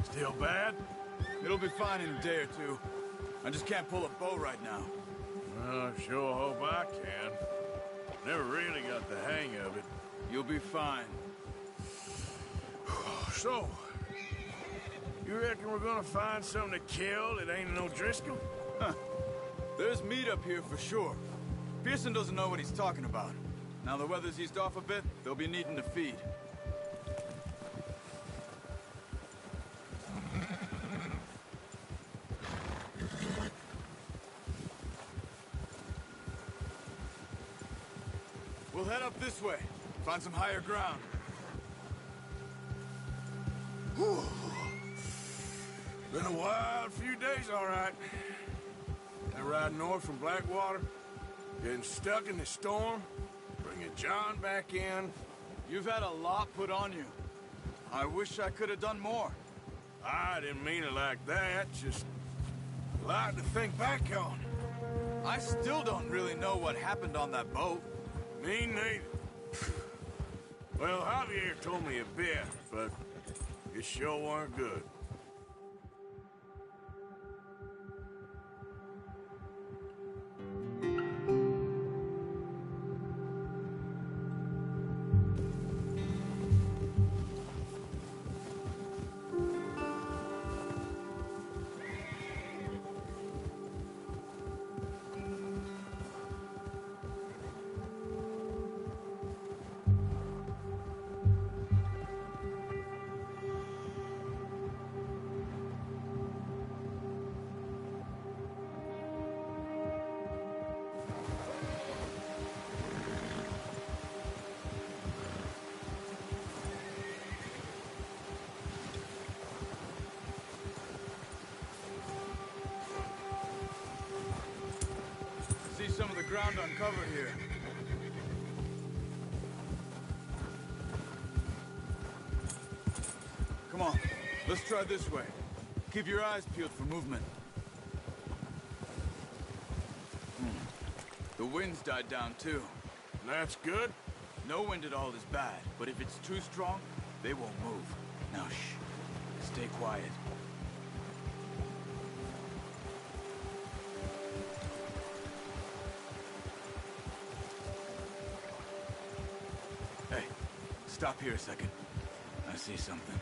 Still bad? It'll be fine in a day or two. I just can't pull a bow right now. Well, I sure hope I can. Never really got the hang of it. You'll be fine. So, you reckon we're gonna find something to kill that ain't no Driscoll? Huh. There's meat up here for sure. Pearson doesn't know what he's talking about. Now the weather's eased off a bit, they'll be needing to feed. We'll head up this way. Find some higher ground. Whew. Been a wild few days, all right. That ride north from Blackwater, getting stuck in the storm, bringing John back in. You've had a lot put on you. I wish I could have done more. I didn't mean it like that, just a lot to think back on. I still don't really know what happened on that boat. Me neither. Well, Javier told me a bit, but it sure weren't good. See some of the ground uncovered here. Come on, let's try this way. Keep your eyes peeled for movement. The wind's died down too. That's good. No wind at all is bad, but if it's too strong, they won't move. Now shh, stay quiet. Hey, stop here a second. I see something.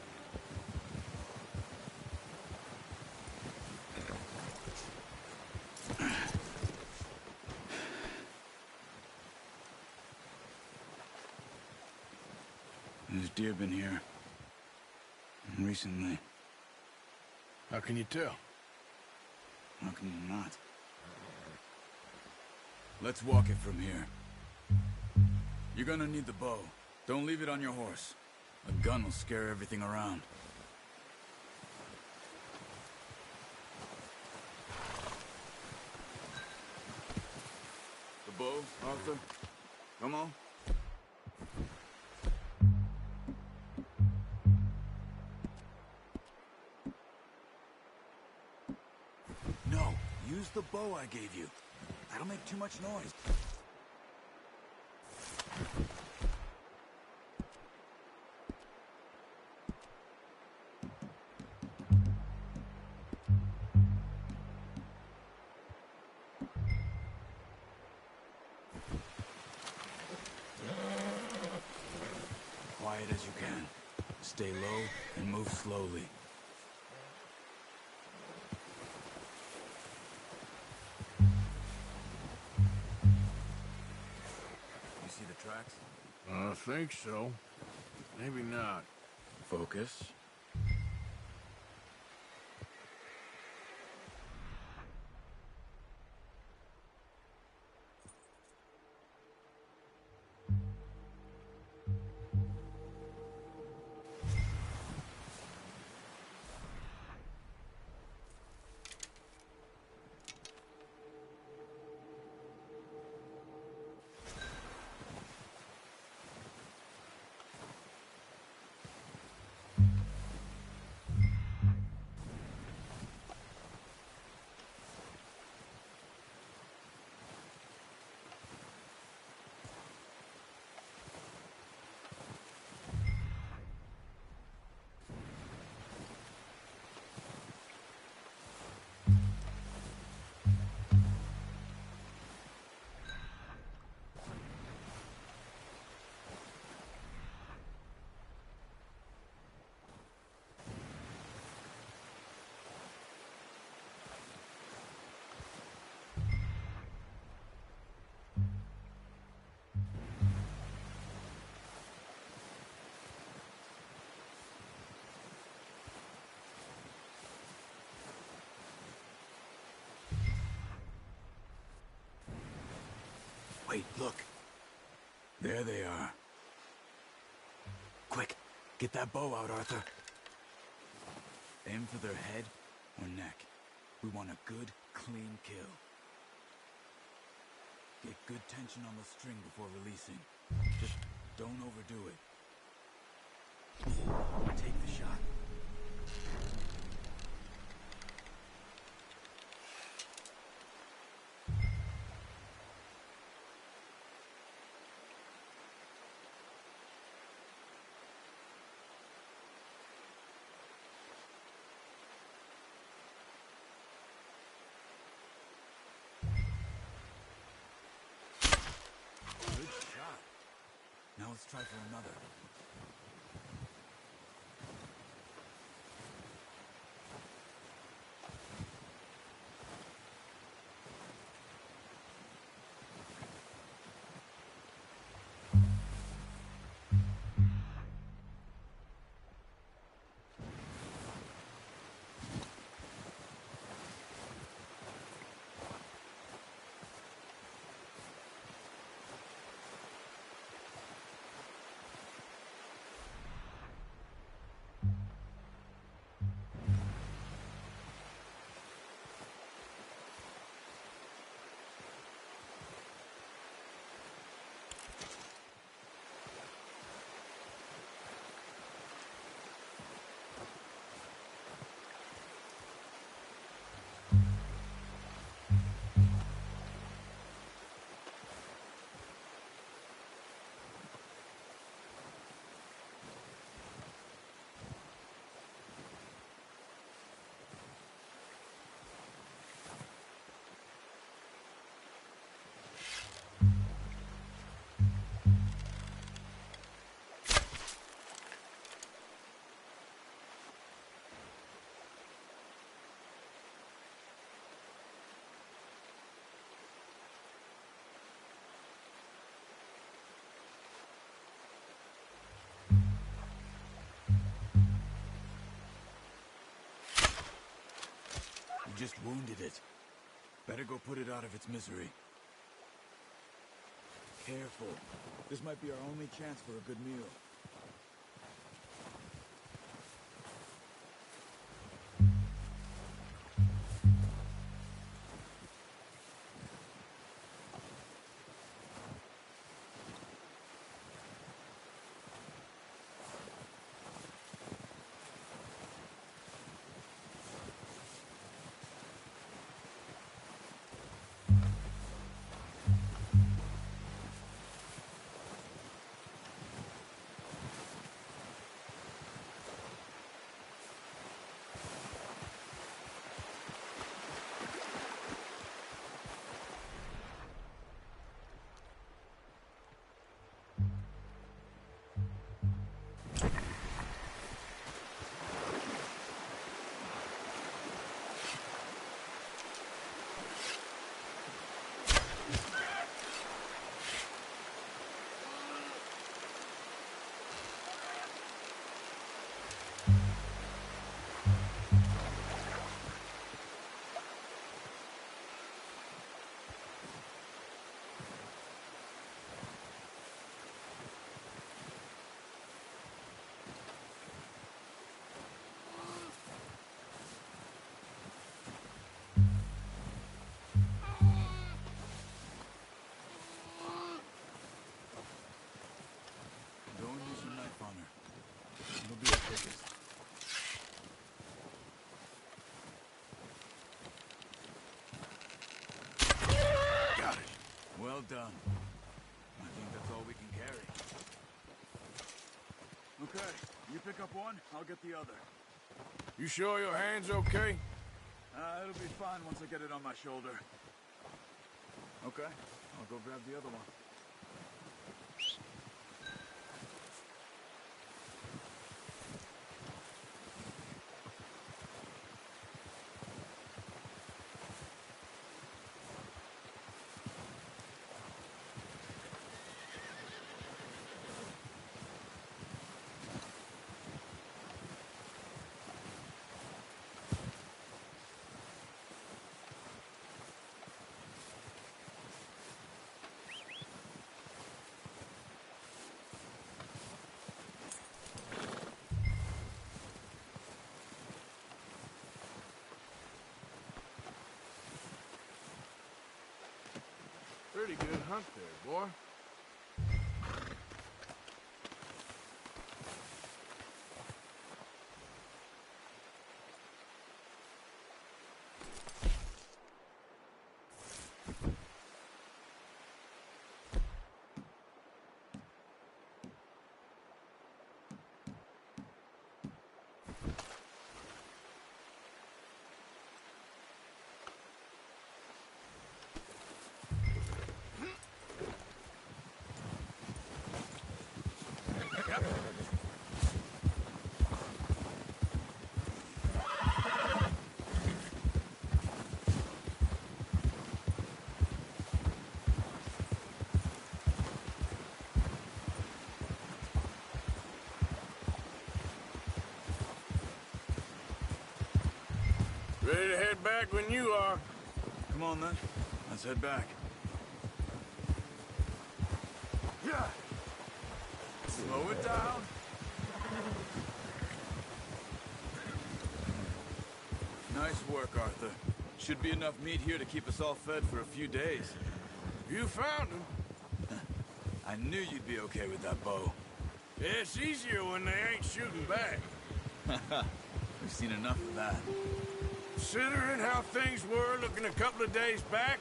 There's deer been here. Recently. How can you tell? How can you not? Let's walk it from here. You're gonna need the bow. Don't leave it on your horse. A gun will scare everything around. The bow, Arthur? Come on. No, use the bow I gave you. That'll make too much noise. Quiet as you can. Stay low and move slowly. You see the tracks? I think so. Maybe not. Focus. Wait, look. There they are. Quick, get that bow out, Arthur. Aim for their head or neck. We want a good, clean kill. Get good tension on the string before releasing. Just don't overdo it. Take the shot. Good shot. Now let's try for another. You just wounded it. Better go put it out of its misery. Careful. This might be our only chance for a good meal. Well done. I think that's all we can carry. Okay, you pick up one, I'll get the other. You sure your hand's okay? It'll be fine once I get it on my shoulder. Okay, I'll go grab the other one. pretty good hunt there, boy. Ready to head back when you are. Come on, then. Let's head back. Yeah. Slow it down. Nice work, Arthur. Should be enough meat here to keep us all fed for a few days. You found him. I knew you'd be okay with that bow. Yeah, it's easier when they ain't shooting back. We've seen enough of that. Considering how things were looking a couple of days back,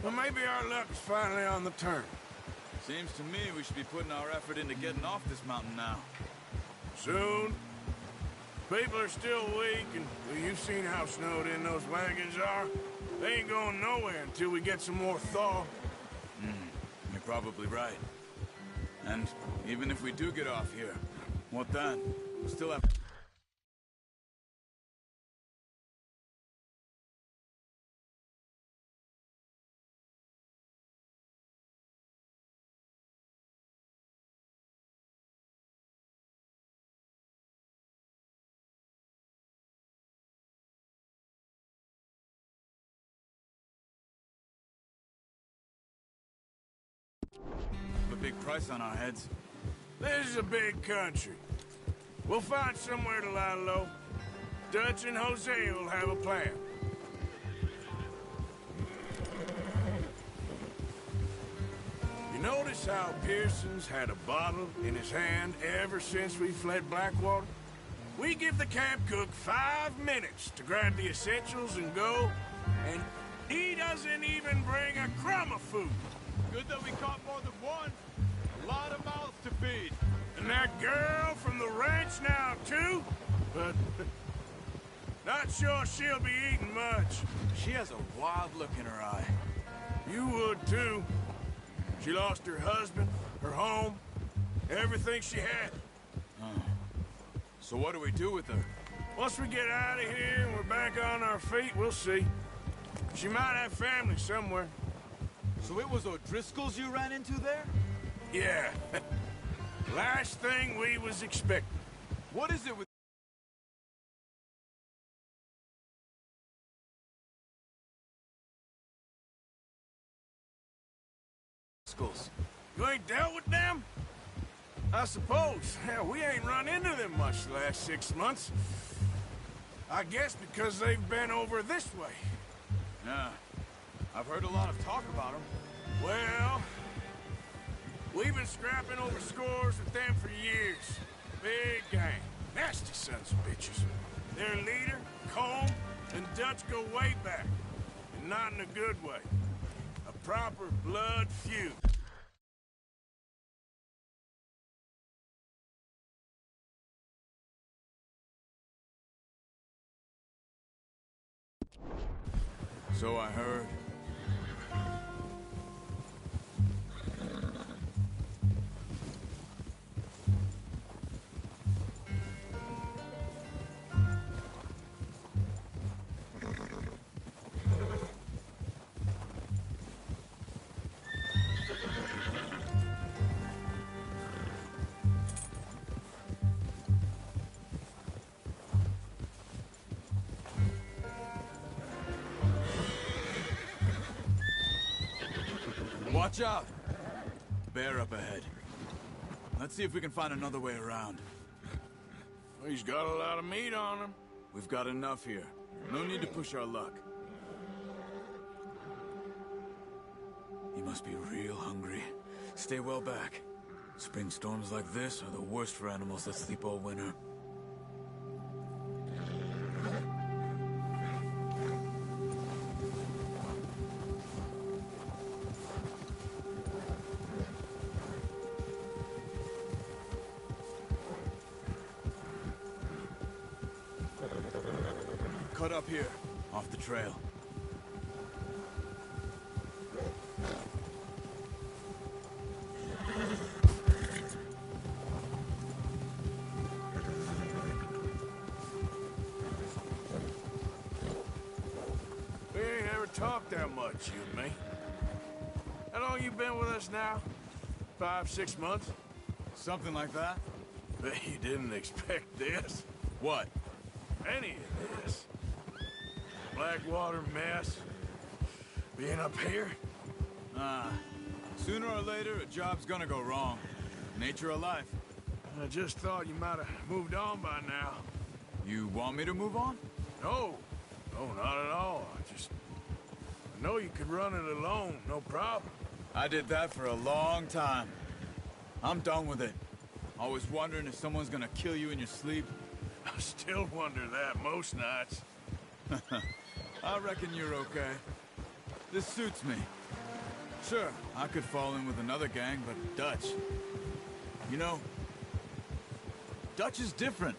well, maybe our luck's finally on the turn. Seems to me we should be putting our effort into getting off this mountain now. Soon. People are still weak, and well, you've seen how snowed in those wagons are. They ain't going nowhere until we get some more thaw. You're probably right. And even if we do get off here, what then? We'll still have... a big price on our heads. This is a big country. We'll find somewhere to lie low. Dutch and Hosea will have a plan. You notice how Pearson's had a bottle in his hand ever since we fled Blackwater? We give the camp cook 5 minutes to grab the essentials and go, and he doesn't even bring a crumb of food. Good that we caught more than one. A lot of mouths to feed. And that girl from the ranch now, too? But not sure she'll be eating much. She has a wild look in her eye. You would, too. She lost her husband, her home, everything she had. So what do we do with her? Once we get out of here and we're back on our feet, we'll see. She might have family somewhere. So it was O'Driscoll's you ran into there? Yeah. Last thing we was expecting. What is it with... O'Driscolls? You ain't dealt with them? I suppose. Hell, we ain't run into them much the last 6 months. I guess because they've been over this way. Yeah. I've heard a lot of talk about them. Well, we've been scrapping over scores with them for years. Big gang. Nasty sons of bitches. Their leader, Colm, and Dutch go way back. And not in a good way. A proper blood feud. So I heard. Watch out! Bear up ahead. Let's see if we can find another way around. He's got a lot of meat on him. We've got enough here. No need to push our luck. He must be real hungry. Stay well back. Spring storms like this are the worst for animals that sleep all winter. Cut up here, off the trail. We ain't ever talked that much, you and me. How long you been with us now? 5, 6 months? Something like that? Bet you didn't expect this. What? Any of this. Blackwater mess. Being up here? Sooner or later, a job's gonna go wrong. Nature of life. I just thought you might have moved on by now. You want me to move on? No. No, not at all. I know you could run it alone, no problem. I did that for a long time. I'm done with it. Always wondering if someone's gonna kill you in your sleep. I still wonder that most nights. I reckon you're okay. This suits me. Sure, I could fall in with another gang, but Dutch... You know, Dutch is different.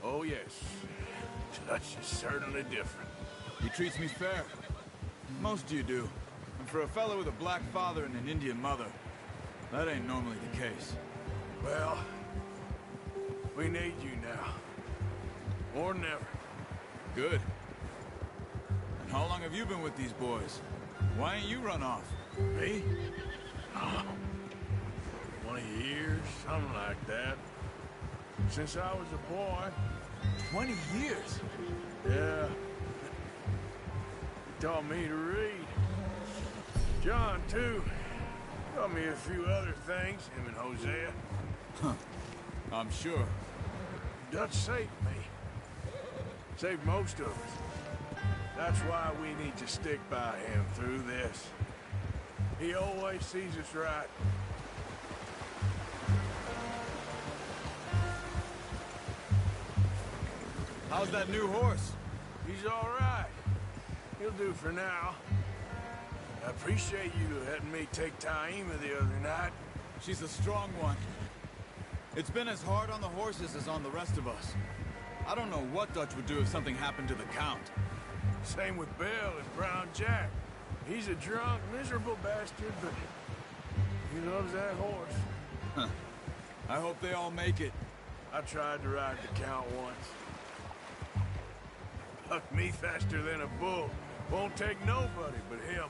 Oh, yes. Dutch is certainly different. He treats me fair. Most of you do. And for a fellow with a black father and an Indian mother, that ain't normally the case. Well, we need you now. More than ever. Good. And how long have you been with these boys? Why ain't you run off? Me? Oh, 20 years, something like that. Since I was a boy. 20 years? Yeah. He taught me to read. John, too. Taught me a few other things, him and Hosea. Huh. I'm sure. Dutch saved me. Saved most of us. That's why we need to stick by him through this. He always sees us right. How's that new horse? He's all right. He'll do for now. I appreciate you letting me take Taima the other night. She's a strong one. It's been as hard on the horses as on the rest of us. I don't know what Dutch would do if something happened to the Count. Same with Bill and Brown Jack. He's a drunk, miserable bastard, but he loves that horse. Huh. I hope they all make it. I tried to ride the Count once. Bucked me faster than a bull. Won't take nobody but him.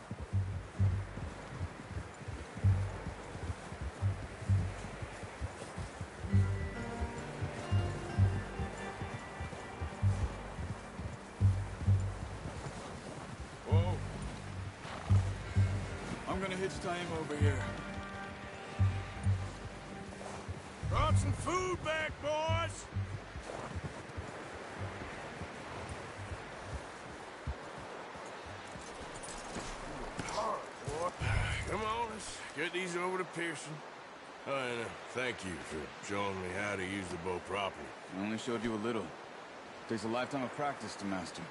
Whoa. I'm gonna hitch Taima over here. Brought some food back, boys! Come on, let's get these over to Pearson. Oh, and thank you for showing me how to use the bow properly. I only showed you a little. Takes a lifetime of practice to master.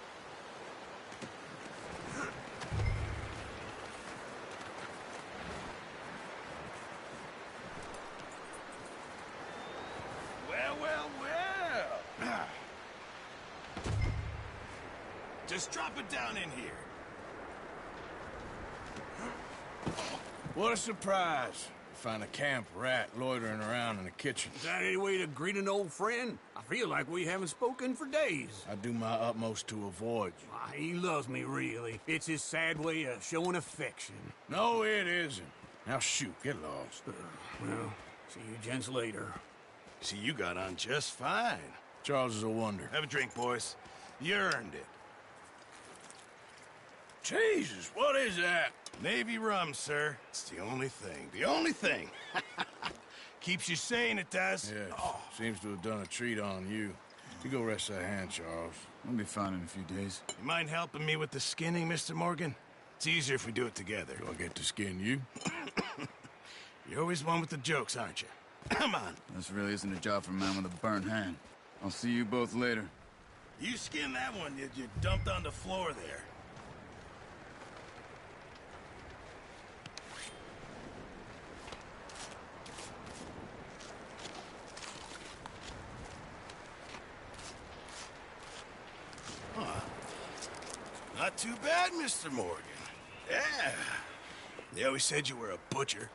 Well, well, well! Just drop it down in here. What a surprise. Find a camp rat loitering around in the kitchen. Is that any way to greet an old friend? I feel like we haven't spoken for days. I do my utmost to avoid you. Ah, he loves me, really. It's his sad way of showing affection. No, it isn't. Now shoot, get lost. Well, see you gents later. See, you got on just fine. Charles is a wonder. Have a drink, boys. You earned it. Jesus, what is that? Navy rum, sir. It's the only thing. The only thing. Keeps you sane, it does. Yes, seems to have done a treat on you. You go rest that hand, Charles. I'll be fine in a few days. You mind helping me with the skinning, Mr. Morgan? It's easier if we do it together. Do I get to skin you? You're always one with the jokes, aren't you? Come on. This really isn't a job for a man with a burnt hand. I'll see you both later. You skinned that one you dumped on the floor there. Not too bad, Mr. Morgan. Yeah. They always said you were a butcher.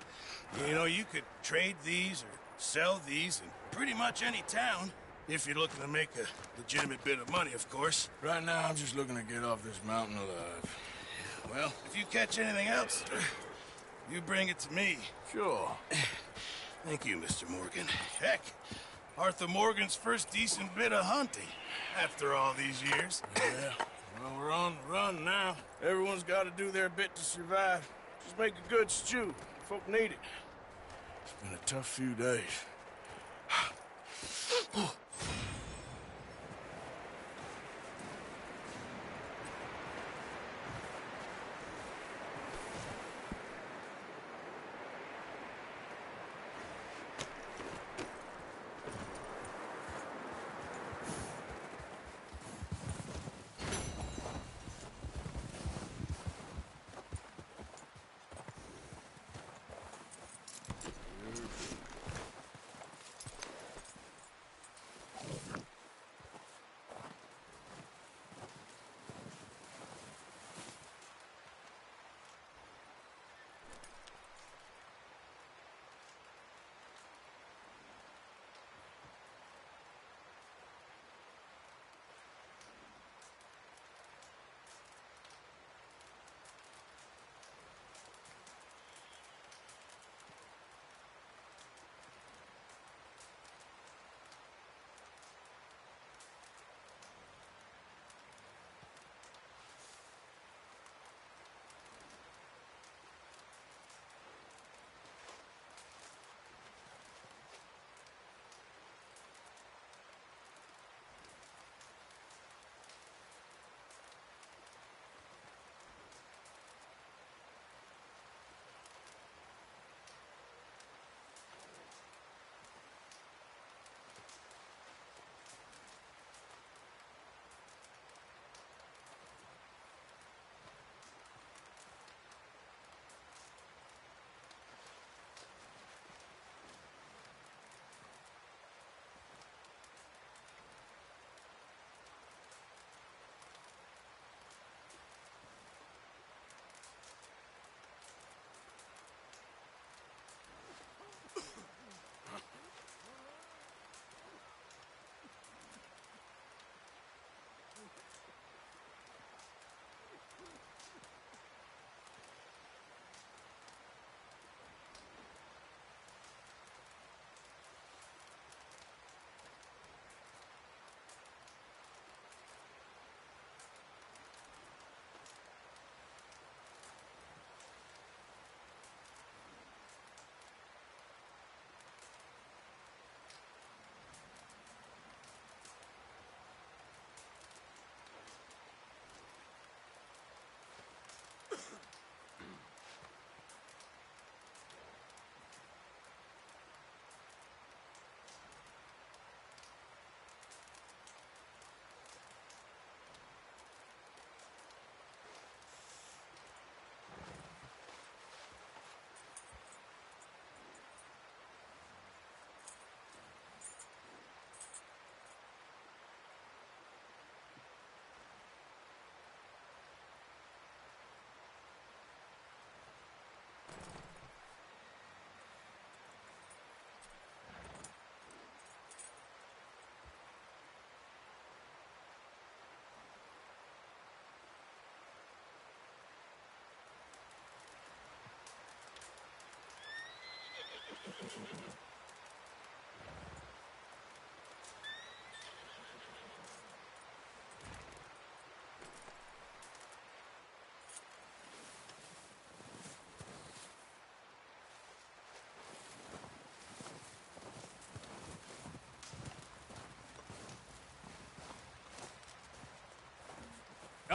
You know, you could trade these or sell these in pretty much any town. If you're looking to make a legitimate bit of money, of course. Right now, I'm just looking to get off this mountain alive. Well, if you catch anything else, you bring it to me. Sure. Thank you, Mr. Morgan. Heck, Arthur Morgan's first decent bit of hunting after all these years. Yeah. Well, we're on the run now. Everyone's got to do their bit to survive. Just make a good stew. Folk need it. It's been a tough few days.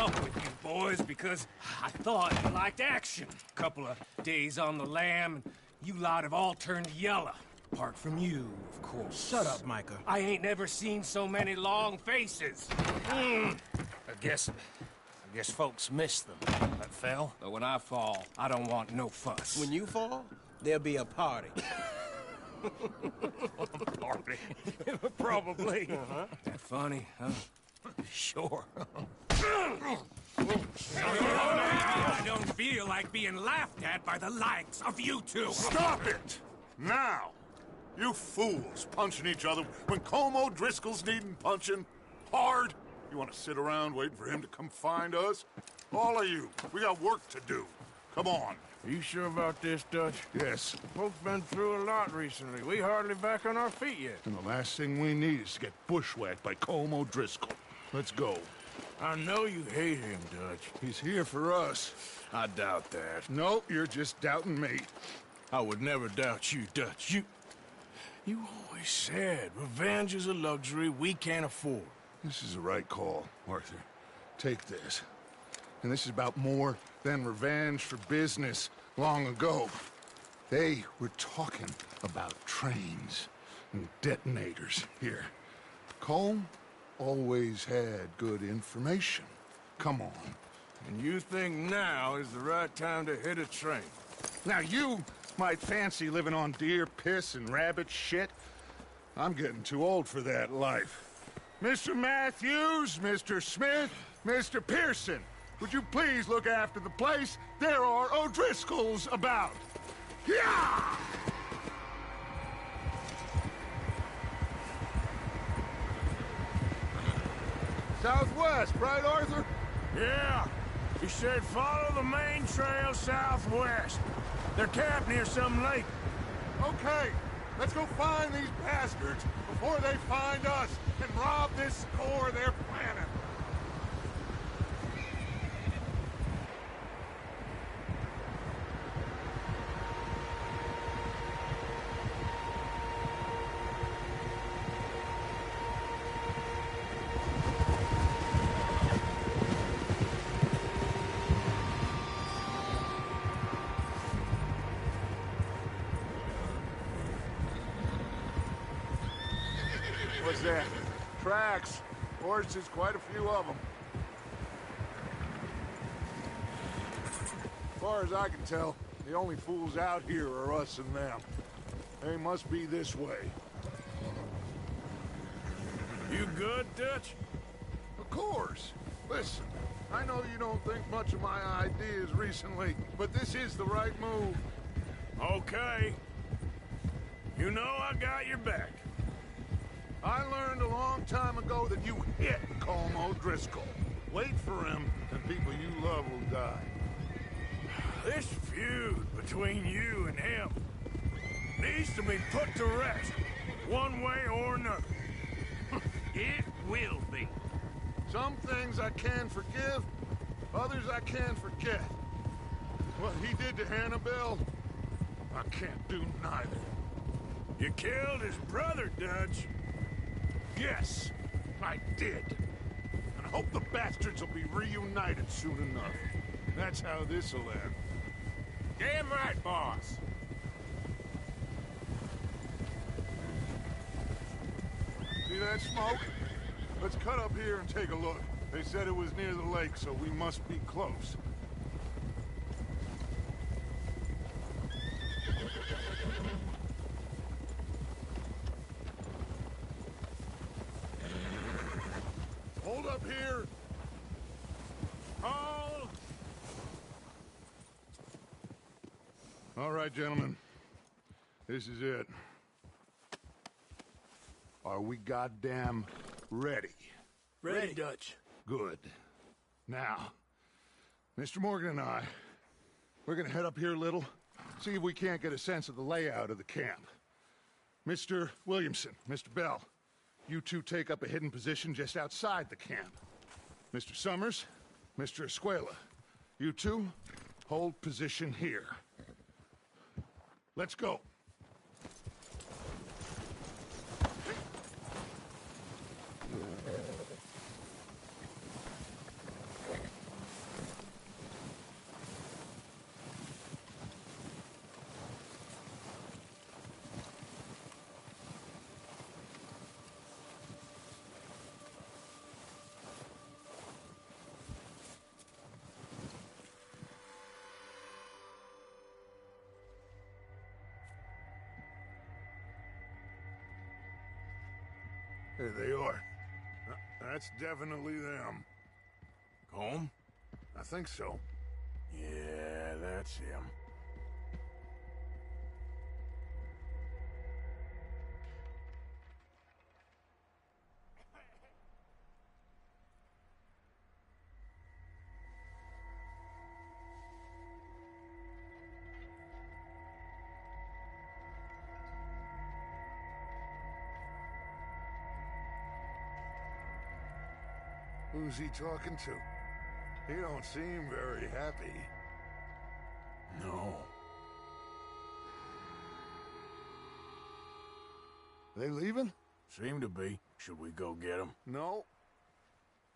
up with you boys because I thought you liked action. Couple of days on the lam, and you lot have all turned yellow. Apart from you, of course. Shut up, Micah. I ain't never seen so many long faces. I guess folks miss them. That fell. But when I fall, I don't want no fuss. When you fall, there'll be a party. Party. Probably. That funny, huh? Sure. I don't feel like being laughed at by the likes of you two. Stop it! Now! You fools punching each other when Colm O'Driscoll's needing punching hard. You want to sit around waiting for him to come find us? All of you, we got work to do. Come on. Are you sure about this, Dutch? Yes. Folks been through a lot recently. We hardly back on our feet yet. And the last thing we need is to get bushwhacked by Colm O'Driscoll. Let's go. I know you hate him, Dutch. He's here for us. I doubt that. No, you're just doubting me. I would never doubt you, Dutch. You always said revenge is a luxury we can't afford. This is the right call, Arthur. Take this. And this is about more than revenge for business long ago. They were talking about trains and detonators here. Colm always had good information. Come on. And you think now is the right time to hit a train? Now you might fancy living on deer piss and rabbit shit. I'm getting too old for that life. Mr. Matthews, Mr. Smith, Mr. Pearson, would you please look after the place? There are O'Driscolls about. Yeah! Southwest, right, Arthur? Yeah. He said follow the main trail southwest. They're camped near some lake. Okay, let's go find these bastards before they find us and rob this core they're planning. What's that? Tracks. Horses, quite a few of them. As far as I can tell, the only fools out here are us and them. They must be this way. You good, Dutch? Of course. Listen, I know you don't think much of my ideas recently, but this is the right move. Okay. You know I got your back. I learned a long time ago that you hit Colm O'Driscoll. Wait for him, and people you love will die. This feud between you and him needs to be put to rest, one way or another. It will be. Some things I can forgive, others I can't forget. What he did to Annabelle, I can't do neither. You killed his brother, Dutch. Yes, I did. And I hope the bastards will be reunited soon enough. That's how this'll end. Damn right, boss. See that smoke? Let's cut up here and take a look. They said it was near the lake, so we must be close. Hold up here! Hold! All right, gentlemen. This is it. Are we goddamn ready? Ready, Dutch. Good. Now, Mr. Morgan and I, we're gonna head up here a little, see if we can't get a sense of the layout of the camp. Mr. Williamson, Mr. Bell, you two take up a hidden position just outside the camp. Mr. Summers, Mr. Escuela, you two hold position here. Let's go. There they are. That's definitely them. Home? I think so. Yeah, that's him. Who's he talking to? He don't seem very happy. No. They leaving? Seem to be. Should we go get him? No.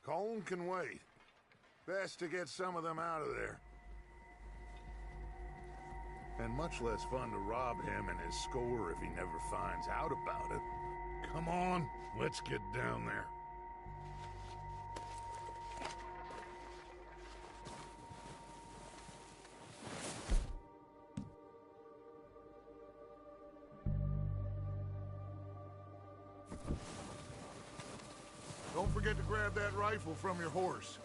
Colm can wait. Best to get some of them out of there. And much less fun to rob him and his score if he never finds out about it. Come on, let's get down there. Don't forget to grab that rifle from your horse.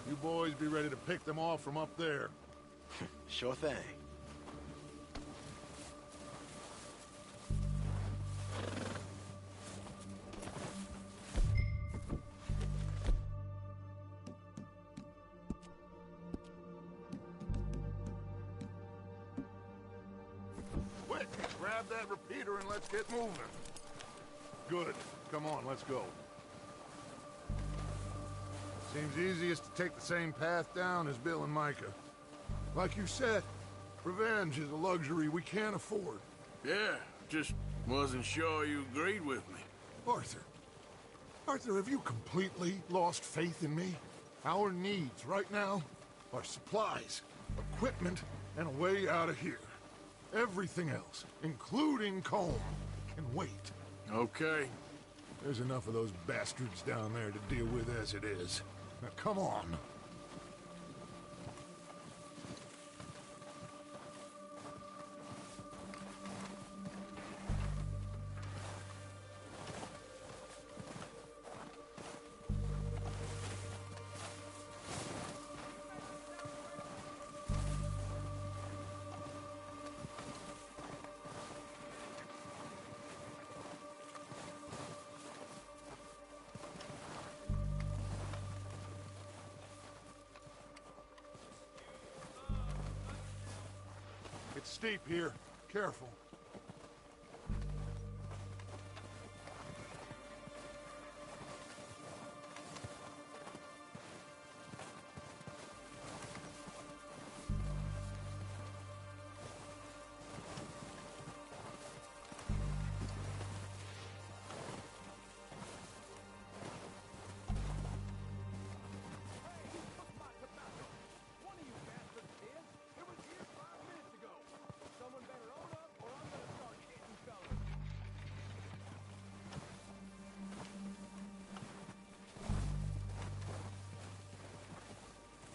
You boys be ready to pick them off from up there. Sure thing. Quick, grab that repeater and let's get moving. Good. Come on, let's go. Seems easiest to take the same path down as Bill and Micah. Like you said, revenge is a luxury we can't afford. Yeah, just wasn't sure you agreed with me. Arthur, have you completely lost faith in me? Our needs right now are supplies, equipment, and a way out of here. Everything else, including Colm, can wait. Okay. There's enough of those bastards down there to deal with as it is. Now, come on. It's steep here. Careful.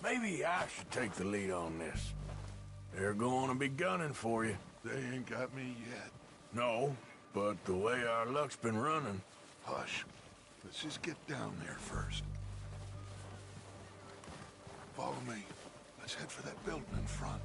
Maybe I should take the lead on this. They're going to be gunning for you. They ain't got me yet. No, but the way our luck's been running... Hush. Let's just get down there first. Follow me. Let's head for that building in front.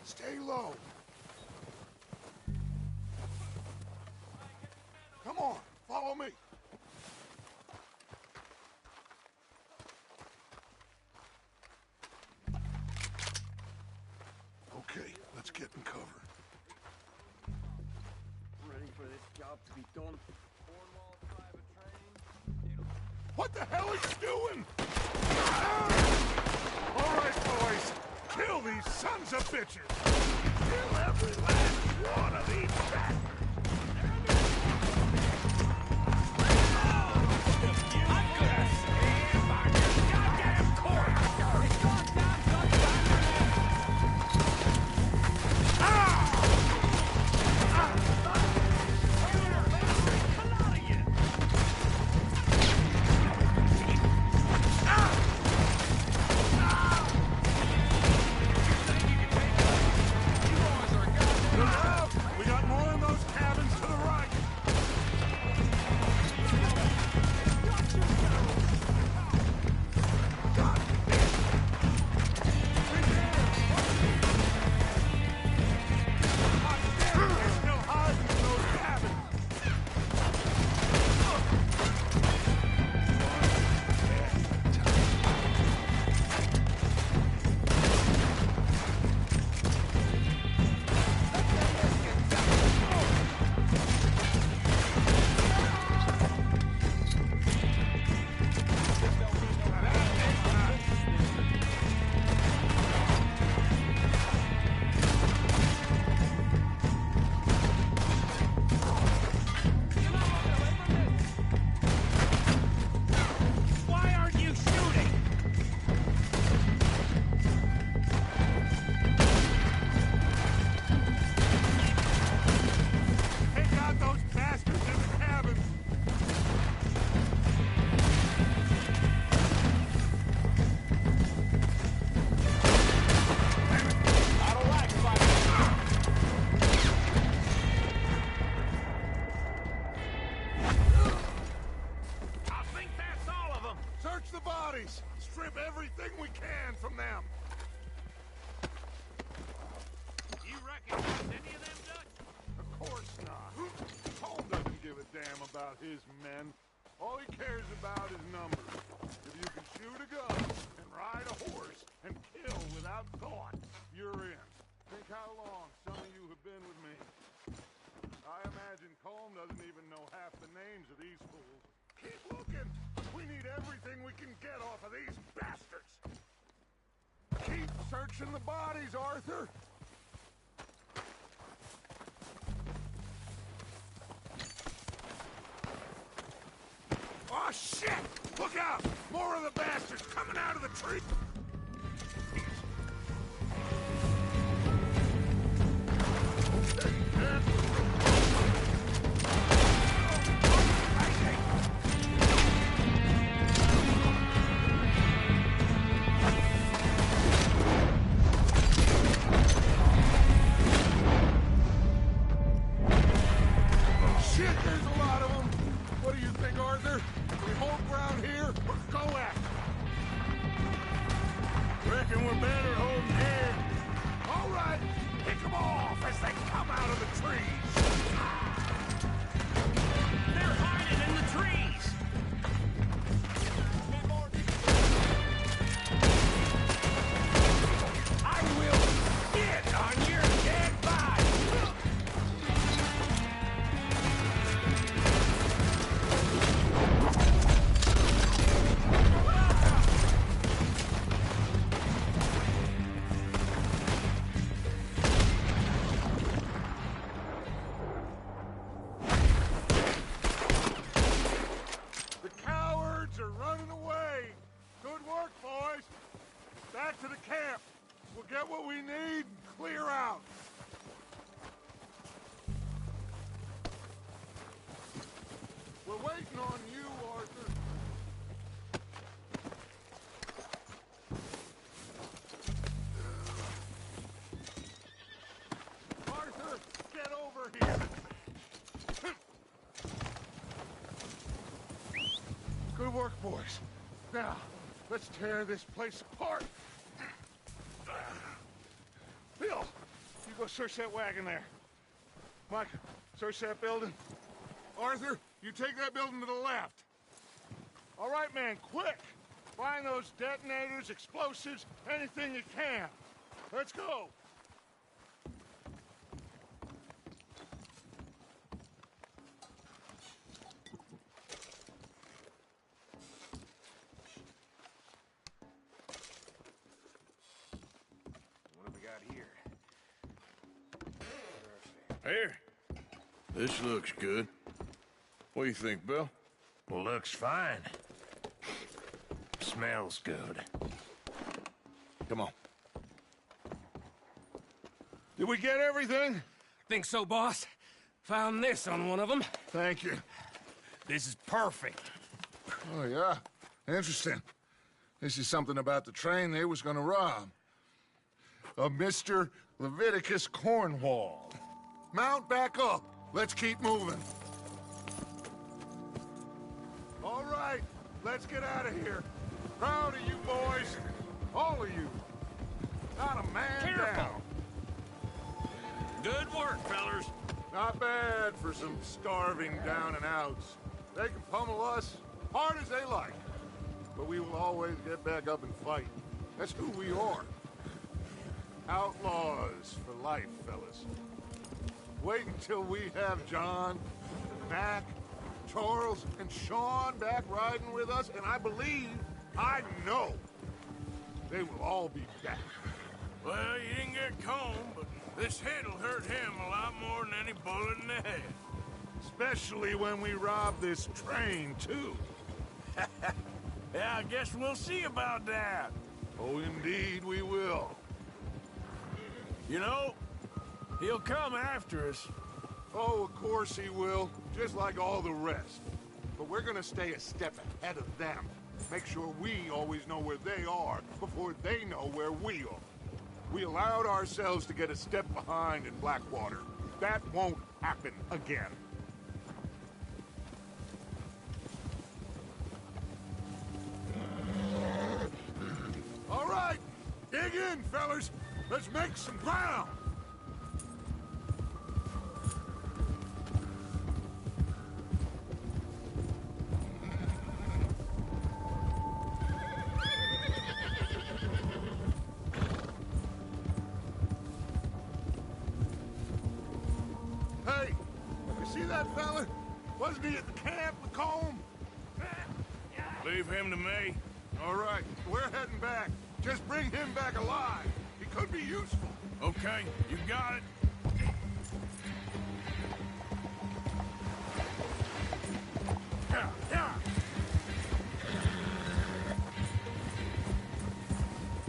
Stay low. Come on, follow me. Okay, let's get in cover. Ready for this job to be done. Cornwall private train. What the hell are you doing? All right, boys. Kill these sons of bitches. Kill every last one of these bastards. I'm gonna stand by your goddamn corpse! everything we can from them. You recognize any of them, Dutch? Of course not. Cole doesn't give a damn about his men. All he cares about is numbers. If you can shoot a gun and ride a horse and kill without thought, you're in. Think how long some of you have been with me. I imagine Colm doesn't even know half the names of these fools. Keep looking! We need everything we can get off of these bastards! Keep searching the bodies, Arthur! Oh, shit! Look out! More of the bastards coming out of the tree! Shit, there's a lot of them! What do you think, Arthur? We hold ground here, or go at it? Reckon we're better holding here. All right, pick them off as they come out of the trees! They're hiding in the trees! I will get on your dead body! The cowards are running away! Good work, boys! Back to the camp! We'll get what we need and clear out! We're waiting on you, Arthur. Arthur, get over here! Good work, boys. Now, let's tear this place apart. Bill, you go search that wagon there. Mike, search that building. Arthur, you take that building to the left. All right, man, quick. Find those detonators, explosives, anything you can. Let's go. What have we got here? Here. This looks good. What do you think, Bill? Looks fine. Smells good. Come on. Did we get everything? Think so, boss? Found this on one of them. Thank you. This is perfect. Oh, yeah? Interesting. This is something about the train they was gonna rob. Of Mr. Leviticus Cornwall. Mount back up. Let's keep moving. All right, let's get out of here. Proud of you boys. All of you. Not a man Careful. down. Good work, fellers. Not bad for some starving down and outs. They can pummel us hard as they like. But we will always get back up and fight. That's who we are. Outlaws for life, fellas. Wait until we have John, Mac, Charles, and Sean back riding with us, and I know, they will all be back. Well, you didn't get Combe, but this hit'll hurt him a lot more than any bullet in the head. Especially when we rob this train, too. Yeah, I guess we'll see about that. Oh, indeed we will. You know, he'll come after us. Oh, of course he will, just like all the rest. But we're gonna stay a step ahead of them. Make sure we always know where they are before they know where we are. We allowed ourselves to get a step behind in Blackwater. That won't happen again. in, fellas! Let's make some ground! Hey, you see that fella? Wasn't he at the camp with Colm? Leave him to me. All right, we're heading back. Just bring him back alive. He could be useful. Okay, you got it. Yeah, yeah.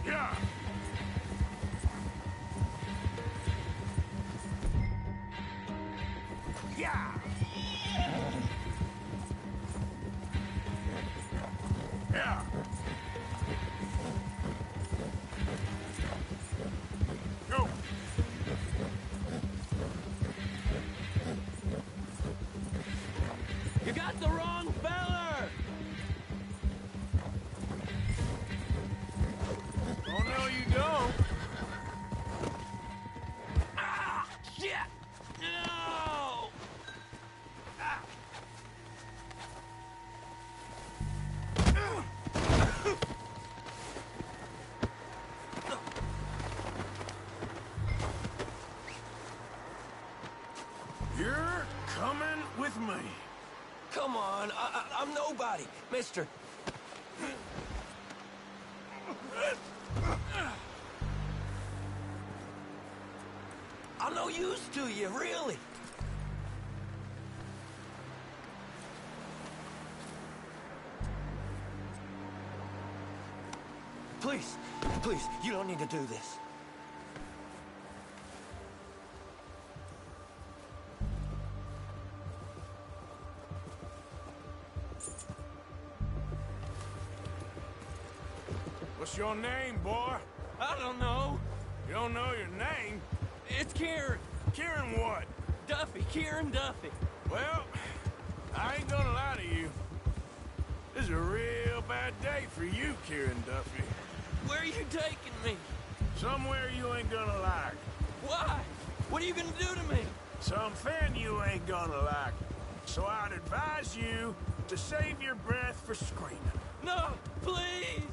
Yeah. Yeah. Yeah. Go. You got the wrong fella! Oh, no, you don't. Ah! Shit! No! You're coming with me. Come on, I'm nobody, mister. I'm no use to you, really. Please, please, you don't need to do this. What's your name, boy? I don't know. You don't know your name? It's Kieran. Kieran what? Duffy, Kieran Duffy. Well, I ain't gonna lie to you. This is a real bad day for you, Kieran Duffy. Where are you taking me? Somewhere you ain't gonna like. Why? What are you gonna do to me? Something you ain't gonna like. So I'd advise you to save your breath for screaming. No, please!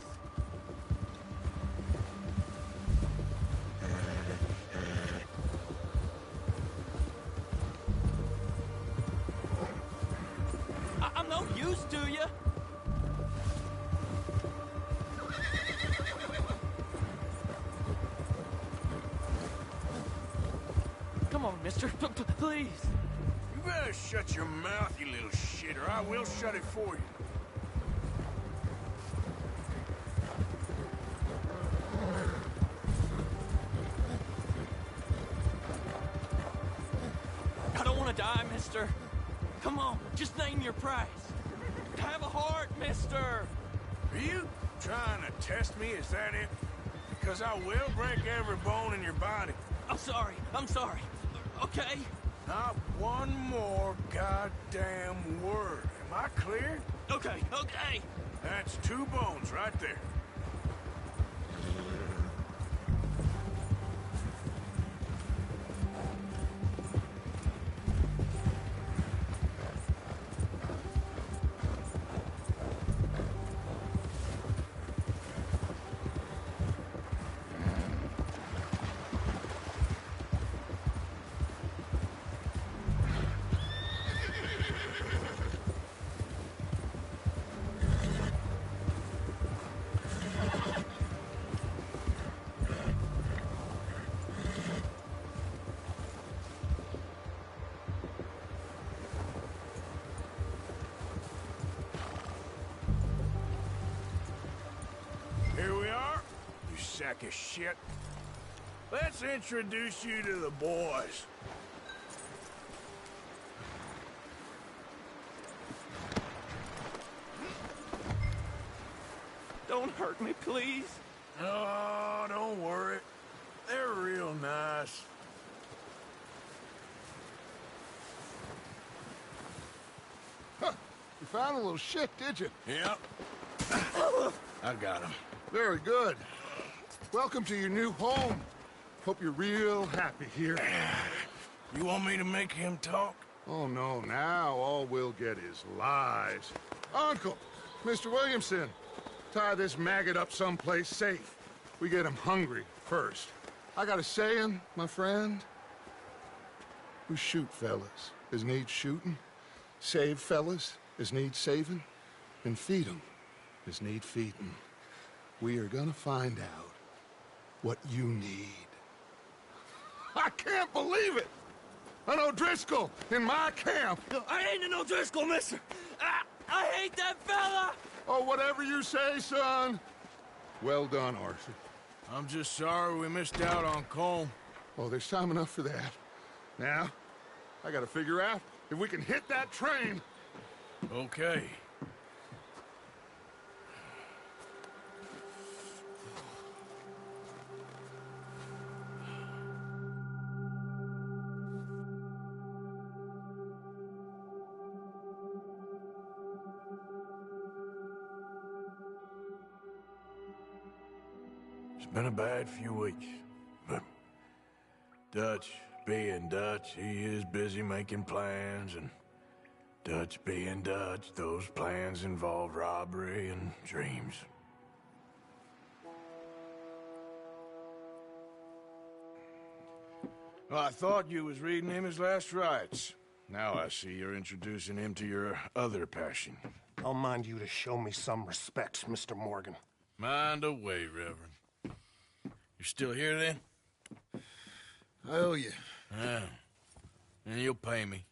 I'm no use to you. Come on, mister. Please. You better shut your mouth, you little shit, or I will shut it for you. I don't want to die, mister. Come on, just name your price. Have a heart, mister. Are you trying to test me? Is that it? Because I will break every bone in your body. I'm sorry. Okay? Not one more goddamn word. Am I clear? Okay. That's 2 bones right there. Here we are, you sack of shit. Let's introduce you to the boys. Don't hurt me, please. Oh, don't worry. They're real nice. Huh. You found a little shit, did you? Yep. I got him. Very good. welcome to your new home. Hope you're real happy here. You want me to make him talk? Oh, no, now all we'll get is lies. Uncle, Mr. Williamson, tie this maggot up someplace safe. We get him hungry first. I got a saying, my friend. We shoot fellas as need shooting, save fellas as need saving, and feed 'em as need feeding. We are gonna find out what you need. I can't believe it! An O'Driscoll in my camp! I ain't an O'Driscoll, mister! I hate that fella! Oh, whatever you say, son. Well done, Arthur. I'm just sorry we missed out on Colm. Oh, there's time enough for that. Now, I gotta figure out if we can hit that train. Okay. It's been a bad few weeks, but Dutch being Dutch, he is busy making plans, and Dutch being Dutch, those plans involve robbery and dreams. Well, I thought you was reading him his last rites. Now I see you're introducing him to your other passion. I'll mind you to show me some respect, Mr. Morgan. Mind away, Reverend. You still here, then? I owe you. Yeah. And you'll pay me.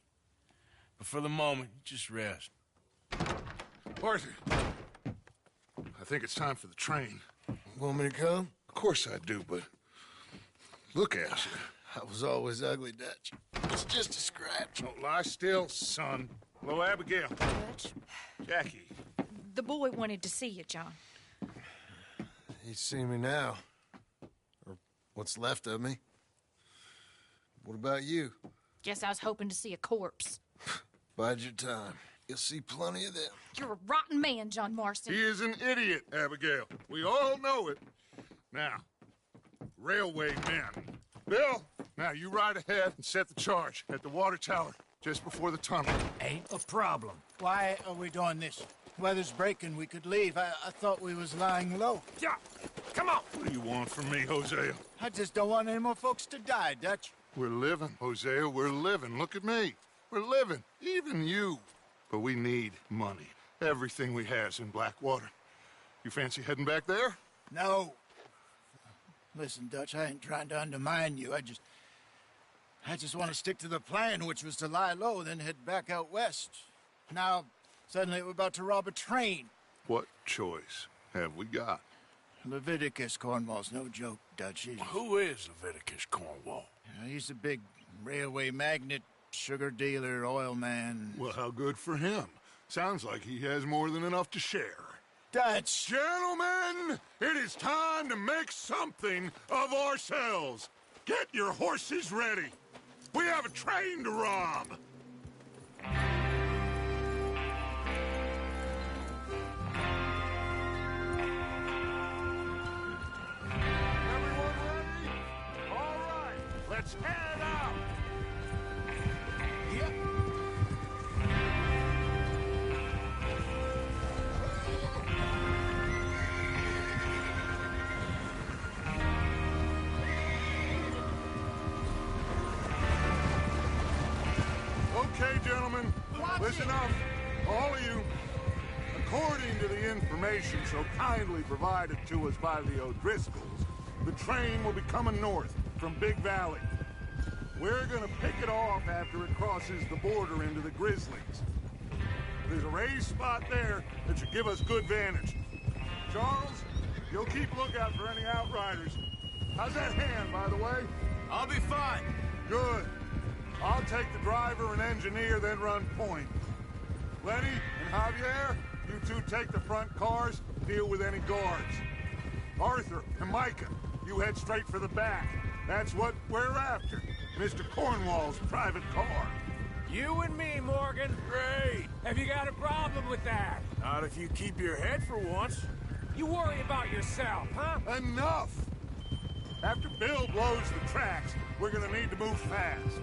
But for the moment, just rest. Arthur, I think it's time for the train. Want me to come? Of course I do, but look at you. I was always ugly, Dutch. It's just a scratch. Don't lie still, son. Hello, Abigail. Dutch, Jackie. the boy wanted to see you, John. He's seen me now. Or what's left of me. What about you? Guess I was hoping to see a corpse. Bide your time. You'll see plenty of them. You're a rotten man, John Marston. He is an idiot, Abigail. We all know it. Now, railway men. Bill, now you ride ahead and set the charge at the water tower just before the tunnel. Ain't a problem. Why are we doing this? Weather's breaking, we could leave. I thought we was lying low. Yeah, come on. What do you want from me, Hosea? I just don't want any more folks to die, Dutch. We're living, Hosea, we're living. Look at me. We're living, even you. But we need money. Everything we has in Blackwater. You fancy heading back there? No. Listen, Dutch, I ain't trying to undermine you. I just want to stick to the plan, which was to lie low, then head back out west. Now, suddenly we're about to rob a train. What choice have we got? Leviticus Cornwall's no joke, Dutch. Who is Leviticus Cornwall? He's a big railway magnate, sugar dealer, oil man. Well, how good for him. Sounds like he has more than enough to share. Dutch! Gentlemen, it is time to make something of ourselves. Get your horses ready. We have a train to rob. Everyone ready? All right, let's head out. Yep. Okay, gentlemen, listen up, all of you. According to the information so kindly provided to us by the O'Driscolls, the train will be coming north from Big Valley. We're gonna pick it off after it crosses the border into the Grizzlies. There's a raised spot there that should give us good vantage. Charles, you'll keep lookout for any outriders. How's that hand, by the way? I'll be fine. Good. I'll take the driver and engineer, then run point. Lenny and Javier, you two take the front cars, deal with any guards. Arthur and Micah, you head straight for the back. That's what we're after. Mr. Cornwall's private car. You and me, Morgan. Great. Have you got a problem with that? Not if you keep your head for once. You worry about yourself, huh? Enough! After Bill blows the tracks, we're gonna need to move fast.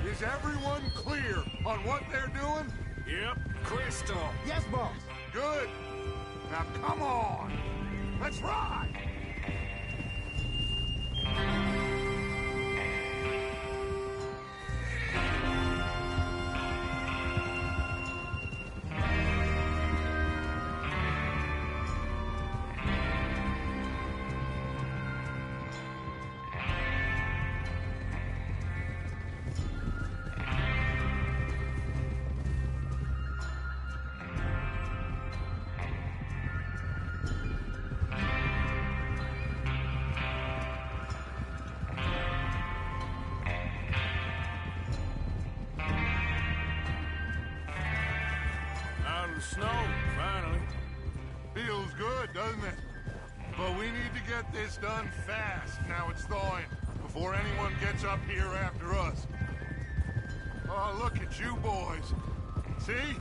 Is everyone clear on what they're doing? Yep. Crystal! Yes, boss. Good. Now come on. Let's ride. Out of the snow, finally. Feels good, doesn't it? But we need to get this done fast, now it's thawing, before anyone gets up here after us. Oh, look at you boys. See?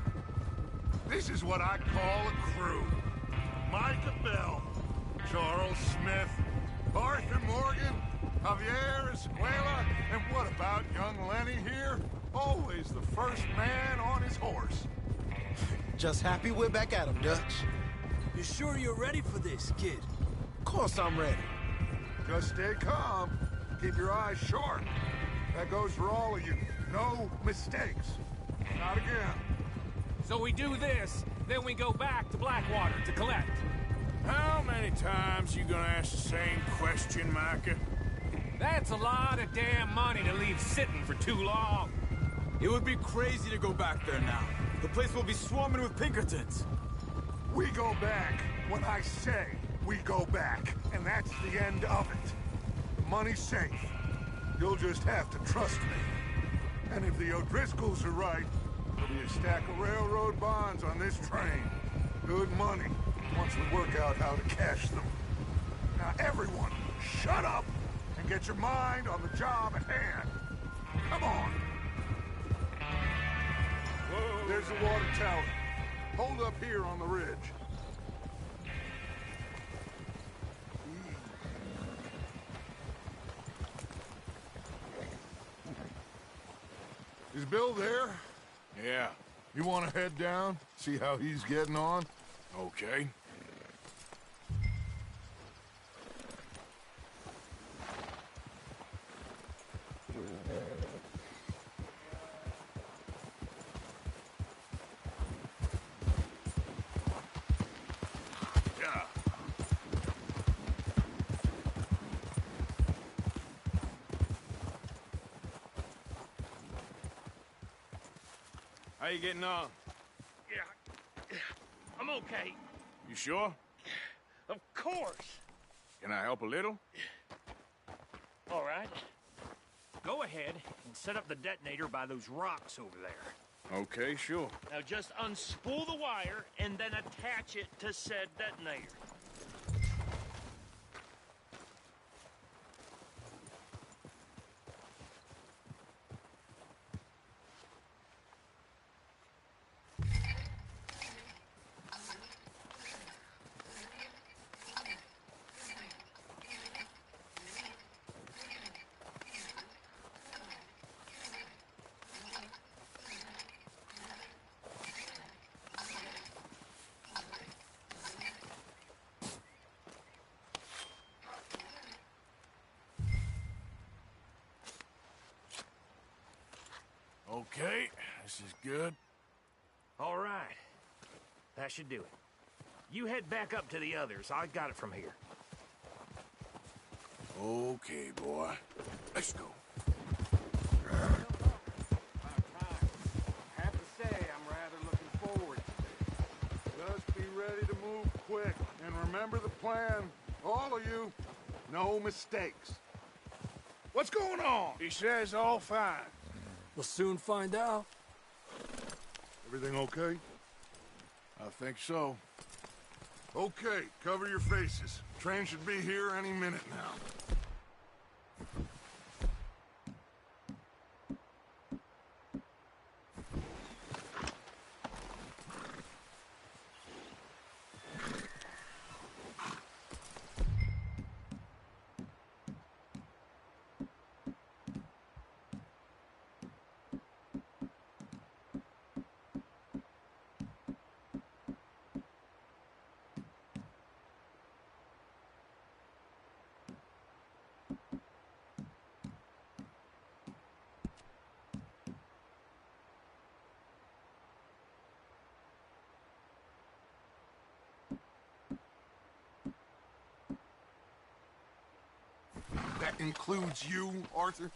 This is what I call a crew. Micah Bell, Charles Smith, Arthur Morgan, Javier Escuela, and what about young Lenny here? Always the first man on his horse. Just happy we're back at 'em, Dutch. You sure you're ready for this, kid? Of course I'm ready. Just stay calm. Keep your eyes sharp. That goes for all of you. No mistakes. Not again. So we do this, then we go back to Blackwater to collect. How many times you gonna ask the same question, Micah? That's a lot of damn money to leave sitting for too long. It would be crazy to go back there now. The place will be swarming with Pinkertons. We go back when I say we go back, and that's the end of it. The money's safe. You'll just have to trust me. And if the O'Driscolls are right, there'll be a stack of railroad bonds on this train. Good money, once we work out how to cash them. Now everyone, shut up and get your mind on the job at hand. Come on. Whoa, there's the water tower. Hold up here on the ridge. Is Bill there? Yeah. You want to head down? See how he's getting on? Okay. Yeah. How you getting on? Yeah. I'm okay. You sure? Of course. Can I help a little? All right. Go ahead and set up the detonator by those rocks over there. Okay, sure. Now just unspool the wire and then attach it to said detonator. Okay, this is good. All right. That should do it. You head back up to the others. I got it from here. Okay, boy. Let's go. Have to say, I'm rather looking forward to this. Just be ready to move quick. And remember the plan. All of you, no mistakes. What's going on? He says all fine. We'll soon find out. Everything okay? I think so. Okay, cover your faces. Train should be here any minute now. includes you, Arthur?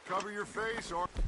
Cover your face, Arthur.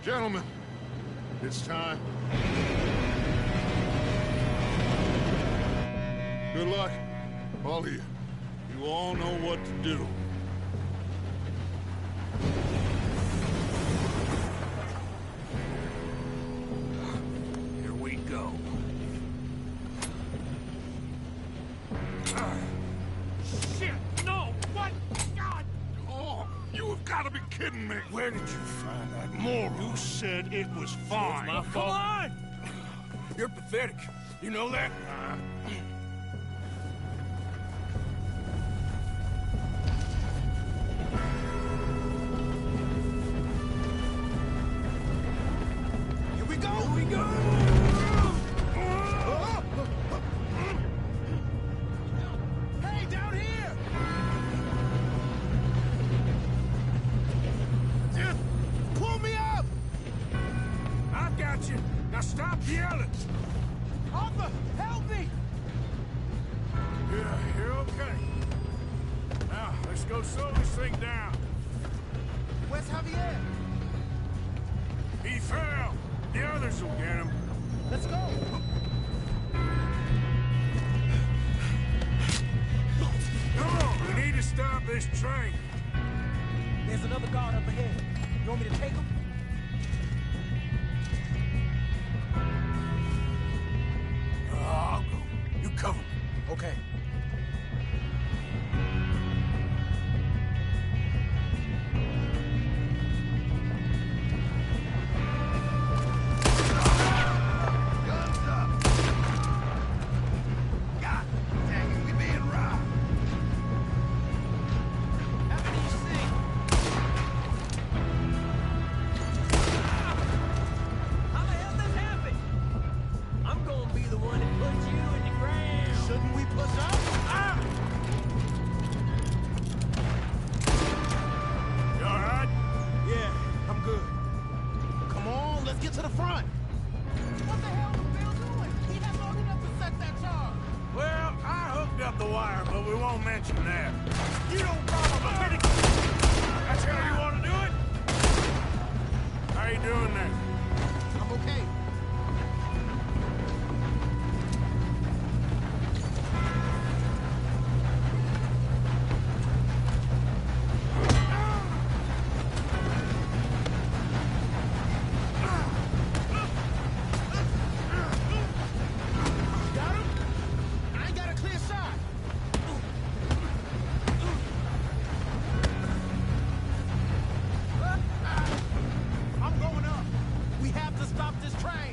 Gentlemen, it's time. Good luck, all of you. You all know what to do. Here we go. Shit! No! What? God! Oh, you have got to be kidding me! Where did you find that moron? You said it was fine. It's my fault. Come on! You're pathetic. You know that? Here we go! Here we go! Hey, down here! Just Pull me up! I got you. Now stop yelling. Arthur, help me! Yeah, you're okay. Now, let's go slow this thing down. Where's Javier? He fell. The others will get him. Let's go! Come on, we need to stop this train. There's another guard up ahead. You want me to take him? I'll go. You cover me. Okay. Guns up! God dang it, we being robbed. How many you see? How the hell this happened? I'm gonna be the one that puts you in the ground. Shouldn't we push up? You all right? Yeah, I'm good. Come on, let's get to the front. What the hell is Bill doing? He had long enough to set that charge. Well, I hooked up the wire, but we won't mention that. You don't follow me. That's how you want to do it? How you doing there? I'm okay. Got him? I ain't got a clear shot. I'm going up. We have to stop this train.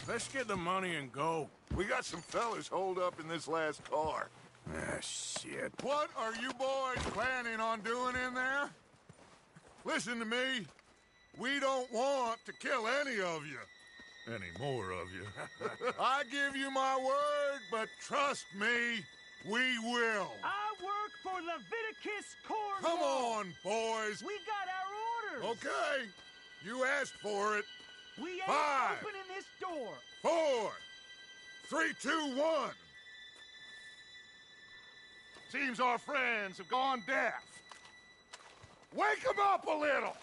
Let's get the money and go. We got some fellas holed up in this last car. Ah, shit. What are you boys planning on doing in there? Listen to me. We don't want to kill any of you. Any more of you. I give you my word, but trust me, we will. I work for Leviticus Cornwall. Come on, boys. We got our orders. Okay. You asked for it. We ain't 5, opening this door. 4, 3, 2, 1. Seems our friends have gone deaf. Wake them up a little.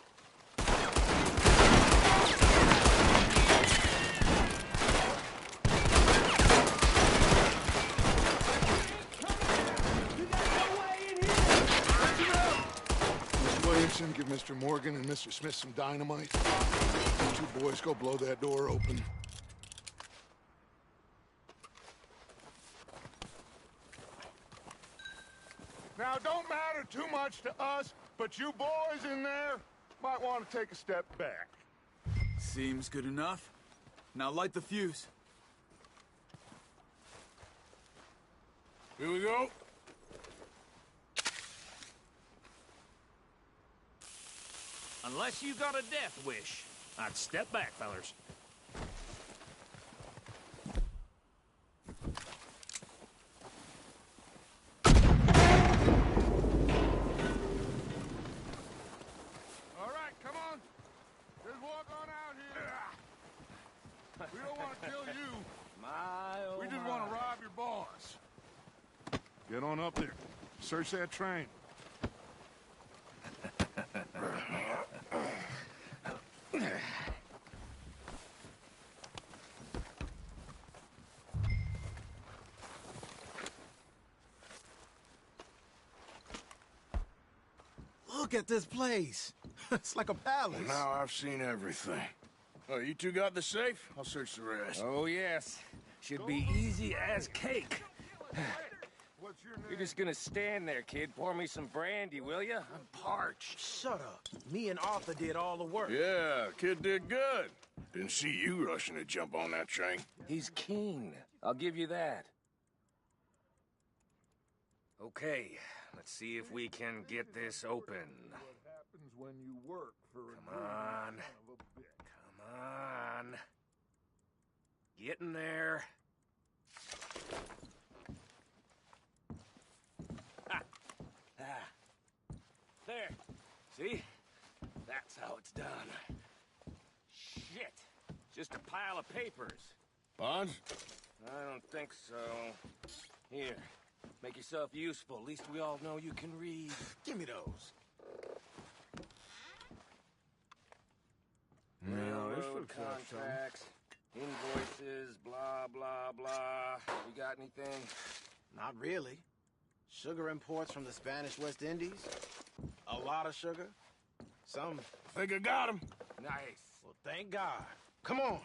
Mr. Williamson, give Mr. Morgan and Mr. Smith some dynamite. You two boys go blow that door open. Now, don't matter too much to us, but you boys in there might want to take a step back. Seems good enough. Now light the fuse. Here we go. Unless you got a death wish, I'd step back, fellers. All right, come on. Just walk on out here. We don't want to kill you. We just want to rob your boss. Get on up there. Search that train. Look at this place. It's like a palace. Well, now I've seen everything. Oh, you two got the safe? I'll search the rest. Oh, yes. Should be easy as cake. What's your name? You're just gonna stand there, kid. Pour me some brandy, will you? I'm parched. Shut up. Me and Arthur did all the work. Yeah, kid did good. Didn't see you rushing to jump on that train. He's keen. I'll give you that. Okay, let's see if we can get this open. What happens when you work for a Come on. Come on. Get in there. There. See? That's how it's done. Shit. Just a pile of papers. Bonds? I don't think so. Here. Make yourself useful. At least we all know you can read. Give me those. Railroad contracts, invoices, blah, blah, blah. You got anything? Not really. Sugar imports from the Spanish West Indies. A lot of sugar. Some. Think I got him. Nice. Well, thank God. Come on.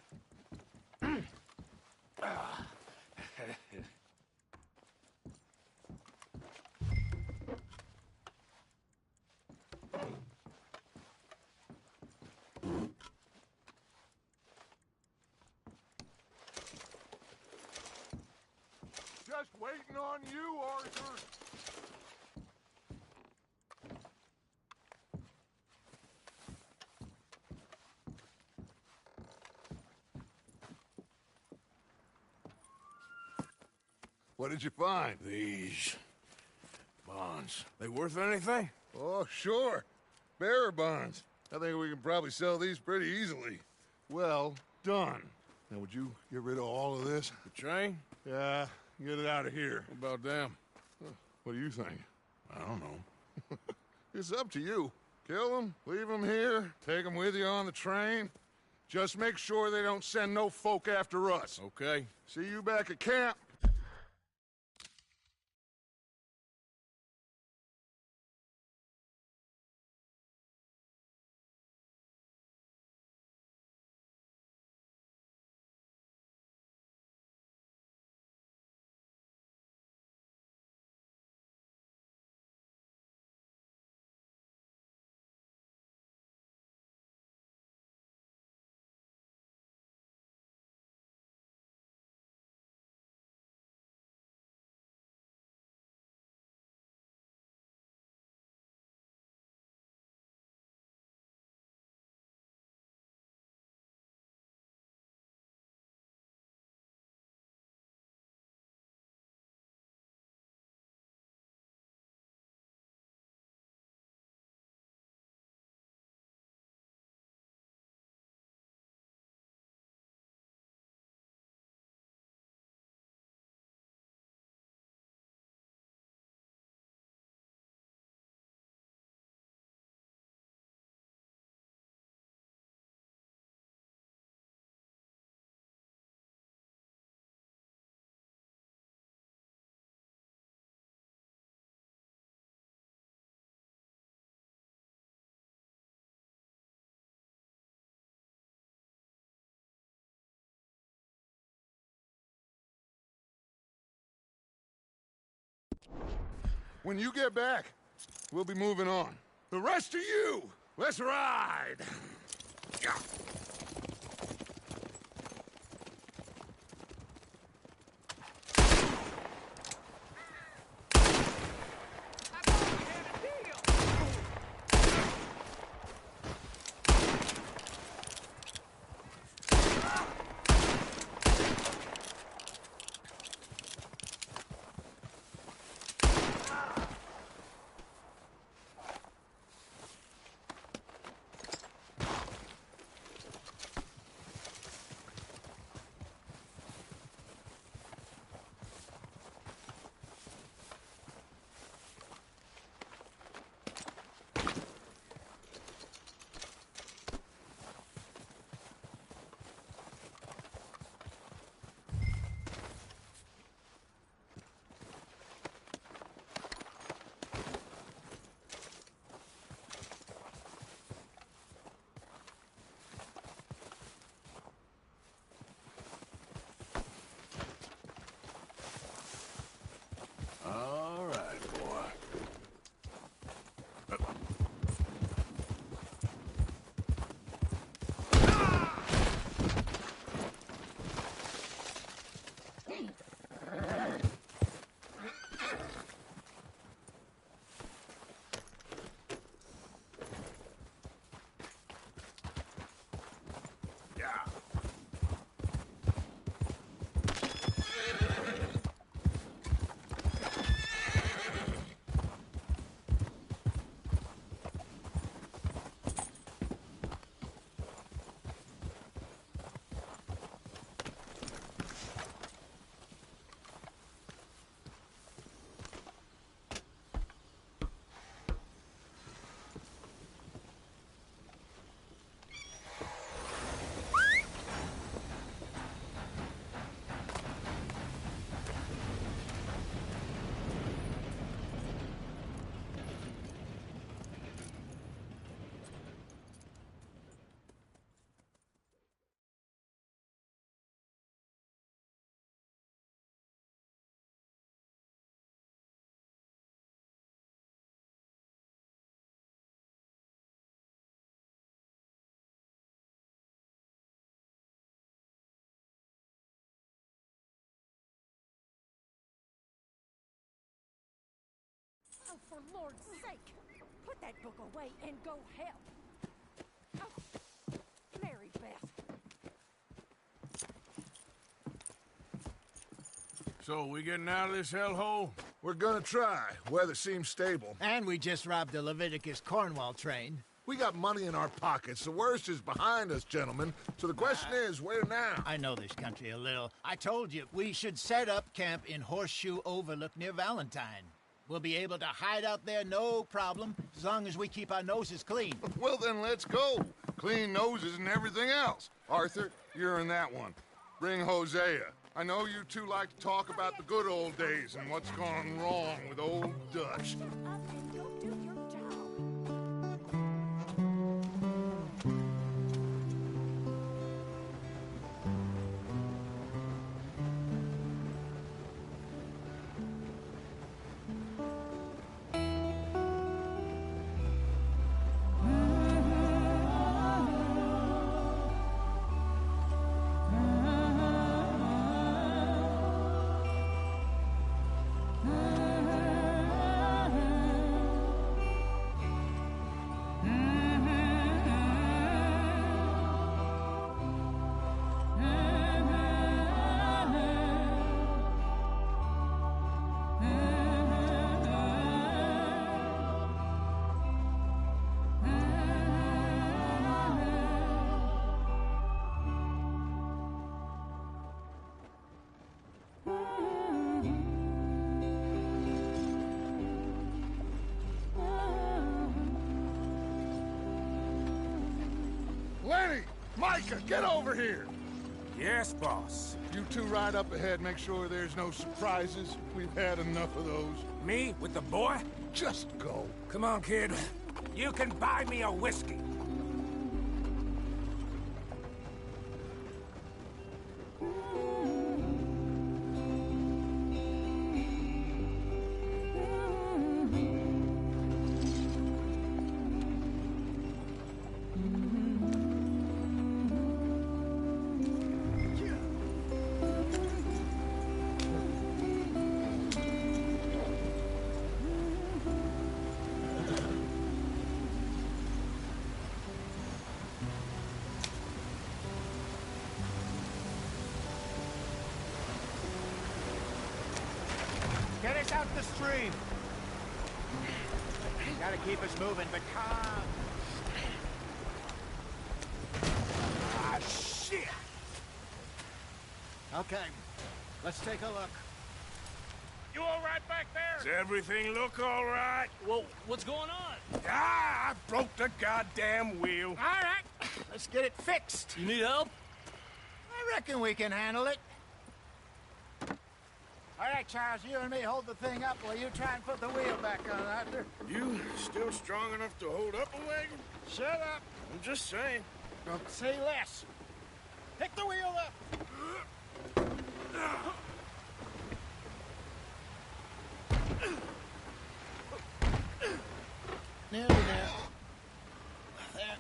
Just waiting on you, Arthur. What did you find? These bonds. They worth anything? Oh, sure. Bearer bonds. I think we can probably sell these pretty easily. Well done. Now, would you get rid of all of this? The train? Yeah, get it out of here. What about them? What do you think? I don't know. It's up to you. Kill them, leave them here, take them with you on the train. Just make sure they don't send no folk after us. Okay. See you back at camp. When you get back, we'll be moving on. The rest of you, let's ride! Yeah. All right, boy. Oh, for Lord's sake, put that book away and go help. Oh, Mary Beth. So, we getting out of this hellhole? We're gonna try. Weather seems stable. And we just robbed a Leviticus Cornwall train. We got money in our pockets. The worst is behind us, gentlemen. So the question is, where now? I know this country a little. I told you, we should set up camp in Horseshoe Overlook near Valentine. We'll be able to hide out there, no problem, as long as we keep our noses clean. Well, then let's go. Clean noses and everything else. Arthur, you're in that one. Bring Hosea. I know you two like to talk about the good old days and what's gone wrong with old Dutch. Lenny! Micah, get over here! Yes, boss. You two ride up ahead, make sure there's no surprises. We've had enough of those. Me with the boy? Just go. Come on, kid. You can buy me a whiskey. out the stream. Gotta keep us moving, but calm. Ah, shit! Okay, let's take a look. You all right back there? Does everything look all right? Well, what's going on? Ah, I broke the goddamn wheel. All right, let's get it fixed. You need help? I reckon we can handle it. All right, Charles, you and me hold the thing up while you try and put the wheel back on, Arthur. You still strong enough to hold up a wagon? Shut up. I'm just saying. Well, say less. Pick the wheel up. Nearly there. There.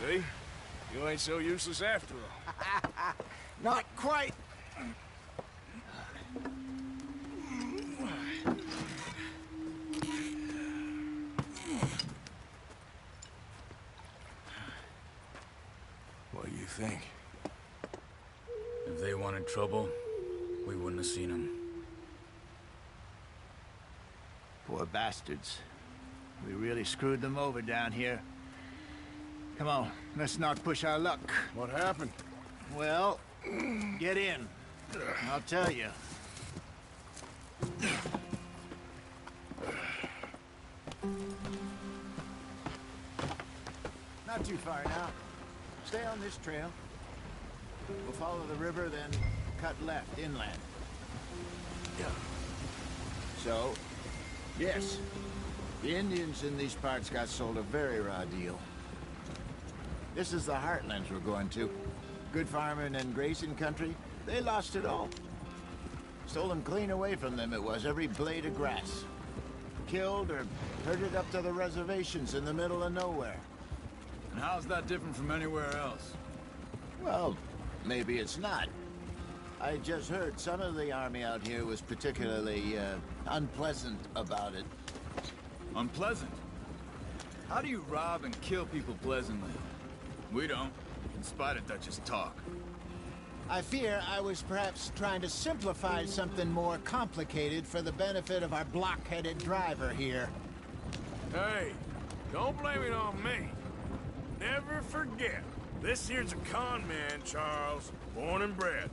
See? You ain't so useless after all. Not quite. What do you think? If they wanted trouble, we wouldn't have seen them. Poor bastards. We really screwed them over down here. Come on, let's not push our luck. What happened? Well, get in. I'll tell you. Not too far now. Stay on this trail. We'll follow the river, then cut left inland. Yeah. So, yes, the Indians in these parts got sold a very raw deal. This is the heartlands we're going to. Good farming and grazing country, they lost it all. Stolen clean away from them it was, every blade of grass. Killed or herded up to the reservations in the middle of nowhere. And how's that different from anywhere else? Well, maybe it's not. I just heard some of the army out here was particularly, unpleasant about it. Unpleasant? How do you rob and kill people pleasantly? We don't, in spite of Dutch's talk. I fear I was perhaps trying to simplify something more complicated for the benefit of our block-headed driver here. Hey, don't blame it on me. Never forget, this here's a con man, Charles, born and bred.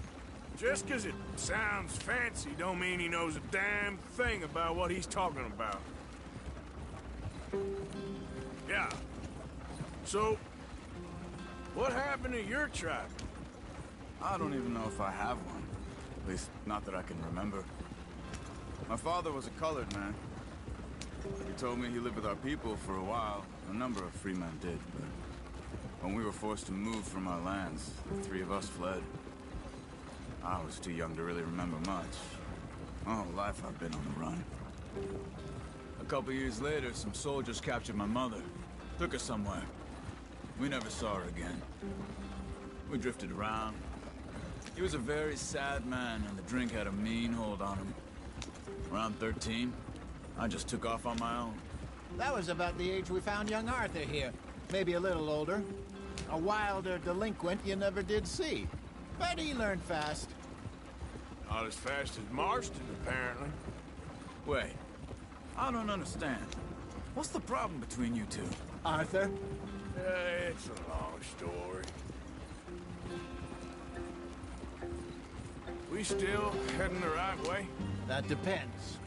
Just 'cause it sounds fancy don't mean he knows a damn thing about what he's talking about. Yeah. So, what happened to your tribe? I don't even know if I have one. At least, not that I can remember. My father was a colored man. He told me he lived with our people for a while. A number of free men did, but when we were forced to move from our lands, the three of us fled. I was too young to really remember much. My whole life I've been on the run. A couple years later, some soldiers captured my mother. Took her somewhere. We never saw her again. We drifted around. He was a very sad man, and the drink had a mean hold on him. Around 13, I just took off on my own. That was about the age we found young Arthur here. Maybe a little older. A wilder delinquent you never did see. But he learned fast. Not as fast as Marston, apparently. Wait, I don't understand. What's the problem between you two? Arthur? It's a long story. We still heading the right way? That depends.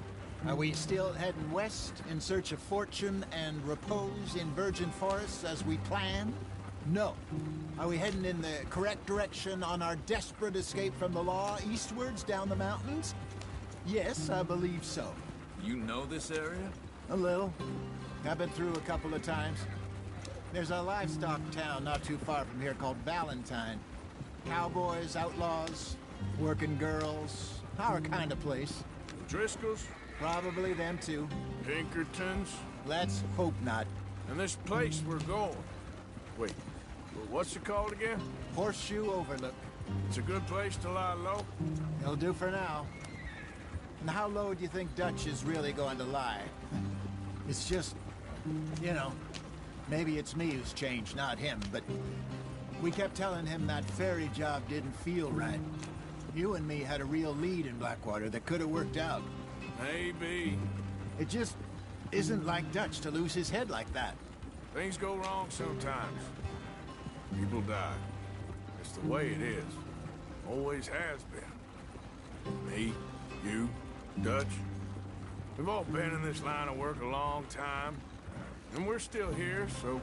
Are we still heading west in search of fortune and repose in virgin forests as we planned? No. Are we heading in the correct direction on our desperate escape from the law eastwards down the mountains? Yes, I believe so. You know this area? A little. I've been through a couple of times. There's a livestock town not too far from here called Valentine. Cowboys, outlaws, working girls, our kind of place. Driscolls? Probably them too. Pinkertons? Let's hope not. And this place we're going. Wait, what's it called again? Horseshoe Overlook. It's a good place to lie low? It'll do for now. And how low do you think Dutch is really going to lie? It's just, you know, maybe it's me who's changed, not him, but we kept telling him that ferry job didn't feel right. You and me had a real lead in Blackwater that could have worked out. Maybe. It just isn't like Dutch to lose his head like that. Things go wrong sometimes. People die. It's the way it is. Always has been. Me, you, Dutch. We've all been in this line of work a long time. And we're still here, so...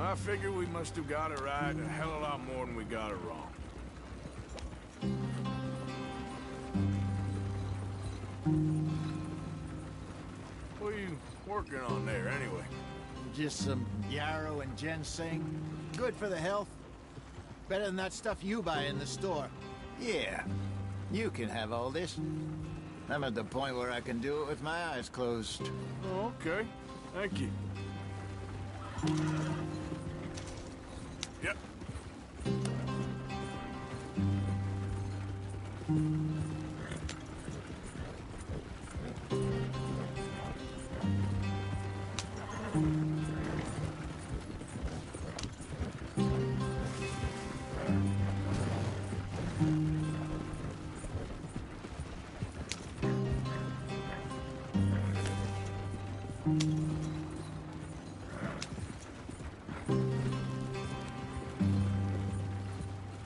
I figure we must have got it right a hell of a lot more than we got it wrong. What are you working on there, anyway? Just some yarrow and ginseng. Good for the health. Better than that stuff you buy in the store. Yeah, you can have all this. I'm at the point where I can do it with my eyes closed. Oh, okay. Thank you. Yep.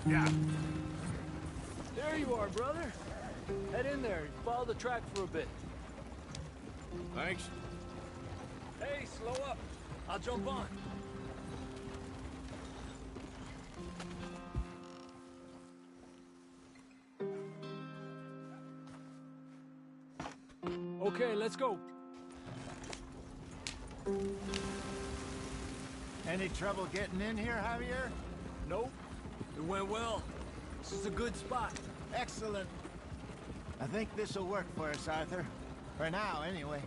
Yeah. There you are, brother. Head in there and follow the track for a bit. Thanks. Hey, slow up. I'll jump on. Okay, let's go. Any trouble getting in here, Javier? Nope. It went well. This is a good spot. Excellent. I think this'll work for us, Arthur. For now, anyway.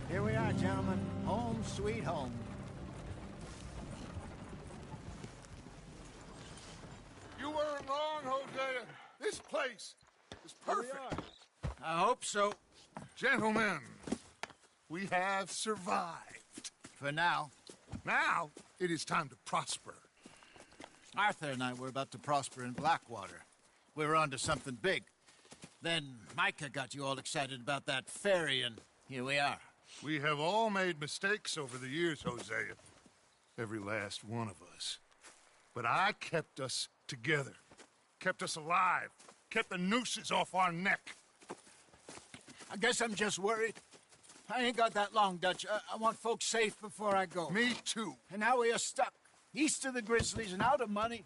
Here we are, gentlemen. Home sweet home. You weren't wrong, Hosea. This place is perfect. I hope so. Gentlemen, we have survived. For now. Now, it is time to prosper. Arthur and I were about to prosper in Blackwater. We were onto something big. Then Micah got you all excited about that ferry, and here we are. We have all made mistakes over the years, Hosea. Every last one of us. But I kept us together. Kept us alive. Kept the nooses off our neck. I guess I'm just worried. I ain't got that long, Dutch. I want folks safe before I go. Me too. And now we are stuck. East of the Grizzlies and out of money.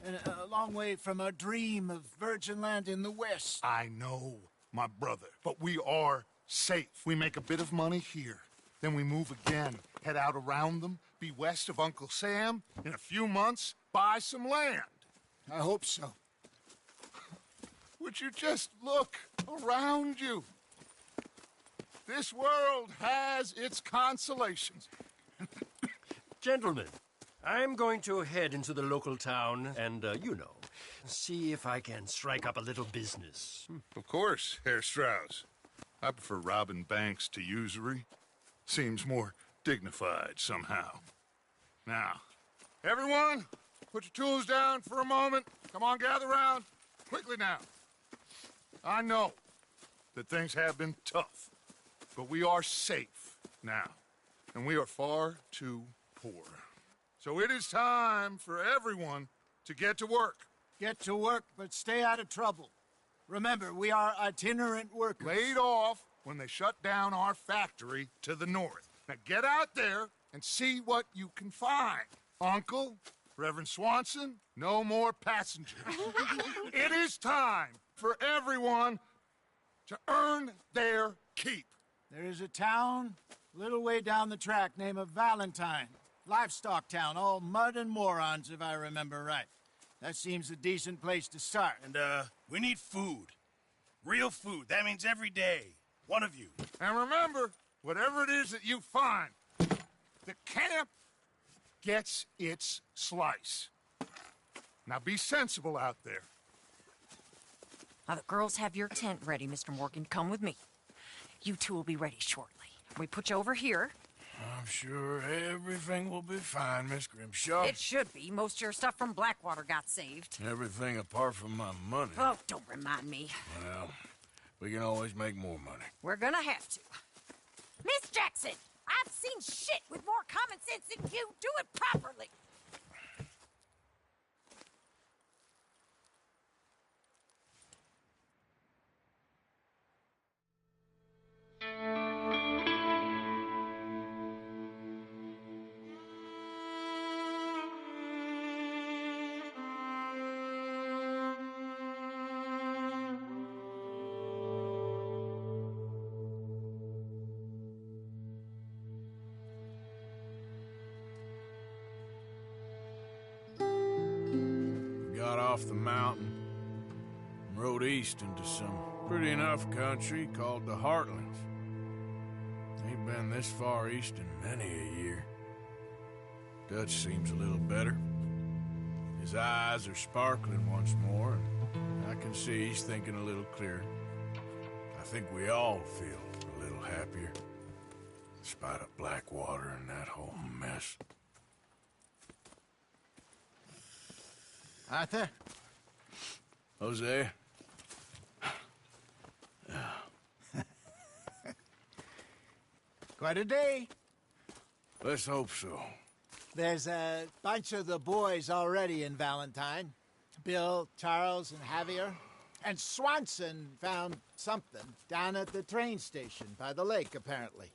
And a long way from our dream of virgin land in the west. I know, my brother. But we are safe. We make a bit of money here. Then we move again. Head out around them. Be west of Uncle Sam. In a few months, buy some land. I hope so. Would you just look around you? This world has its consolations. Gentlemen, I'm going to head into the local town and, see if I can strike up a little business. Of course, Herr Strauss. I prefer robbing banks to usury. Seems more dignified somehow. Now, everyone, put your tools down for a moment. Come on, gather round. Quickly now. I know that things have been tough, but we are safe now, and we are far too poor. So it is time for everyone to get to work. Get to work, but stay out of trouble. Remember, we are itinerant workers. Laid off when they shut down our factory to the north. Now get out there and see what you can find. Uncle, Reverend Swanson, no more passengers. It is time for everyone to earn their keep. There is a town a little way down the track named Valentine. Livestock town, all mud and morons, if I remember right. That seems a decent place to start. And, we need food. Real food. That means every day. One of you. And remember, whatever it is that you find, the camp gets its slice. Now be sensible out there. Now the girls have your tent ready, Mr. Morgan. Come with me. You two will be ready shortly. We put you over here. I'm sure everything will be fine, Miss Grimshaw. It should be. Most of your stuff from Blackwater got saved. Everything apart from my money. Oh, don't remind me. Well, we can always make more money. We're gonna have to. Miss Jackson, I've seen shit with more common sense than you. Do it properly. Got off the mountain and rode east into some pretty enough country called the Heartlands. Ain't been this far east in many a year. Dutch seems a little better. His eyes are sparkling once more, and I can see he's thinking a little clearer. I think we all feel a little happier, in spite of Blackwater and that whole mess. Arthur? Jose? Quite a day. Let's hope so. There's a bunch of the boys already in Valentine. Bill, Charles, and Javier. And Swanson found something down at the train station by the lake, apparently.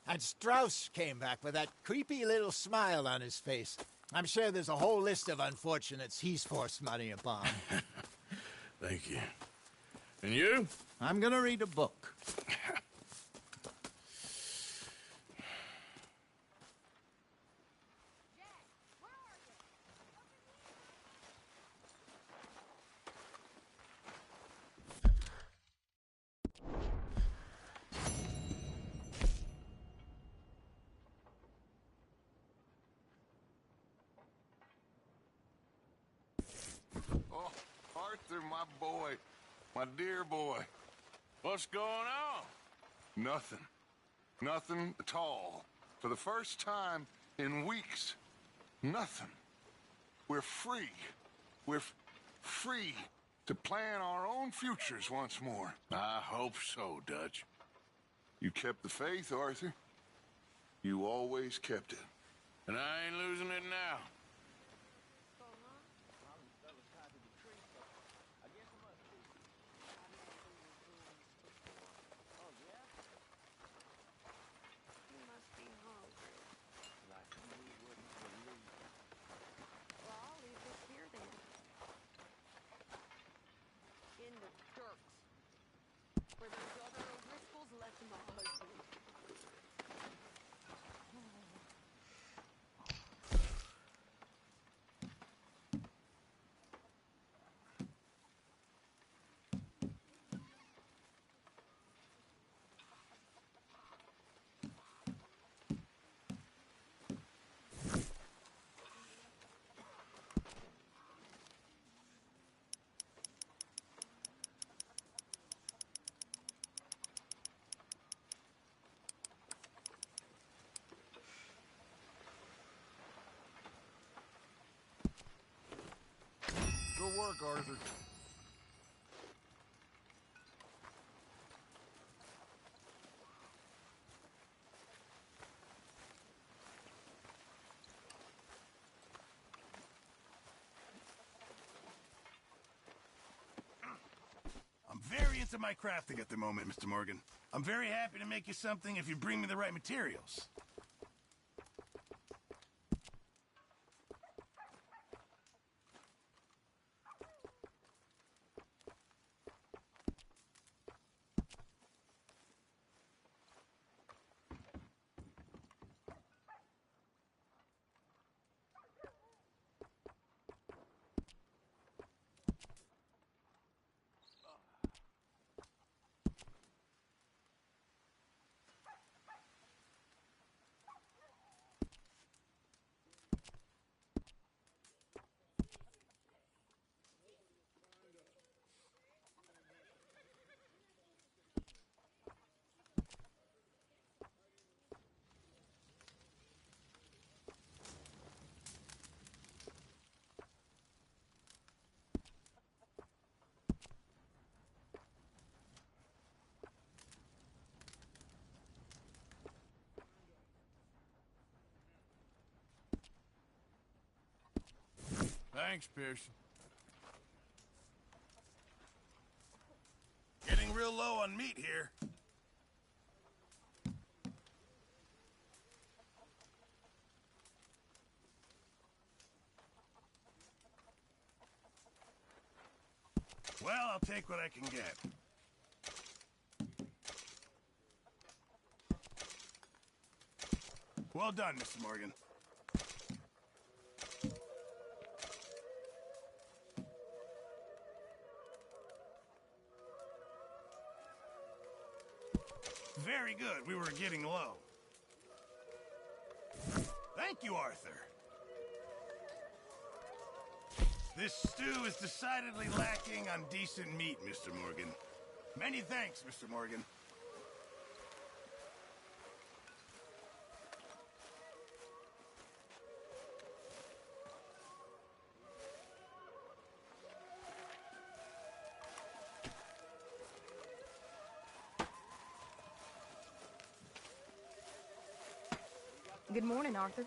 And Strauss came back with that creepy little smile on his face. I'm sure there's a whole list of unfortunates he's forced money upon. Thank you. And you? I'm gonna read a book. Oh, Arthur, my boy. My dear boy. What's going on? Nothing. Nothing at all. For the first time in weeks. Nothing. We're free. We're free to plan our own futures once more. I hope so, Dutch. You kept the faith, Arthur. You always kept it. And I ain't losing it now. Where those other O'Driscolls left my husband. Good work, Arthur. I'm very into my crafting at the moment, Mr. Morgan. I'm very happy to make you something if you bring me the right materials. Thanks, Pearson. Getting real low on meat here. Well, I'll take what I can get. Well done, Mr. Morgan. Very good. We were getting low. Thank you, Arthur. This stew is decidedly lacking on decent meat, Mr. Morgan. Many thanks, Mr. Morgan. Good morning, Arthur.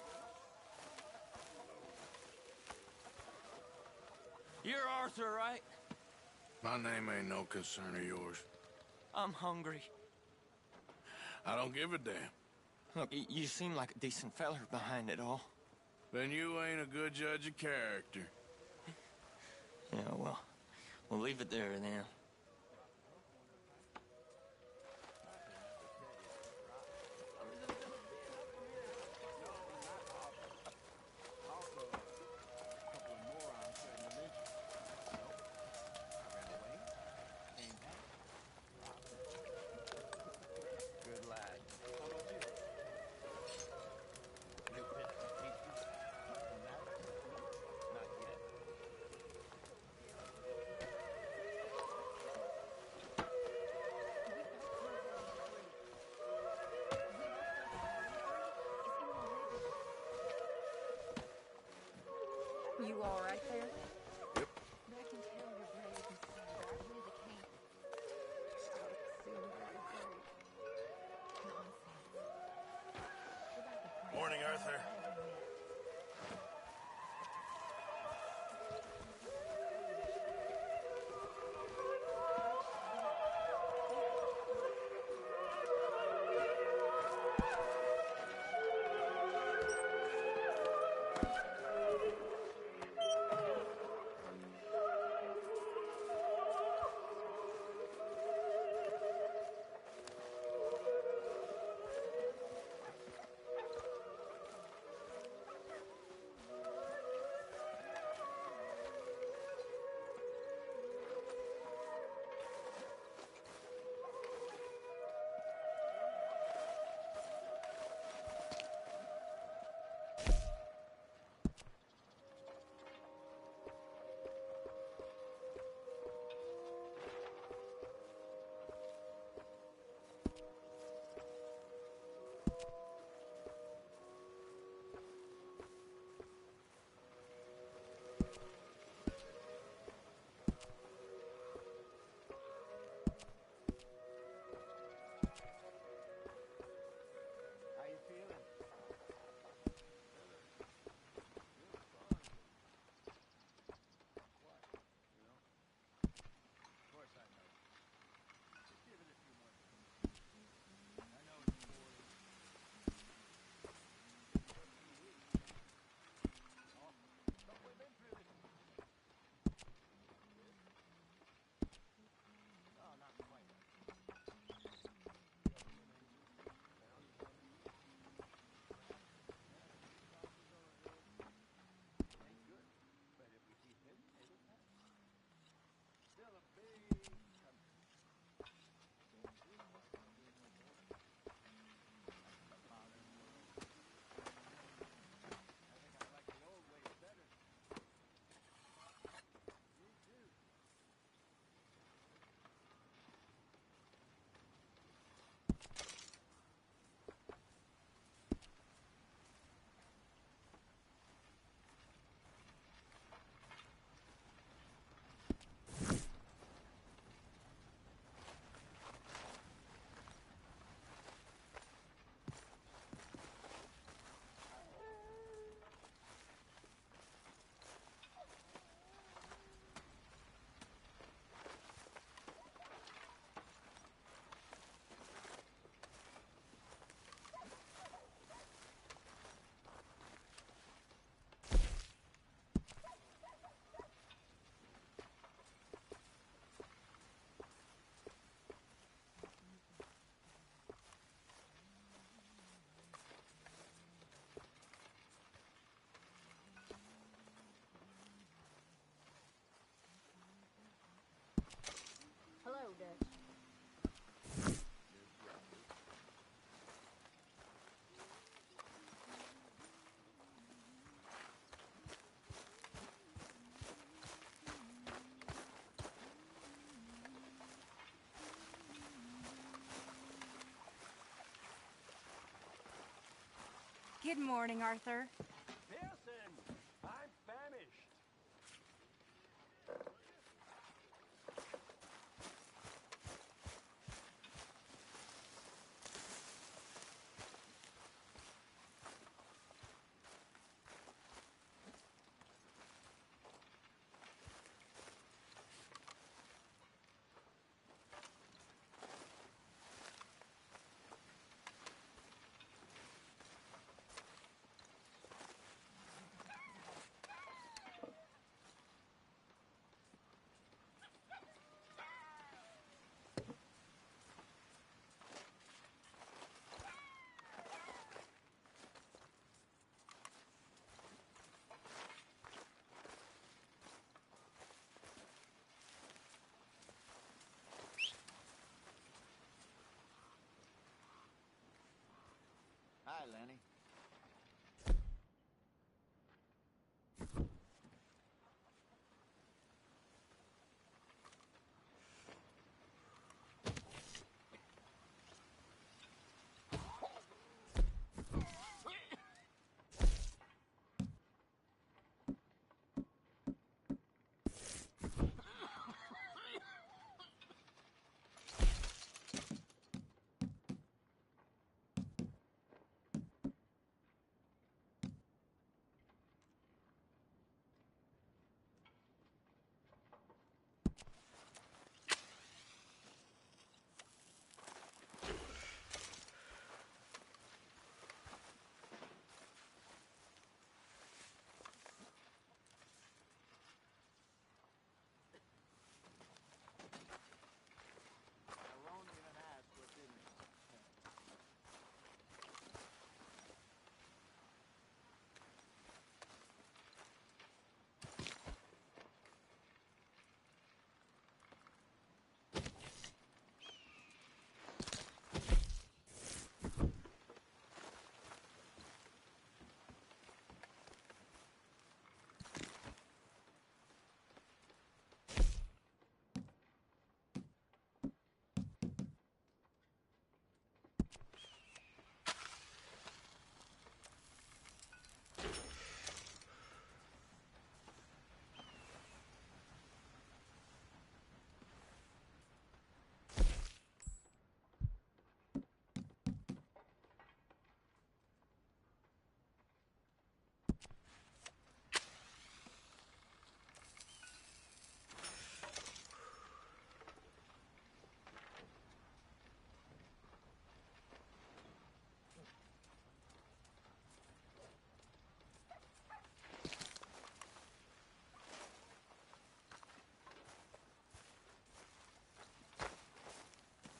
You're Arthur, right? My name ain't no concern of yours. I'm hungry. I don't give a damn. Look, you seem like a decent feller behind it all. Then you ain't a good judge of character. Yeah, well, we'll leave it there then. You all right there? Yep. I can tell you're brave and sad. I really can't. Stop seeing very brave. Nonsense. Morning, Arthur. Good morning, Arthur. Pearson, I'm famished. Hi, Lenny.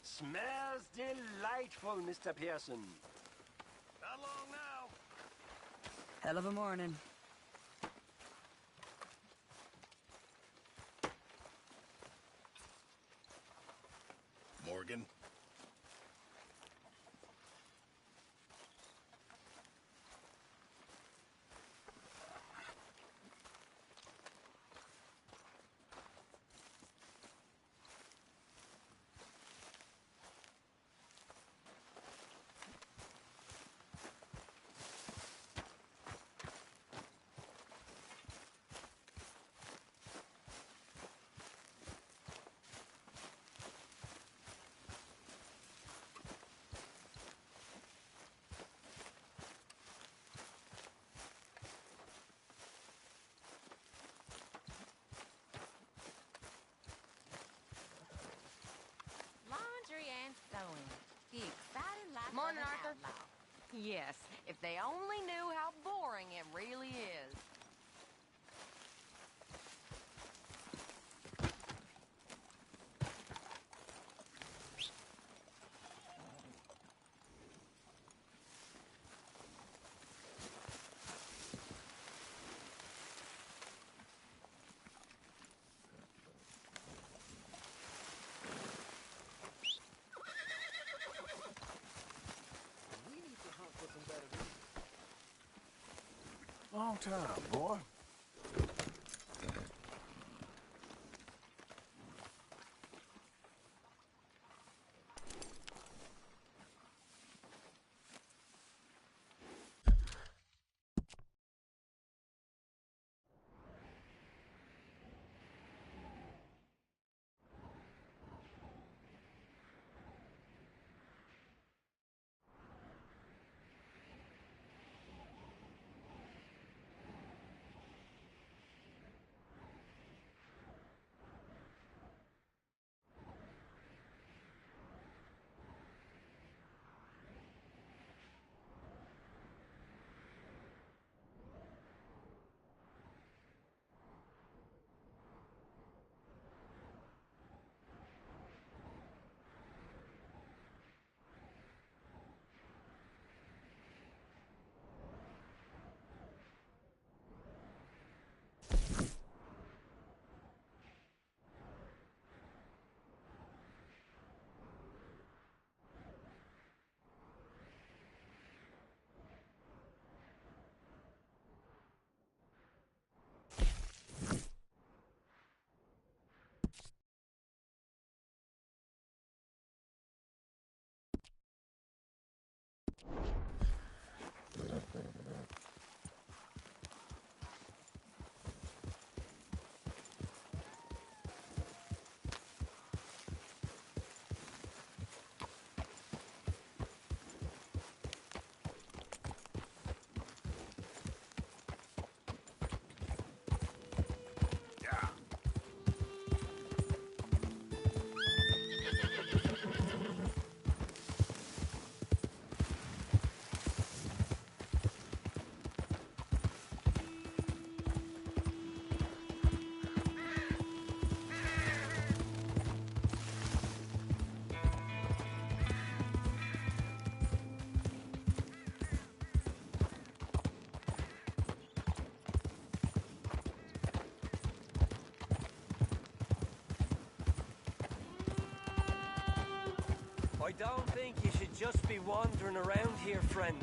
Smells delightful, Mr. Pearson. Not long now. Hell of a morning. Morgan. Laundry and sewing. The exciting life Morning, of an Arthur. outlaw. Yes, if they only knew how boring it really is. We need to hunt for some better music. Long time, boy. I don't think you should just be wandering around here, friend.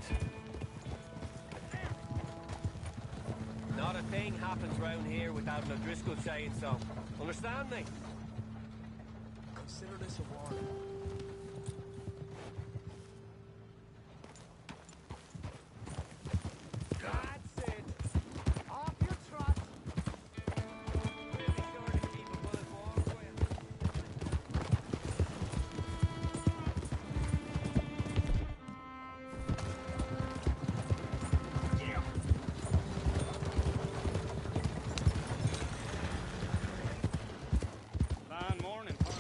Not a thing happens round here without an O'Driscoll saying so. Understand me? Consider this a warning. That's it. Off your trot. Really sure to keep a bullet warm for you. Fine morning, partner.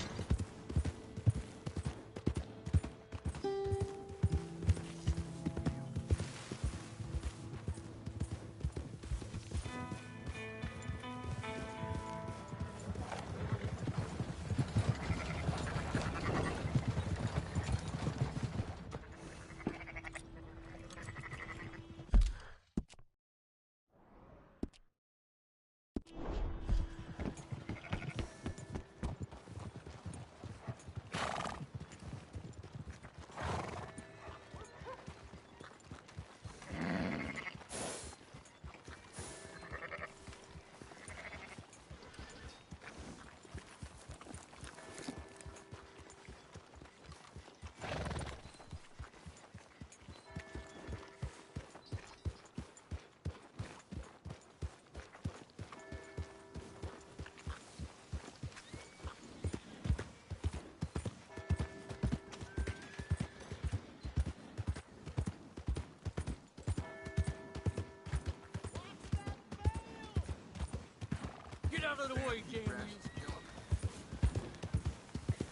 Get out of the way, James.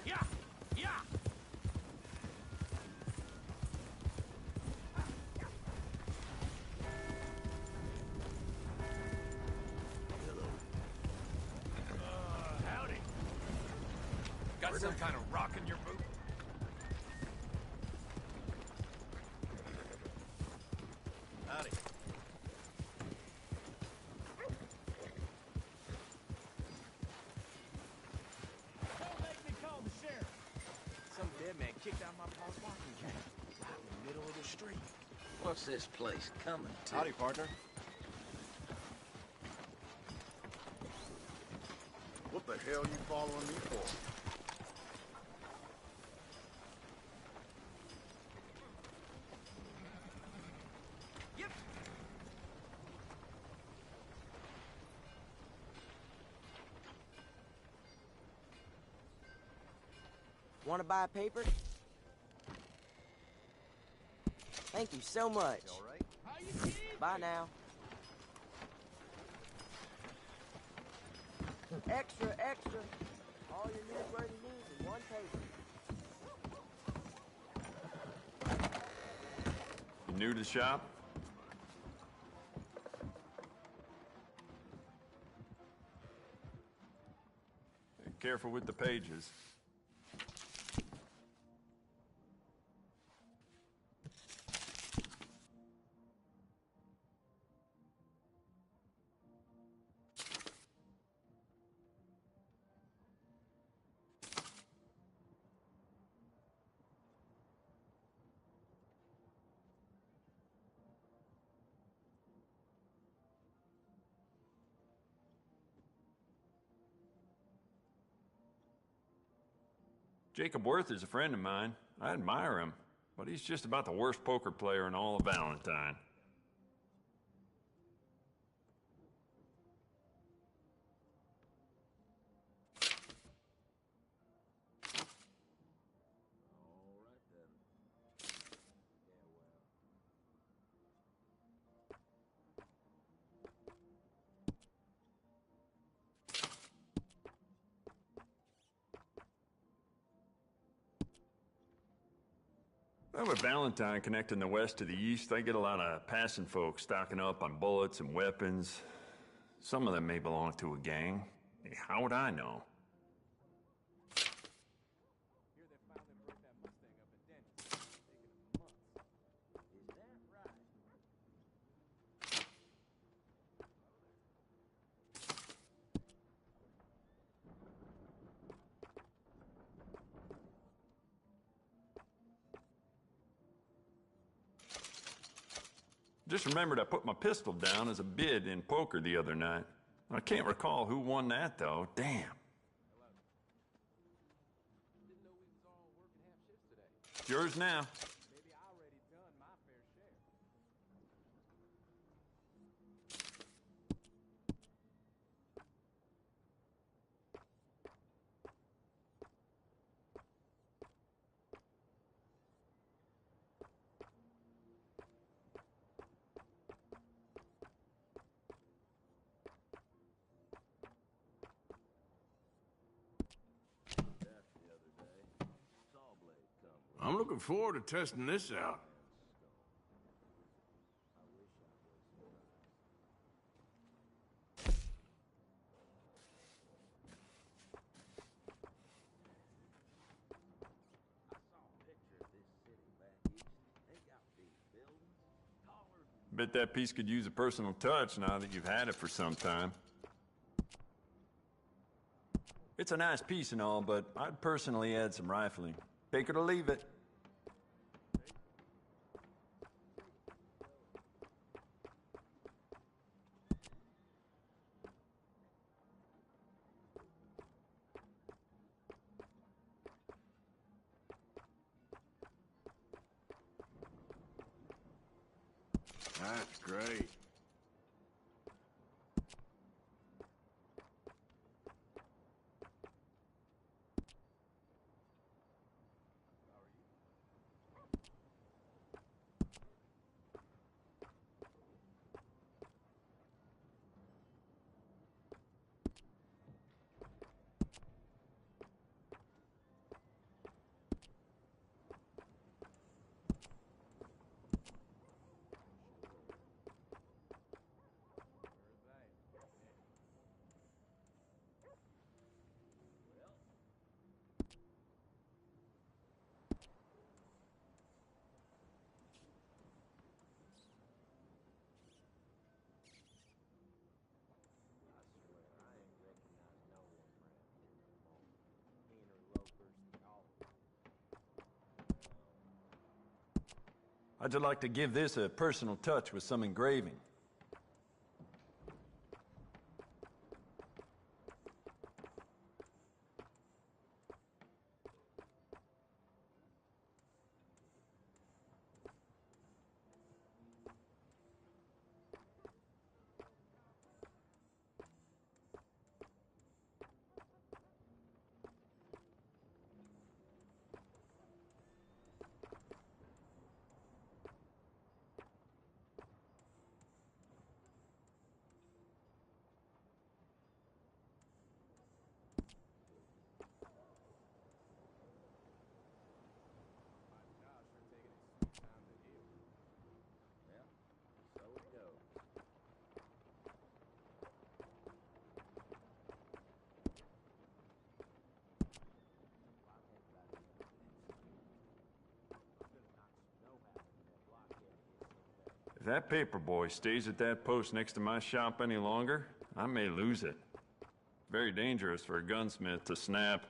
Yeah, yeah. Howdy. Got some kind of rock in your boot? Howdy. Don't make me call the sheriff. Some dead man kicked out my pa's walking cane. Right in the middle of the street. What's this place coming to? Howdy, partner. What the hell you following me for? Yep. Want to buy a paper? Thank you so much. All right. How you keep? Bye now. Extra, extra. All your newsworthy news in one paper. You new to the shop? Be careful with the pages. Jacob Worth is a friend of mine. I admire him, but he's just about the worst poker player in all of Valentine. Well, with Valentine connecting the west to the east, they get a lot of passing folks stocking up on bullets and weapons. Some of them may belong to a gang. Hey, how would I know? Just remembered I put my pistol down as a bid in poker the other night. I can't recall who won that, though. Damn. It's yours now. I'm looking forward to testing this out. Bet that piece could use a personal touch now that you've had it for some time. It's a nice piece and all, but I'd personally add some rifling. Take it or leave it. That's great. I'd like to give this a personal touch with some engraving. If that paper boy stays at that post next to my shop any longer, I may lose it. Very dangerous for a gunsmith to snap.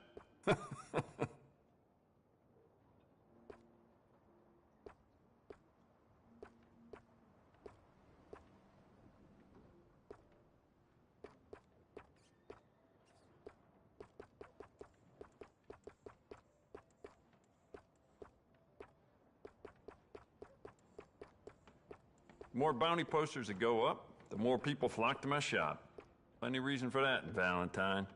The more bounty posters that go up, the more people flock to my shop. Plenty of reason for that in Valentine.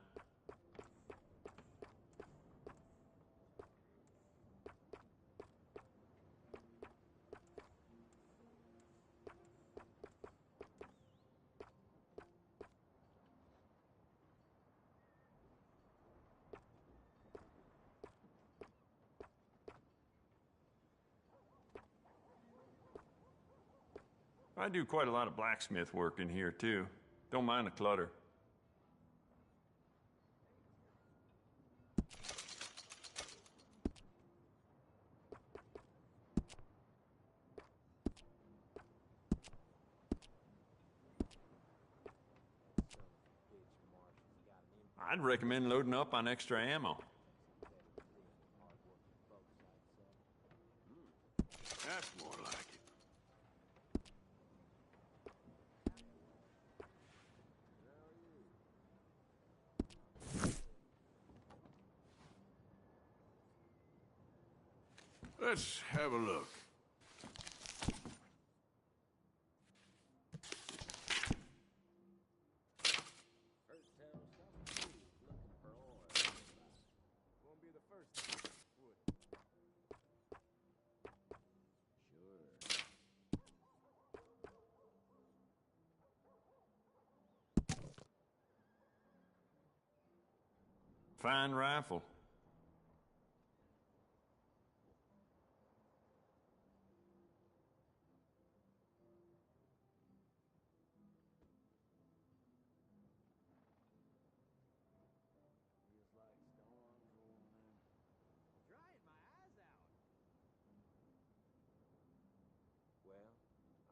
I do quite a lot of blacksmith work in here, too. Don't mind the clutter. I'd recommend loading up on extra ammo. That's more like it. Let's have a look. Fine rifle. Well,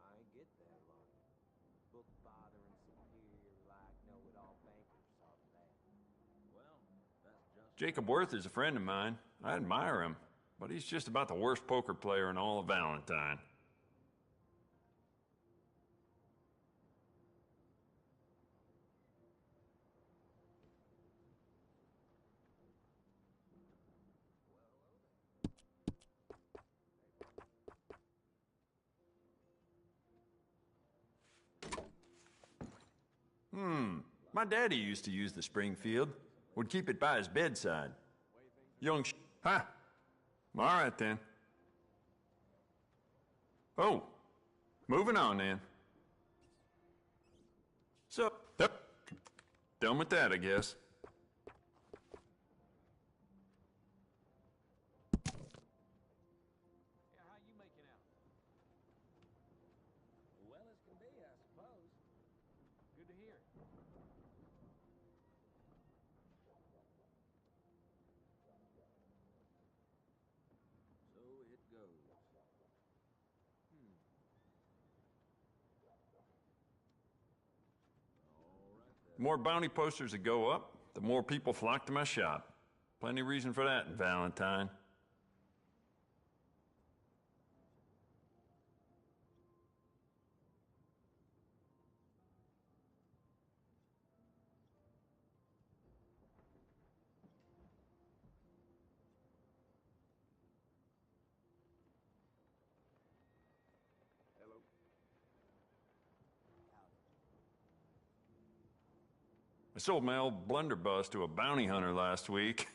I ain't get that lucky. Book bothering superior like know-it-all bankers saw that. Well, that's just... Jacob Worth is a friend of mine. I admire him, but he's just about the worst poker player in all of Valentine. My daddy used to use the Springfield. Would keep it by his bedside. Young Huh? All right, then. Oh. Moving on, then. So, yep. Done with that, I guess. Yeah, how you making out? Well as can be, I suppose. Good to hear. So it goes. The more bounty posters that go up, the more people flock to my shop. Plenty of reason for that in Valentine. Hello. I sold my old blunderbuss to a bounty hunter last week.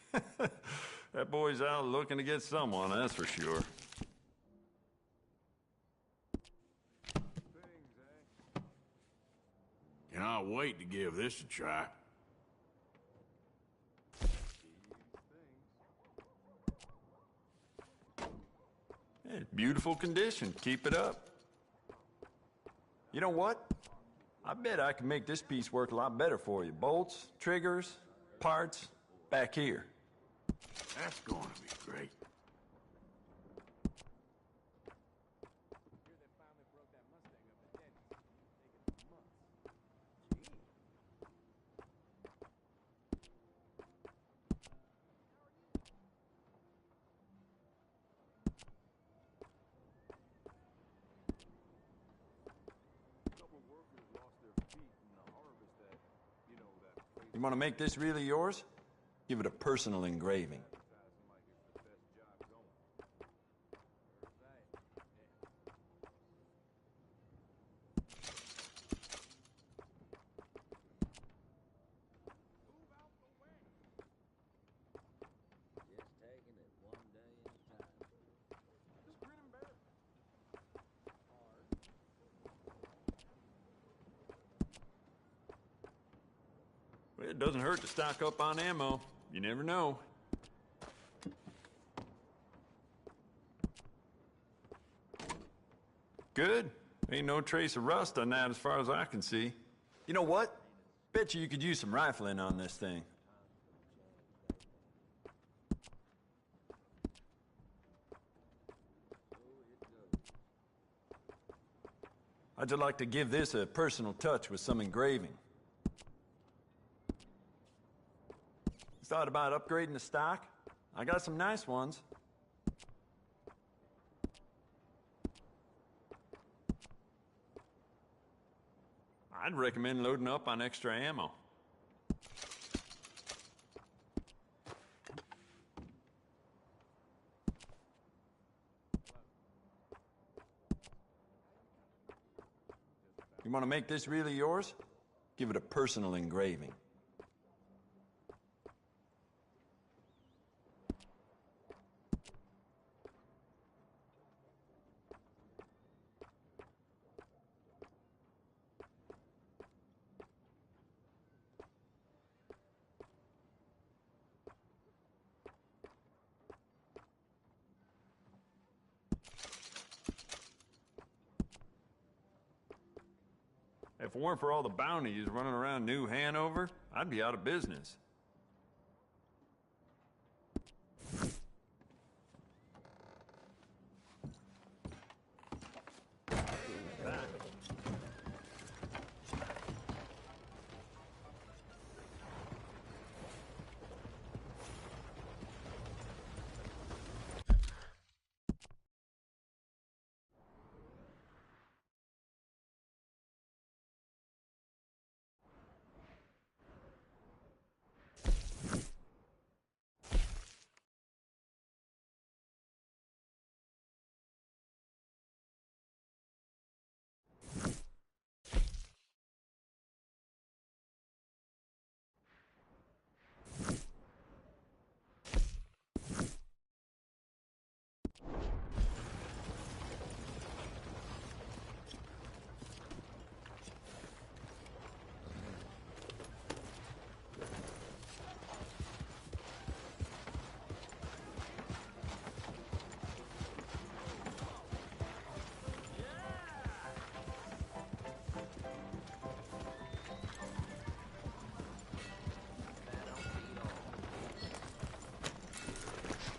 That boy's out looking to get someone, that's for sure. Cannot wait to give this a try. Hey, beautiful condition. Keep it up. You know what? I bet I can make this piece work a lot better for you. Bolts, triggers, parts, back here. That's going to be great. You want to make this really yours? Give it a personal engraving. Just taking it one day at a time. Just grin and bear it. Hard. Well, it doesn't hurt to stock up on ammo. You never know. Good. Ain't no trace of rust on that as far as I can see. You know what? Bet you could use some rifling on this thing. I'd just like to give this a personal touch with some engraving. Thought about upgrading the stock? I got some nice ones. I'd recommend loading up on extra ammo. You want to make this really yours? Give it a personal engraving. If it weren't for all the bounties running around New Hanover, I'd be out of business.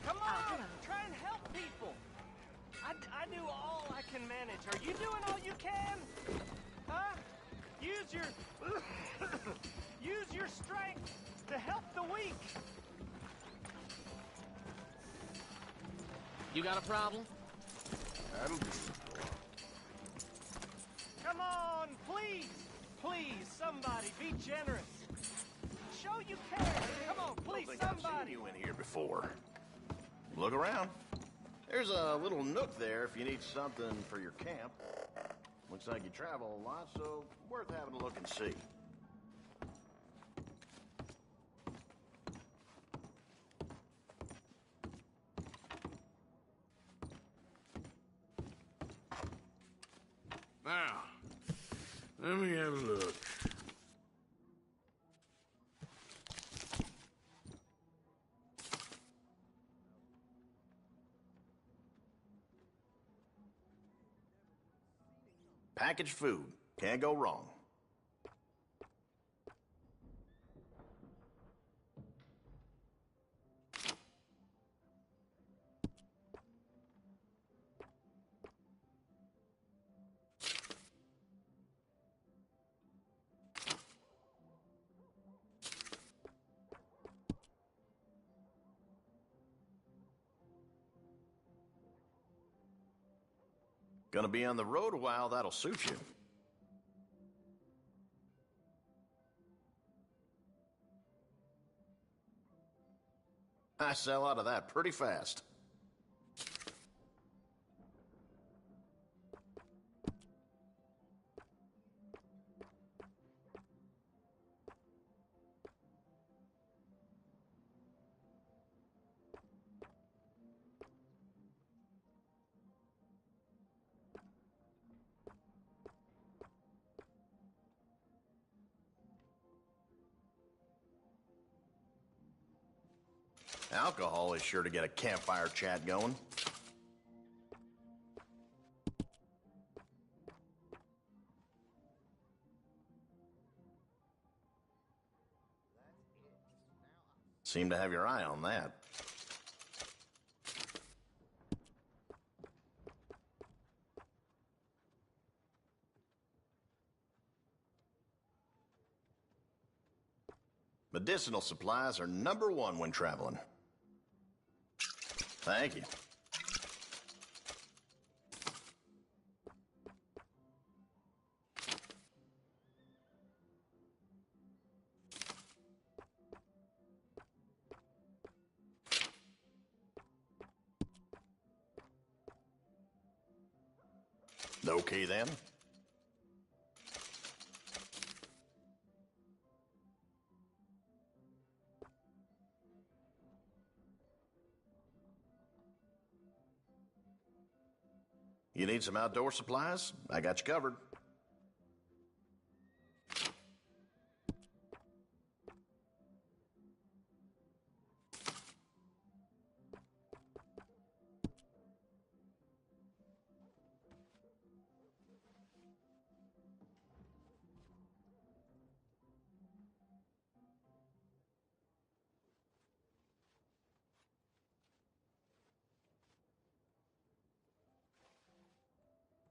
Come on! Try and help people! I do all I can manage. Are you doing all you can? Huh? Use your... use your strength to help the weak. You got a problem? That'll do. Come on, please! Please, somebody, be generous. Show you care. Come on, please, I've somebody. seen you in here before. Look around. There's a little nook there if you need something for your camp. Looks like you travel a lot, so worth having a look and see. Now, let me have a look. Packaged food. Can't go wrong. Gonna be on the road a while, that'll suit you. I sell out of that pretty fast. Alcohol is sure to get a campfire chat going. Seem to have your eye on that. Medicinal supplies are #1 when traveling. Thank you. Okay then. You need some outdoor supplies? I got you covered.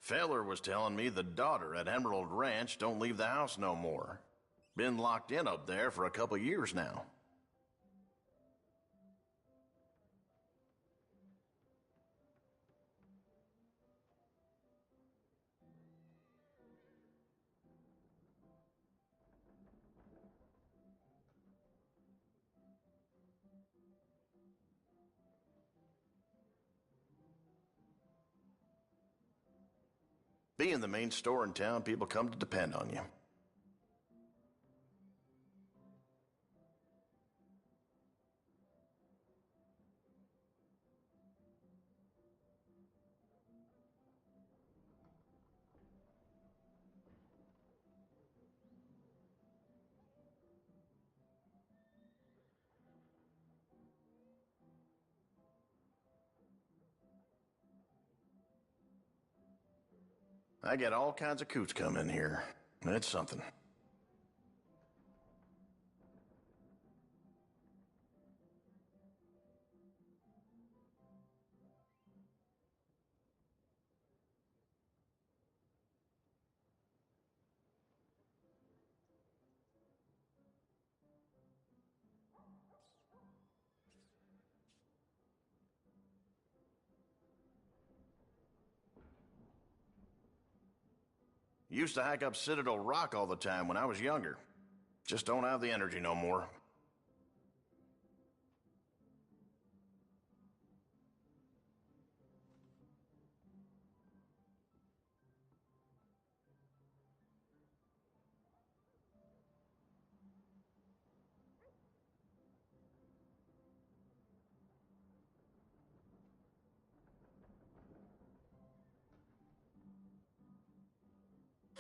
Feller was telling me the daughter at Emerald Ranch don't leave the house no more. Been locked in up there for a couple years now. Being the main store in town, people come to depend on you. I get all kinds of coots come in here. It's something. Used to hike up Citadel Rock all the time when I was younger. Just don't have the energy no more.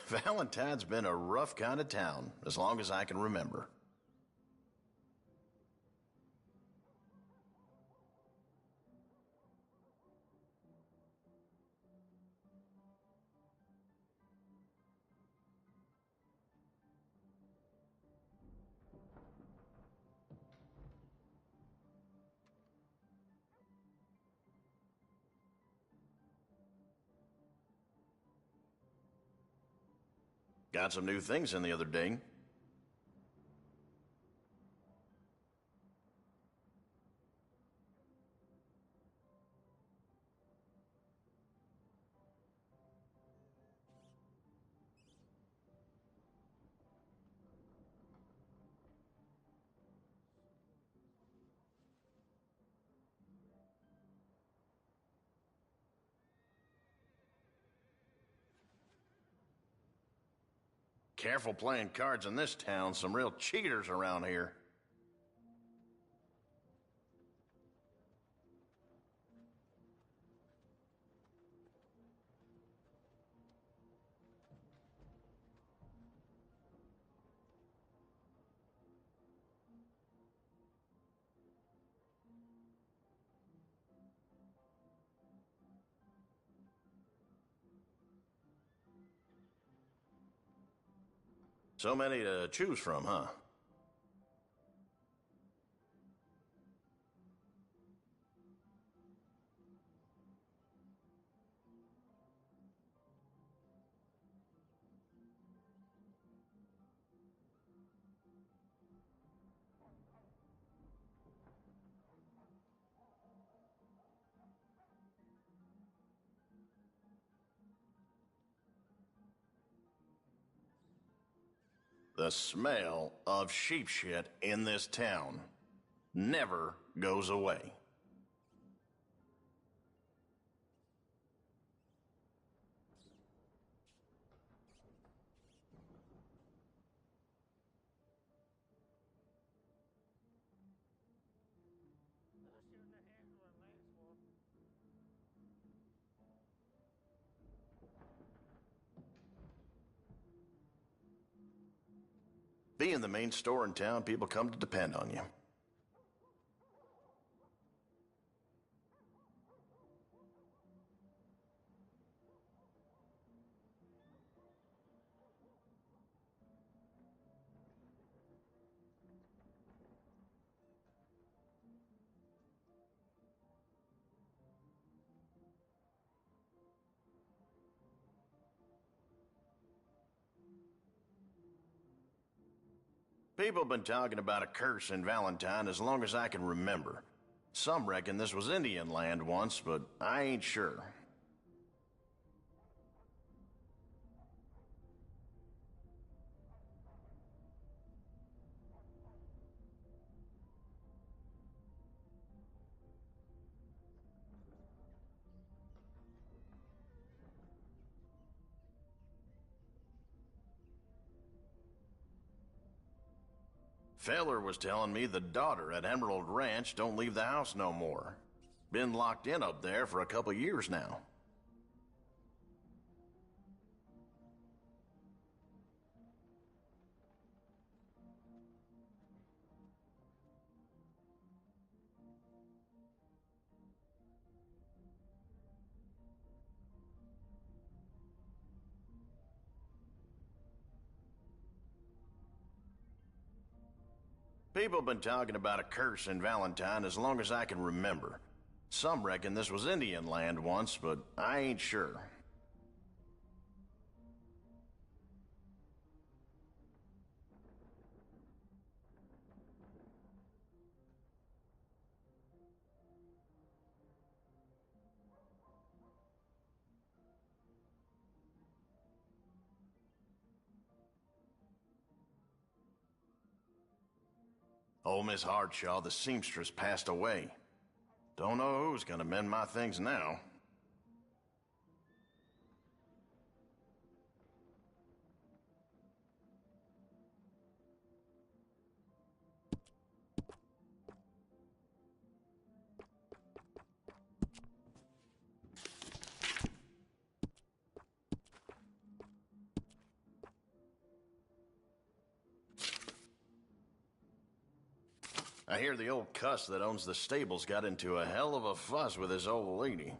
Valentine's been a rough kind of town, as long as I can remember. Got some new things in the other day. Careful playing cards in this town. Some real cheaters around here. So many to choose from, huh? The smell of sheep shit in this town never goes away. Being the main store in town, people come to depend on you. People have been talking about a curse in Valentine as long as I can remember. Some reckon this was Indian land once, but I ain't sure. Feller was telling me the daughter at Emerald Ranch don't leave the house no more. Been locked in up there for a couple years now. People have been talking about a curse in Valentine as long as I can remember. Some reckon this was Indian land once, but I ain't sure. Old Miss Hardshaw, the seamstress, passed away. Don't know who's gonna mend my things now. I hear the old cuss that owns the stables got into a hell of a fuss with his old lady.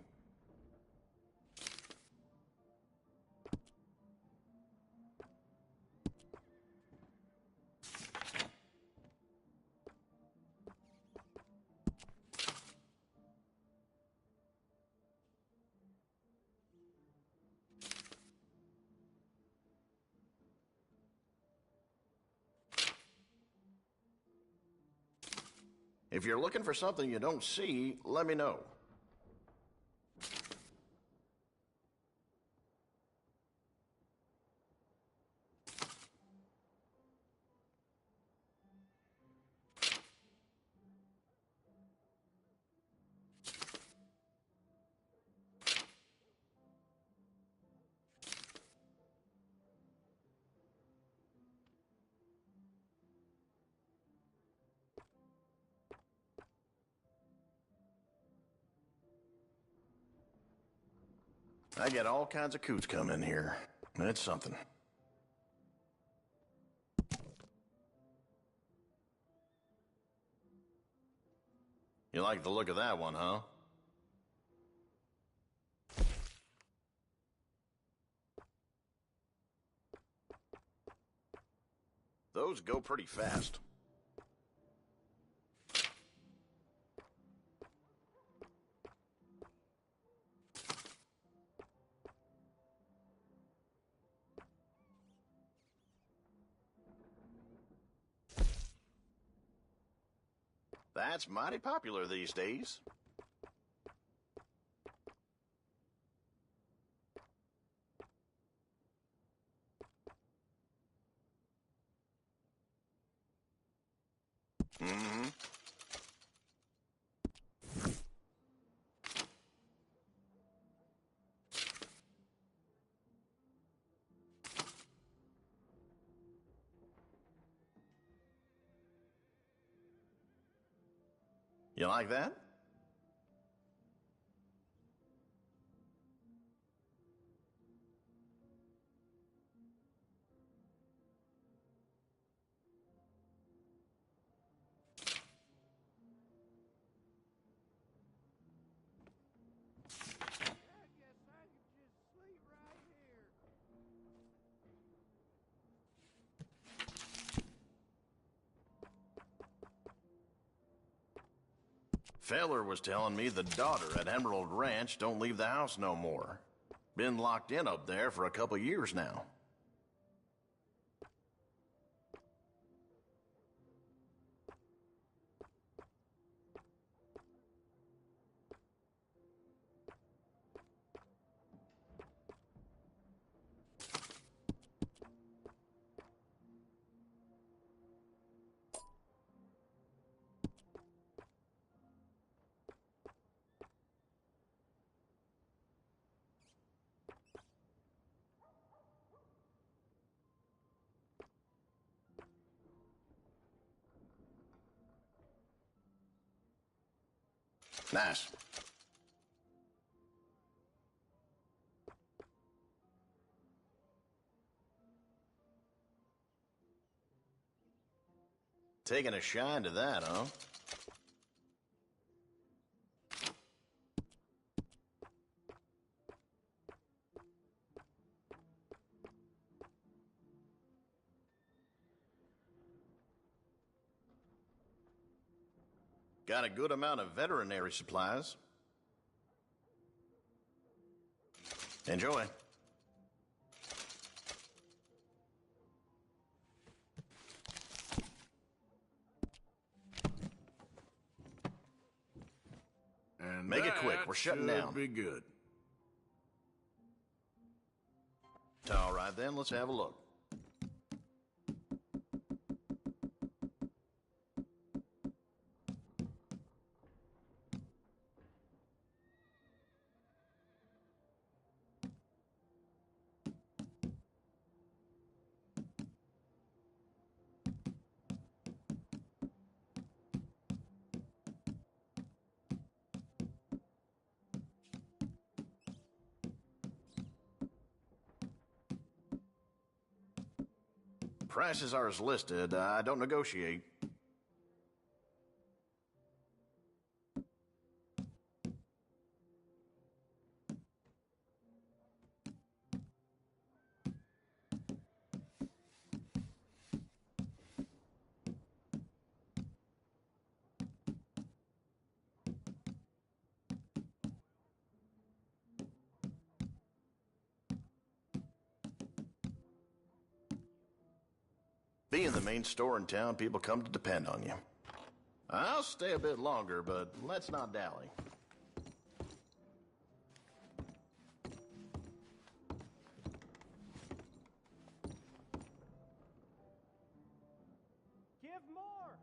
If you're looking for something you don't see, let me know. I get all kinds of coots come in here. It's something. You like the look of that one, huh? Those go pretty fast. That's mighty popular these days. Mm-hmm. You like that? Feller was telling me the daughter at Emerald Ranch don't leave the house no more. Been locked in up there for a couple years now. Nice. Taking a shine to that, huh? Got a good amount of veterinary supplies. Enjoy. And make it quick. We're shutting down. Be good. All right, then. Let's have a look. Prices are as listed. I don't negotiate. Being the main store in town, people come to depend on you. I'll stay a bit longer, but let's not dally. Give more!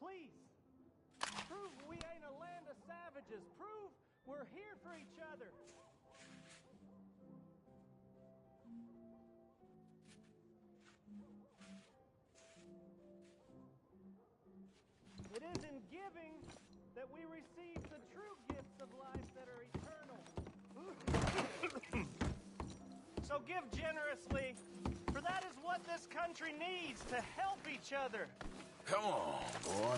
Please! Prove we ain't a land of savages. Prove we're here for each other. It is in giving that we receive the true gifts of life that are eternal. So give generously, for that is what this country needs, to help each other. Come on, boy.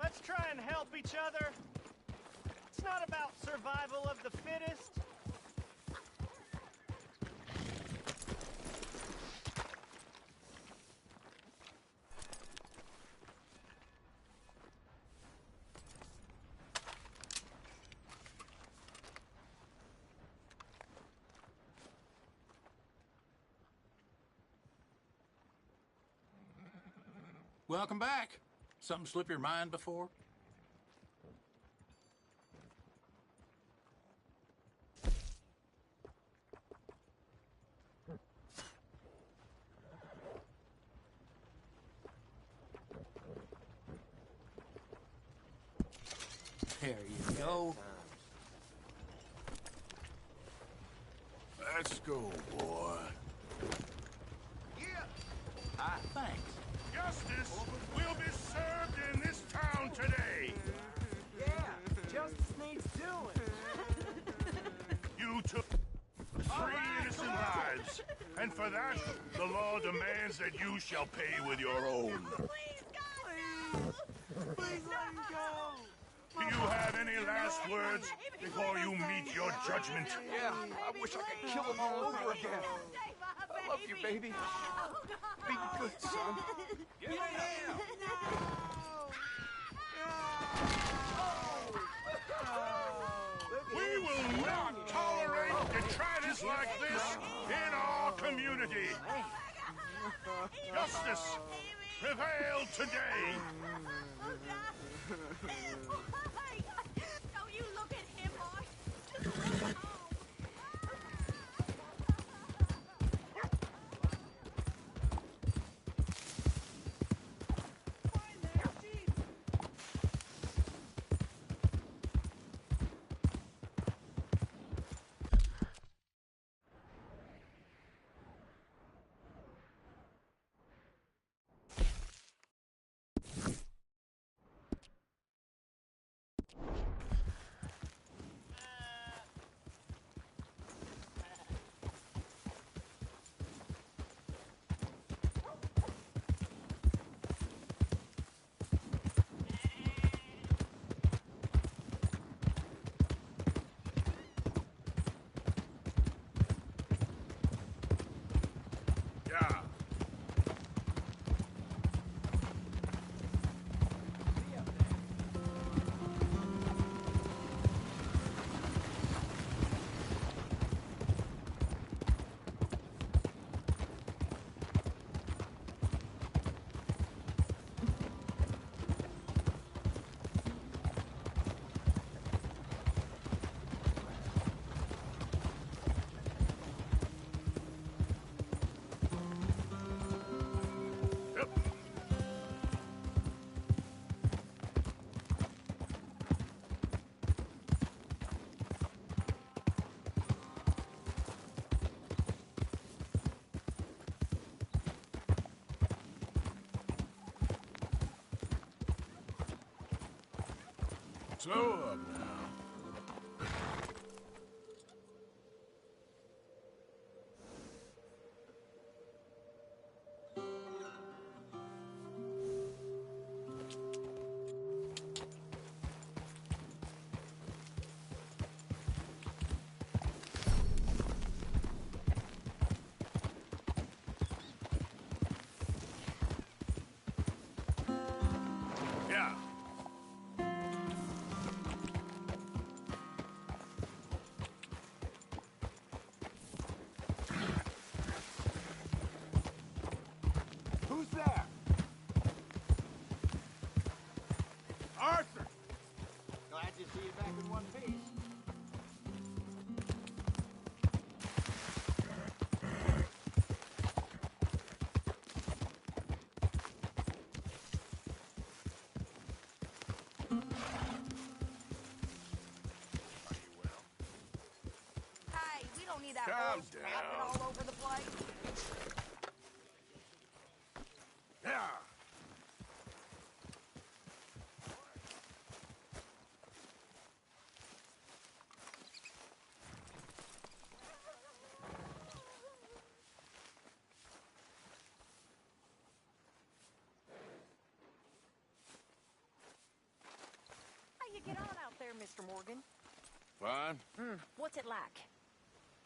Let's try and help each other. It's not about survival of the fittest. Welcome back. Something slip your mind before? There you go. Let's go, boy. Yeah. Thanks. Justice will be served in this town today. Yeah, And for that, the law demands that you shall pay with your own. Please let him go! Do you have any last words before you meet your judgment? Yeah, I wish I could kill him all over again. I love you, baby. Be good, son. Give me a hand. We will not tolerate detritus like this in our community. Justice prevail today. Don't you look at him, boy. Just bring him home. Slow up now. Yeah. Who's there? Arthur! Glad to see you back in one piece. Hey, we don't need that Calm rose tapping all over the place. Yeah. How you get on out there, Mr. Morgan? Fine. What's it like?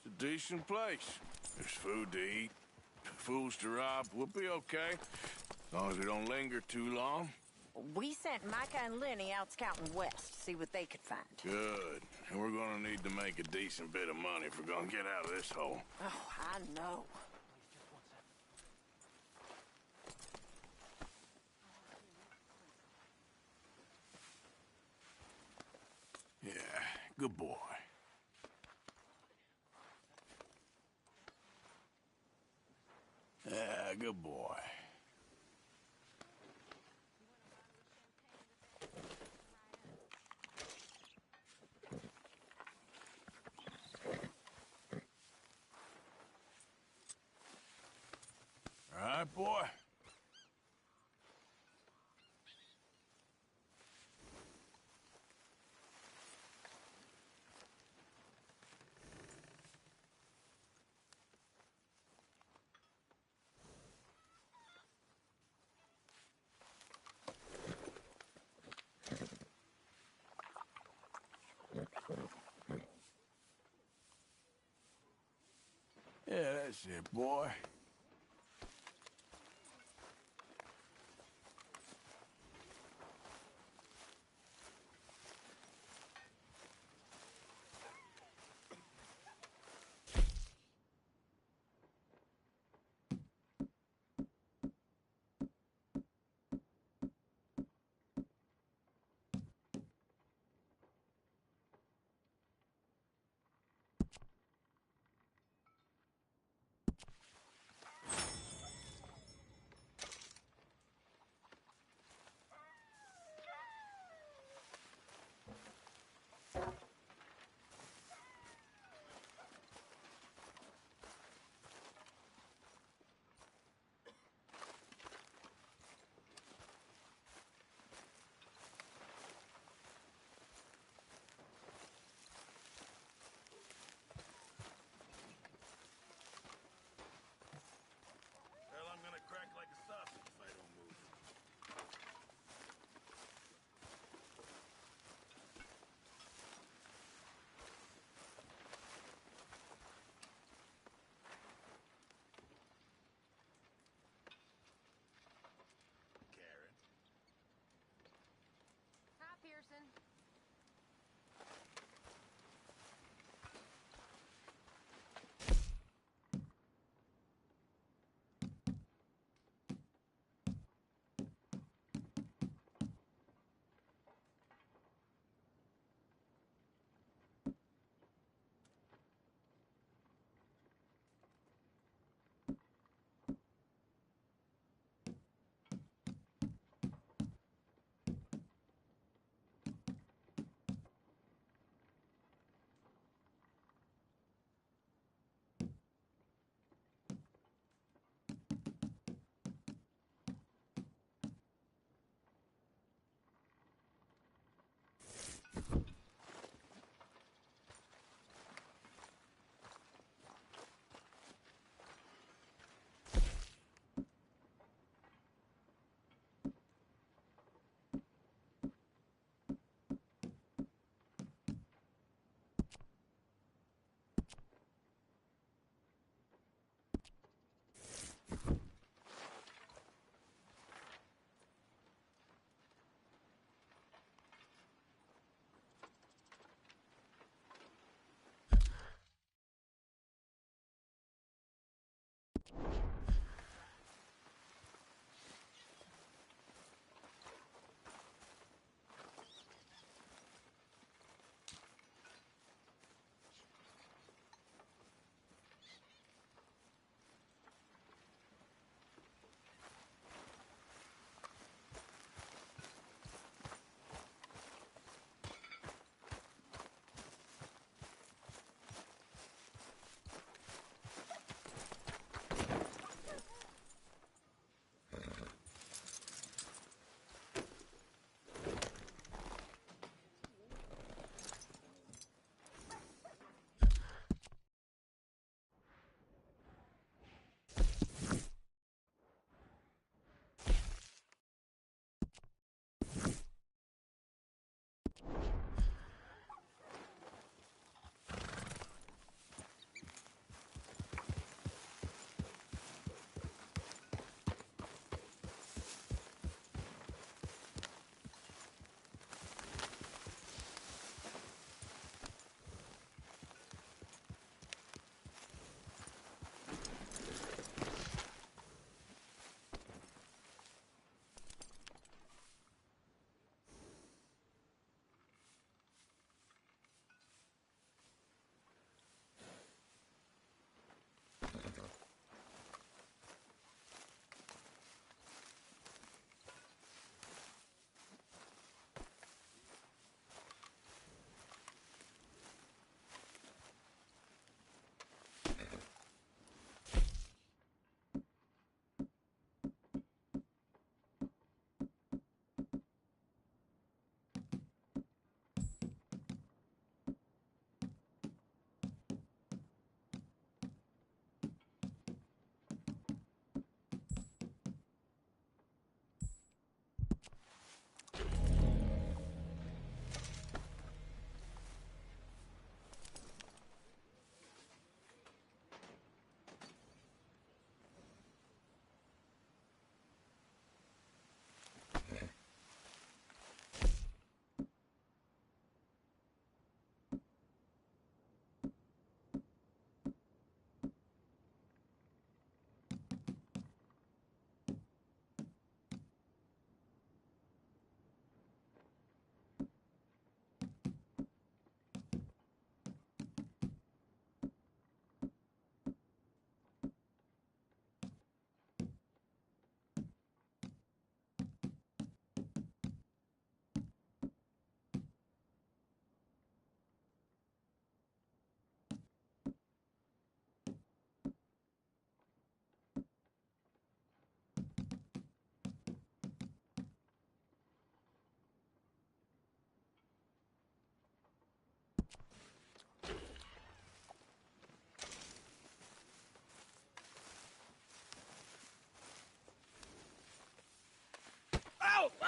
It's a decent place. There's food to eat, fools to rob. We'll be okay. As long as we don't linger too long. We sent Micah and Lenny out scouting west, see what they could find. Good. And we're gonna need to make a decent bit of money if we're gonna get out of this hole. Oh, I know. Yeah, good boy. Yeah, good boy. All right, boy. That's it, boy. Well, I'm gonna crack like a sausage if I don't move. Karen. Hi, Pearson.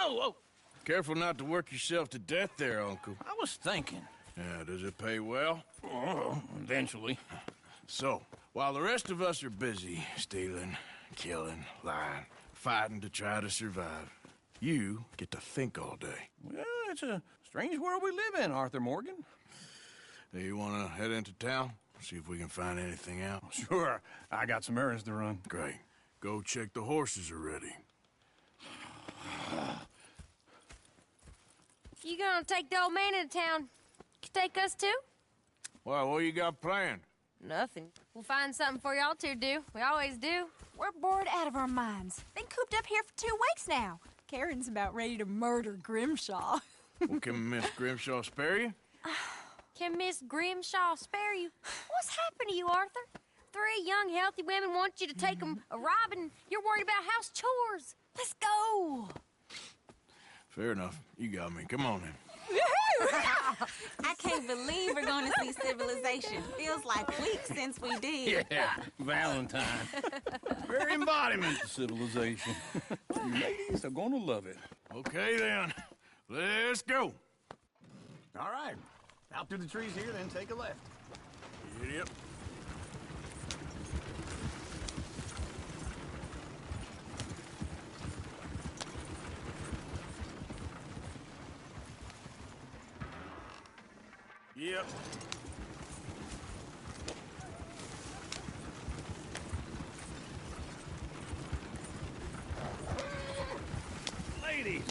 Whoa! Careful not to work yourself to death there, Uncle. I was thinking. Yeah, does it pay well? Oh, eventually. So, while the rest of us are busy stealing, killing, lying, fighting to try to survive, you get to think all day. Well, it's a strange world we live in, Arthur Morgan. Do you want to head into town? See if we can find anything out? Sure. I got some errands to run. Great. Go check the horses are ready. You gonna take the old man into town? You take us too? Well, what you got planned? Nothing. We'll find something for y'all to do. We always do. We're bored out of our minds. Been cooped up here for 2 weeks now. Karen's about ready to murder Grimshaw. Well, can Miss Grimshaw spare you? Can Miss Grimshaw spare you? What's happened to you, Arthur? 3 young, healthy women want you to take them a robbing. You're worried about house chores. Let's go. Fair enough. You got me. Come on then. I can't believe we're going to see civilization. Feels like weeks since we did. Yeah, Valentine. Very embodiment of civilization. You ladies are gonna love it. Okay then. Let's go. All right. Out through the trees here, then take a left. Yep. Yep. Ladies,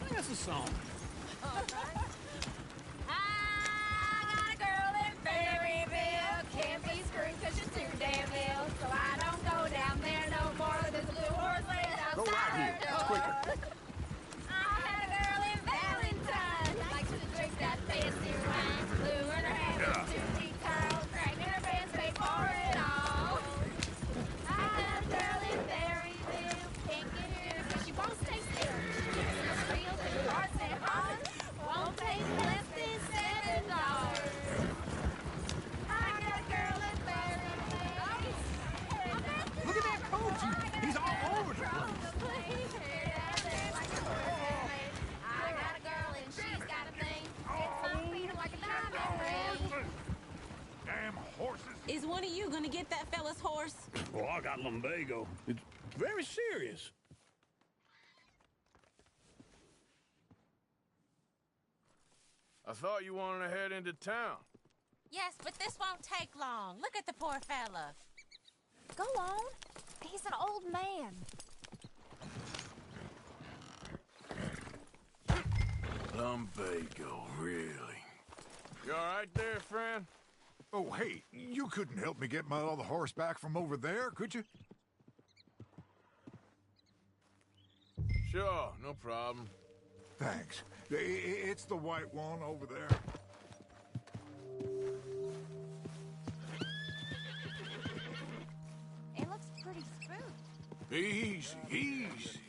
sing us a song. I got a girl in Berryville. Can't be screwed 'cause she's too damn ill. So I don't go down there no more. There's a blue horse laying outside Go right here. her door. Quicker. I had a girl in Valentine. Likes to drink that fancy wine. Blue in her hair with 2 deep curls. Dragging her pants, paid for it all. I had a girl in Berryville. Can't get here 'cause she won't stay still. She gets in the fields and parts and hollers. Won't pay less than $7. I got a girl in Berryville. Look at that coach. He's all over the place. I got a girl and she's got a thing. It's on feet like a diamond ring. Damn horses. Is one of you going to get that fella's horse? Well, I got lumbago. It's very serious. I thought you wanted to head into town. Yes, but this won't take long. Look at the poor fella. Go on. He's an old man. Lumbago, really? You all right there, friend? Oh, hey, you couldn't help me get my other horse back from over there, could you? Sure, no problem. Thanks. It's the white one over there. It looks pretty spooked. Easy, easy.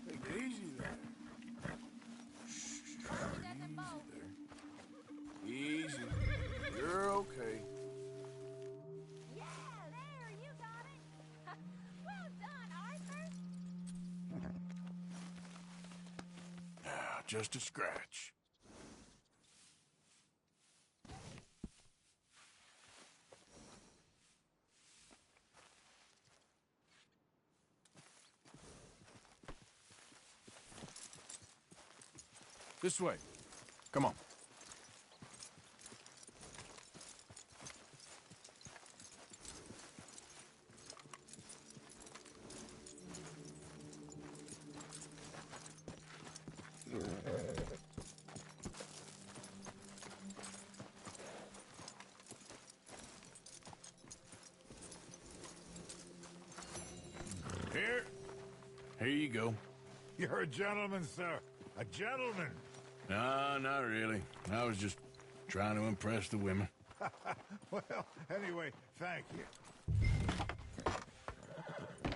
Take it easy there. Easy. You're okay. Yeah, there, you got it. Well done, Arthur. Just a scratch. This way. Come on. Here you go. You're a gentleman, sir. A gentleman. No, not really. I was just trying to impress the women. Well, anyway, thank you.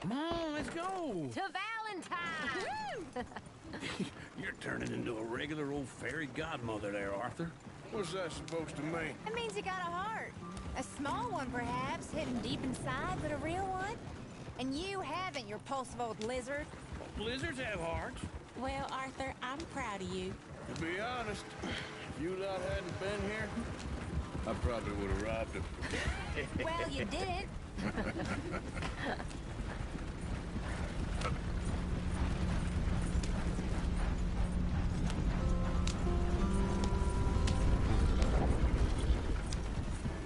Come on, let's go. To Valentine. You're turning into a regular old fairy godmother there, Arthur. What's that supposed to mean? It means you got a heart. A small one, perhaps, hidden deep inside, but a real one. And you haven't, you repulsive old lizard. Lizards have hearts. Well, Arthur, I'm proud of you. To be honest, if you lot hadn't been here, I probably would have robbed him. Well, you didn't.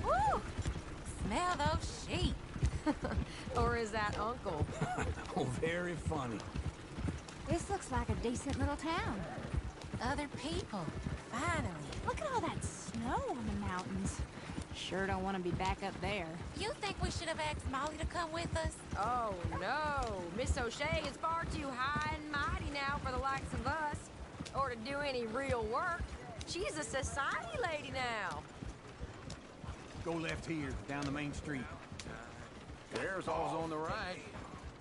Woo! Smell those sheep. Or is that Uncle? Oh, very funny. This looks like a decent little town. Other people. Finally. Look at all that snow on the mountains. Sure don't want to be back up there. You think we should have asked Molly to come with us? Oh, no. Miss O'Shea is far too high and mighty now for the likes of us. Or to do any real work. She's a society lady now. Go left here, down the main street. There's alls on the right.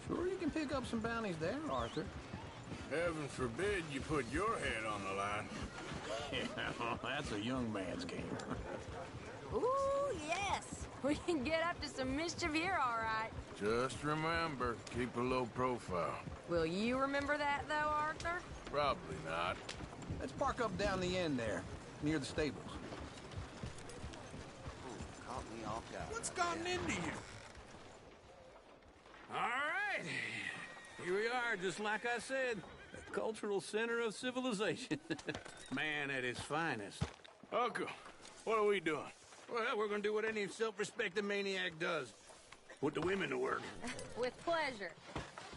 Sure you can pick up some bounties there, Arthur. Heaven forbid you put your head on the line. Yeah, that's a young man's game. Ooh, yes. We can get up to some mischief here, all right. Just remember, keep a low profile. Will you remember that, though, Arthur? Probably not. Let's park up down the end there, near the stables. Caught me off guard. What's gotten into you? All right. Here we are, just like I said. The cultural center of civilization. Man at his finest. Uncle, what are we doing? Well, we're gonna do what any self-respecting maniac does. Put the women to work. With pleasure.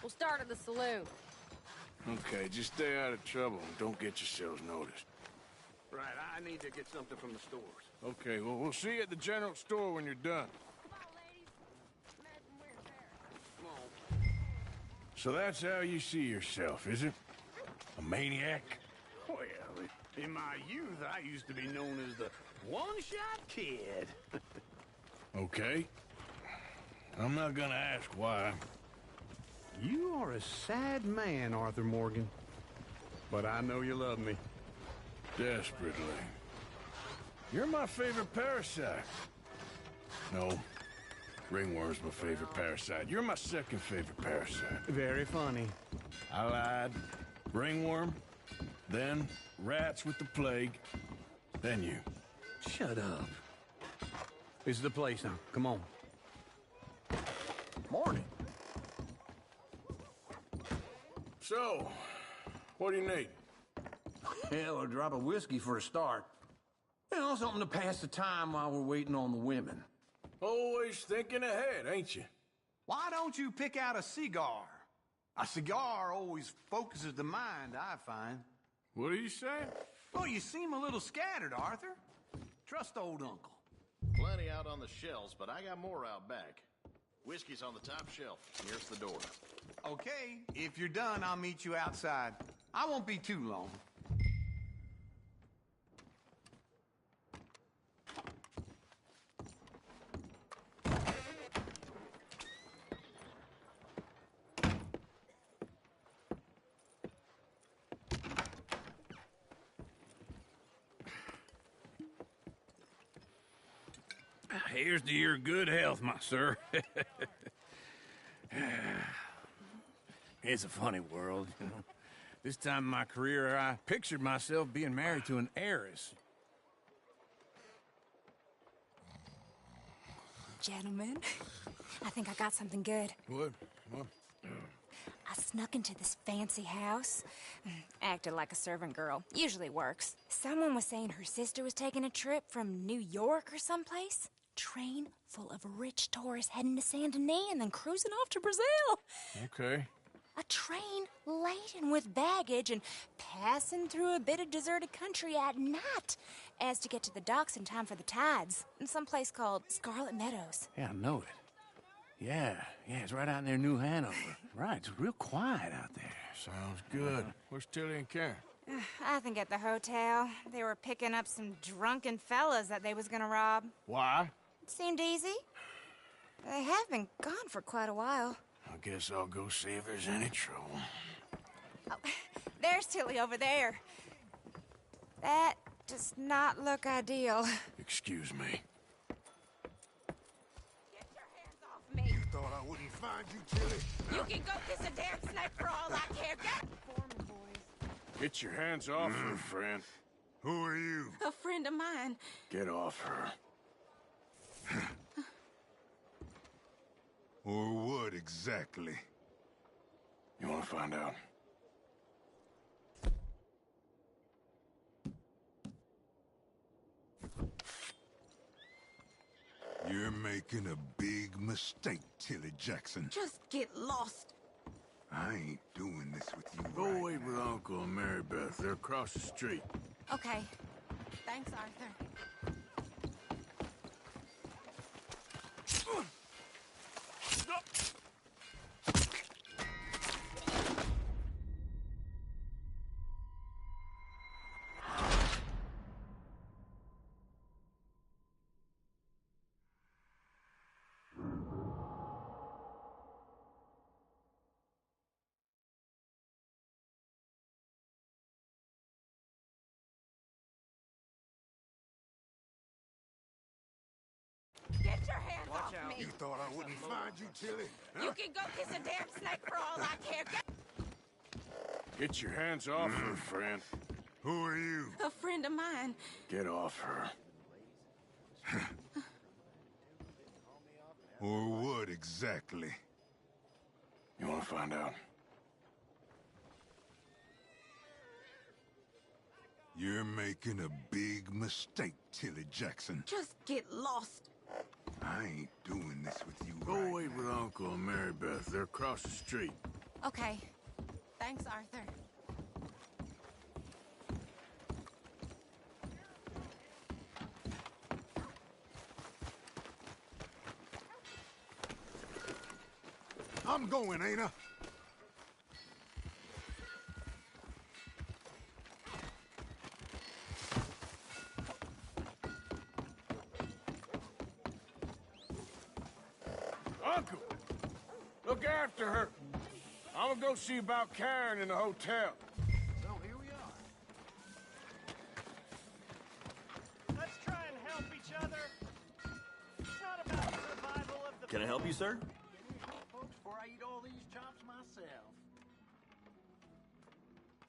We'll start at the saloon. Okay, just stay out of trouble and don't get yourselves noticed. Right, I need to get something from the stores. Okay, well, we'll see you at the general store when you're done. So that's how you see yourself, is it? A maniac? Well, in my youth, I used to be known as the one-shot kid. Okay. I'm not gonna ask why. You are a sad man, Arthur Morgan. But I know you love me. Desperately. You're my favorite parasite. No. Ringworm's my favorite parasite. You're my second favorite parasite. Very funny. I lied. Ringworm, then rats with the plague, then you. Shut up. This is the place now. Come on. Morning. So, what do you need? Hell, a drop of whiskey for a start. You know, something to pass the time while we're waiting on the women. Always thinking ahead, ain't you? Why don't you pick out a cigar? A cigar always focuses the mind, I find. What are you saying? Well, you seem a little scattered, Arthur. Trust old Uncle. Plenty out on the shelves, but I got more out back. Whiskey's on the top shelf, nearest the door. Okay, if you're done, I'll meet you outside. I won't be too long. Here's to your good health, my sir. It's a funny world, you know. This time in my career, I pictured myself being married to an heiress. Gentlemen, I think I got something good. What? I snuck into this fancy house. Acted like a servant girl. Usually works. Someone was saying her sister was taking a trip from New York or someplace. Train full of rich tourists heading to Saint Denis and then cruising off to Brazil. Okay. A train laden with baggage and passing through a bit of deserted country at night as to get to the docks in time for the tides in some place called Scarlet Meadows. Yeah, I know it. Yeah, it's right out near New Hanover. Right, it's real quiet out there. Sounds good. Where's Tilly and Karen? I think at the hotel. They were picking up some drunken fellas that they was gonna rob. Why? Seemed easy. They have been gone for quite a while. I guess I'll go see if there's any trouble. Oh, there's Tilly over there. That does not look ideal. Excuse me. Me. You thought I wouldn't find you, Tilly? You can go kiss a damn snake for all I care. Get your hands off her, friend. Who are you? A friend of mine. Get off her. Or what exactly? You want to find out? You're making a big mistake, Tilly Jackson. Just get lost. I ain't doing this with you. Go wait with Uncle and Mary Beth. They're across the street. Okay. Thanks, Arthur. Get your hands off me. You thought I wouldn't find you, Tilly? You can go kiss a damn snake for all I care. Get your hands off her, friend. Who are you? A friend of mine. Get off her. Or what exactly? You want to find out? You're making a big mistake, Tilly Jackson. Just get lost. I ain't doing this with you. Go wait with Uncle and Mary Beth. They're across the street. Okay. Thanks, Arthur. I'm going, ain't I? Uncle! Look after her. I'm gonna go see about Karen in the hotel. So here we are. Let's try and help each other. It's not about survival of the... Can I help you, sir? Folks, before I eat all these chops myself.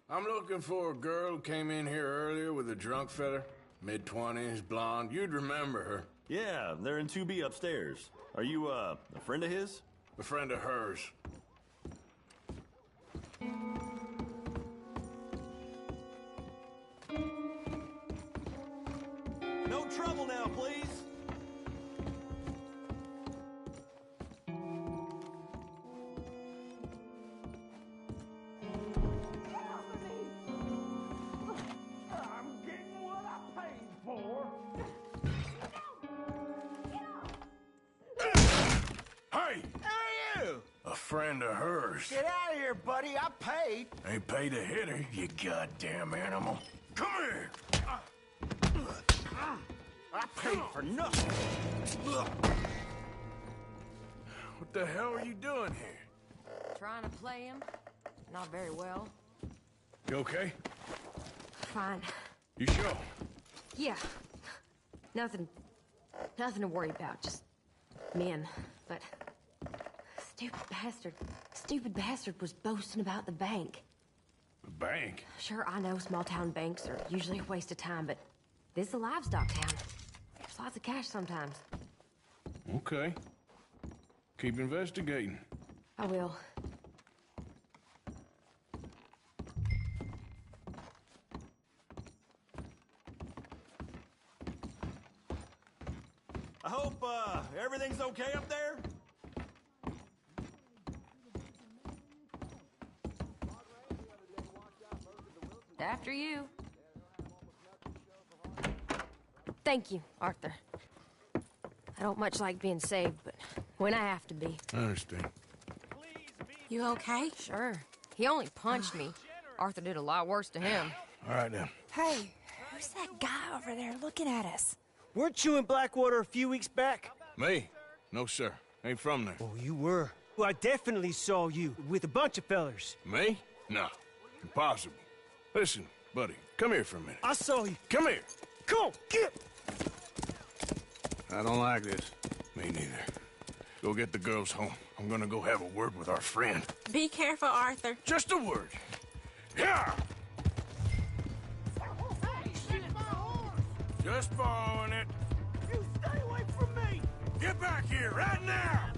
I'm looking for a girl who came in here earlier with a drunk fella. Mid-20s, blonde. You'd remember her. Yeah, they're in 2B upstairs. Are you, a friend of his? A friend of hers. No trouble now, please. I'm getting what I paid for. Hey! Who are you? A friend of hers. Get out of here, buddy. I paid. Ain't paid to hit her, you goddamn animal. Come here! I paid for nothing. What the hell are you doing here? Trying to play him. Not very well. You okay? Fine. You sure? Yeah. Nothing to worry about. Just men. But stupid bastard was boasting about the bank. The bank? Sure, I know small town banks are usually a waste of time, but this is a livestock town. There's lots of cash sometimes. Okay. Keep investigating. I will. I hope, everything's okay up there? After you. Thank you, Arthur. I don't much like being saved, but when I have to be. I understand. You okay? Sure. He only punched me. Arthur did a lot worse to him. All right, then. Hey, who's that guy over there looking at us? Weren't you in Blackwater a few weeks back? Me? No, sir. Ain't from there. Oh, you were. Well, I definitely saw you with a bunch of fellers. Me? No. Impossible. Listen, buddy, Come here for a minute. I saw you. Come here. Come on, get. I don't like this. Me neither. Go get the girls home. I'm gonna go have a word with our friend. Be careful, Arthur. Just a word. Yeah! Just borrowing it. You stay away from me. Get back here right now!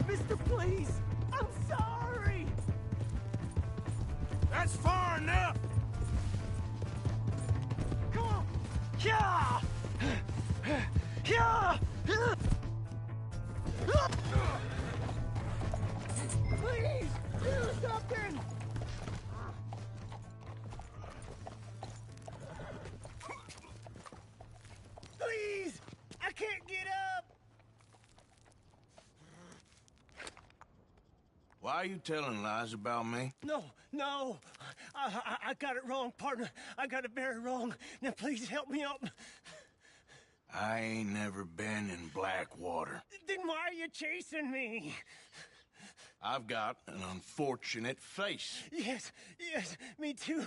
Mister, please. I'm sorry. That's far enough! Come on. Yeah! Yeah! Please, do something! Please! I can't get up! Why are you telling lies about me? No, no. I got it wrong, partner. I got it very wrong. Now please help me up. I ain't never been in Blackwater. Then why are you chasing me? I've got an unfortunate face. Yes, yes, me too.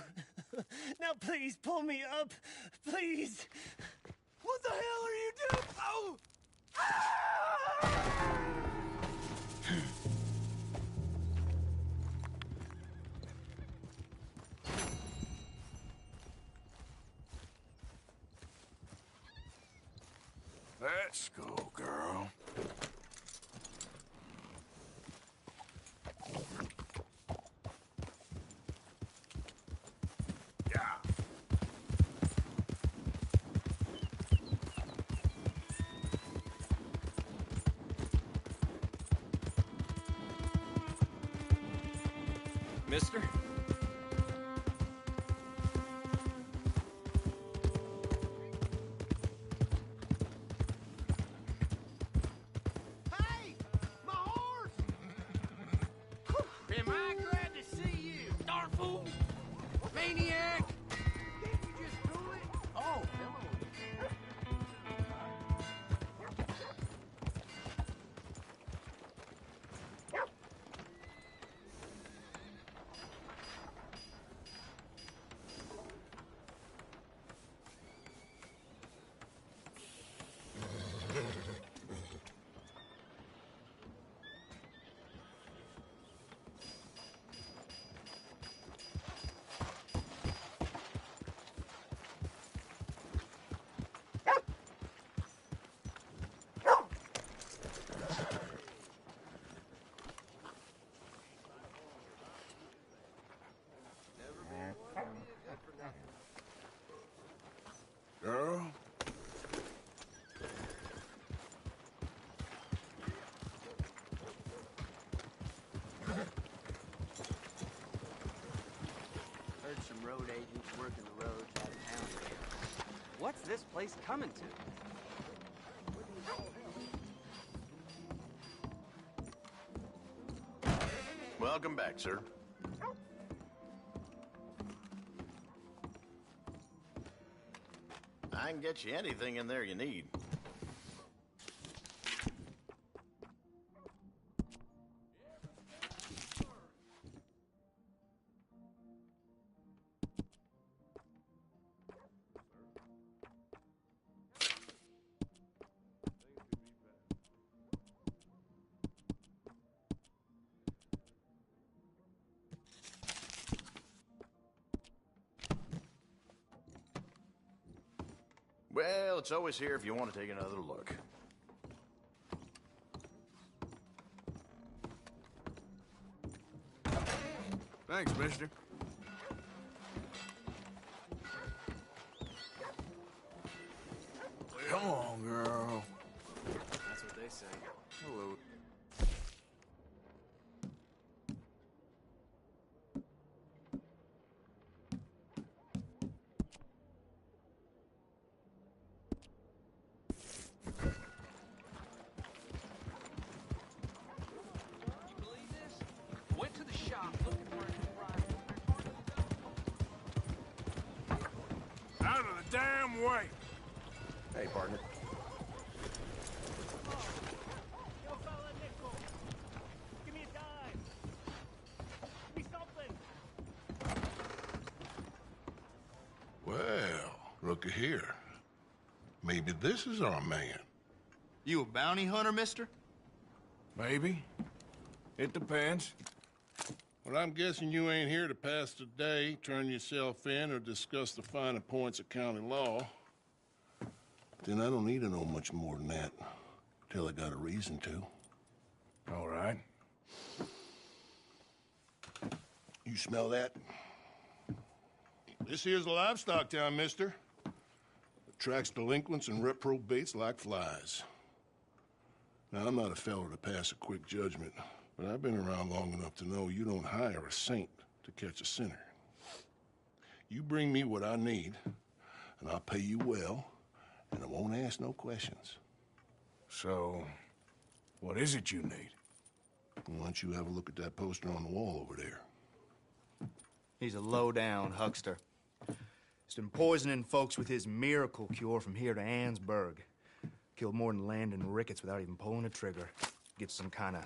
Now please pull me up, please. What the hell are you doing? Oh! Ah! Let's go, girl. Yeah. Mister? Hey! My horse! Am I glad to see you, darn fool! Maniac! Can't you just do it? Oh, hello. Girl? Heard some road agents working the roads out of town here. What's this place coming to? Welcome back, sir. I can get you anything in there you need. Well, it's always here if you want to take another look. Thanks, mister. Come on, girl. That's what they say. Hello. Went to the shop looking for a new rifle. Out of the damn way! Hey, partner. Yo, fellas, Looky here. Maybe this is our man. You a bounty hunter, mister? Maybe. It depends. Well, I'm guessing you ain't here to pass the day, turn yourself in, or discuss the finer points of county law. Then I don't need to know much more than that, till I got a reason to. All right. You smell that? This here's a livestock town, mister. Attracts delinquents and reprobates like flies. Now, I'm not a fellow to pass a quick judgment, but I've been around long enough to know you don't hire a saint to catch a sinner. You bring me what I need, and I'll pay you well, and I won't ask no questions. So, what is it you need? Why don't you have a look at that poster on the wall over there? He's a low-down huckster. He's been poisoning folks with his miracle cure from here to Annesburg. Killed more than Landon Ricketts without even pulling a trigger. Gets some kind of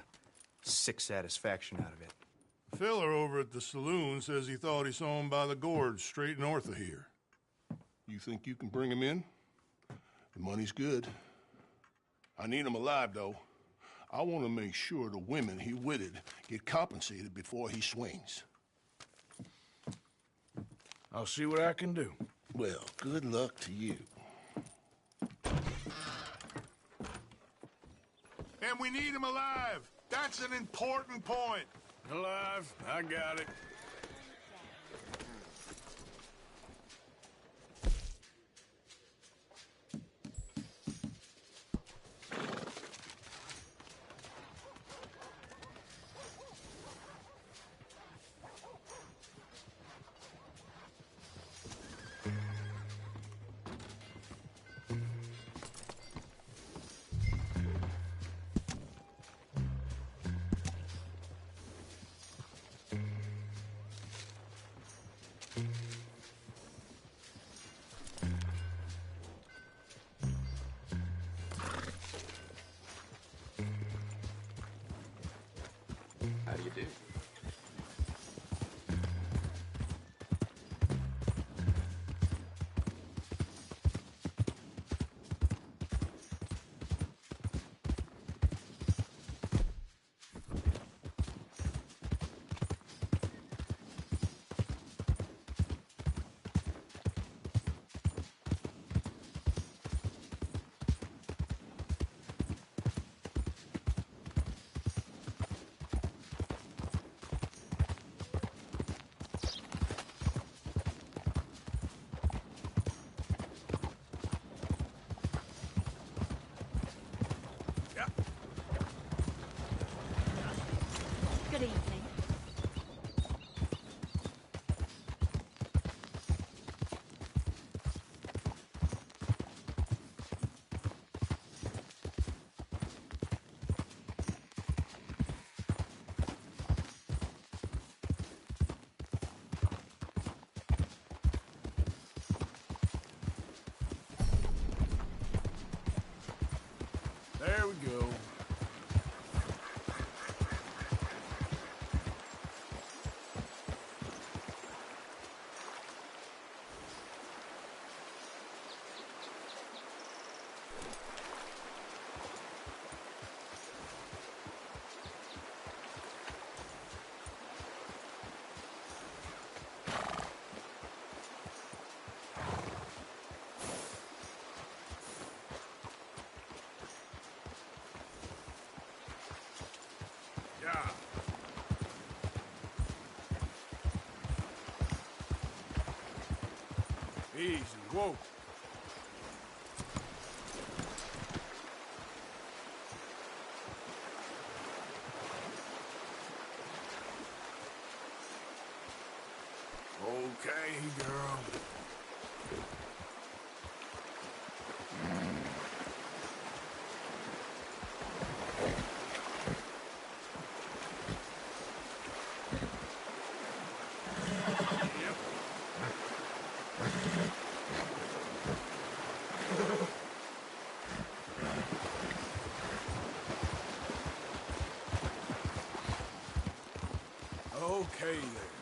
sick satisfaction out of it. The feller over at the saloon says he thought he saw him by the gorge straight north of here. You think you can bring him in? The money's good. I need him alive, though. I want to make sure the women he witted get compensated before he swings. I'll see what I can do. Well, good luck to you. And we need him alive. That's an important point. Alive, I got it. How do you do? Good evening. There we go. Yeah. Easy, whoa. Okay, girl. Okay then.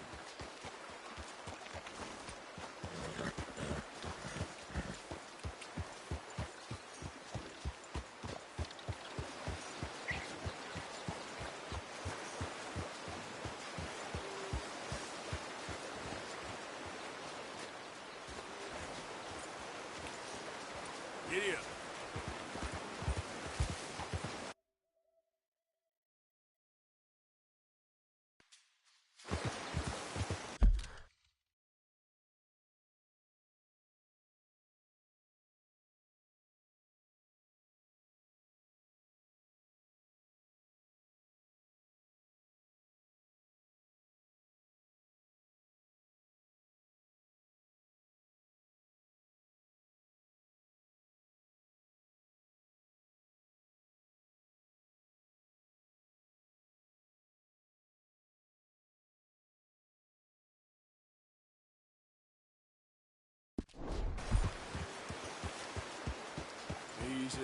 Easy.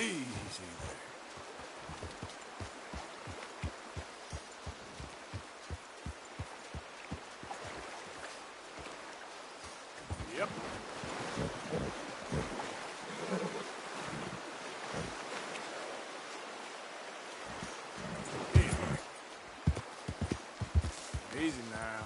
Easy there. Yep. Easy now.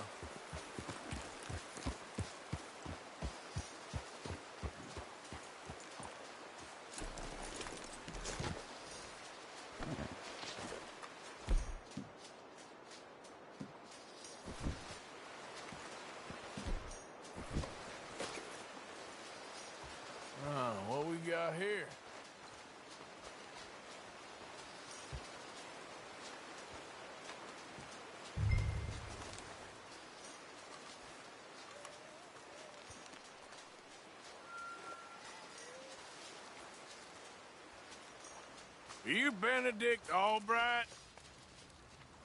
What we got here? Are you Benedict Albright?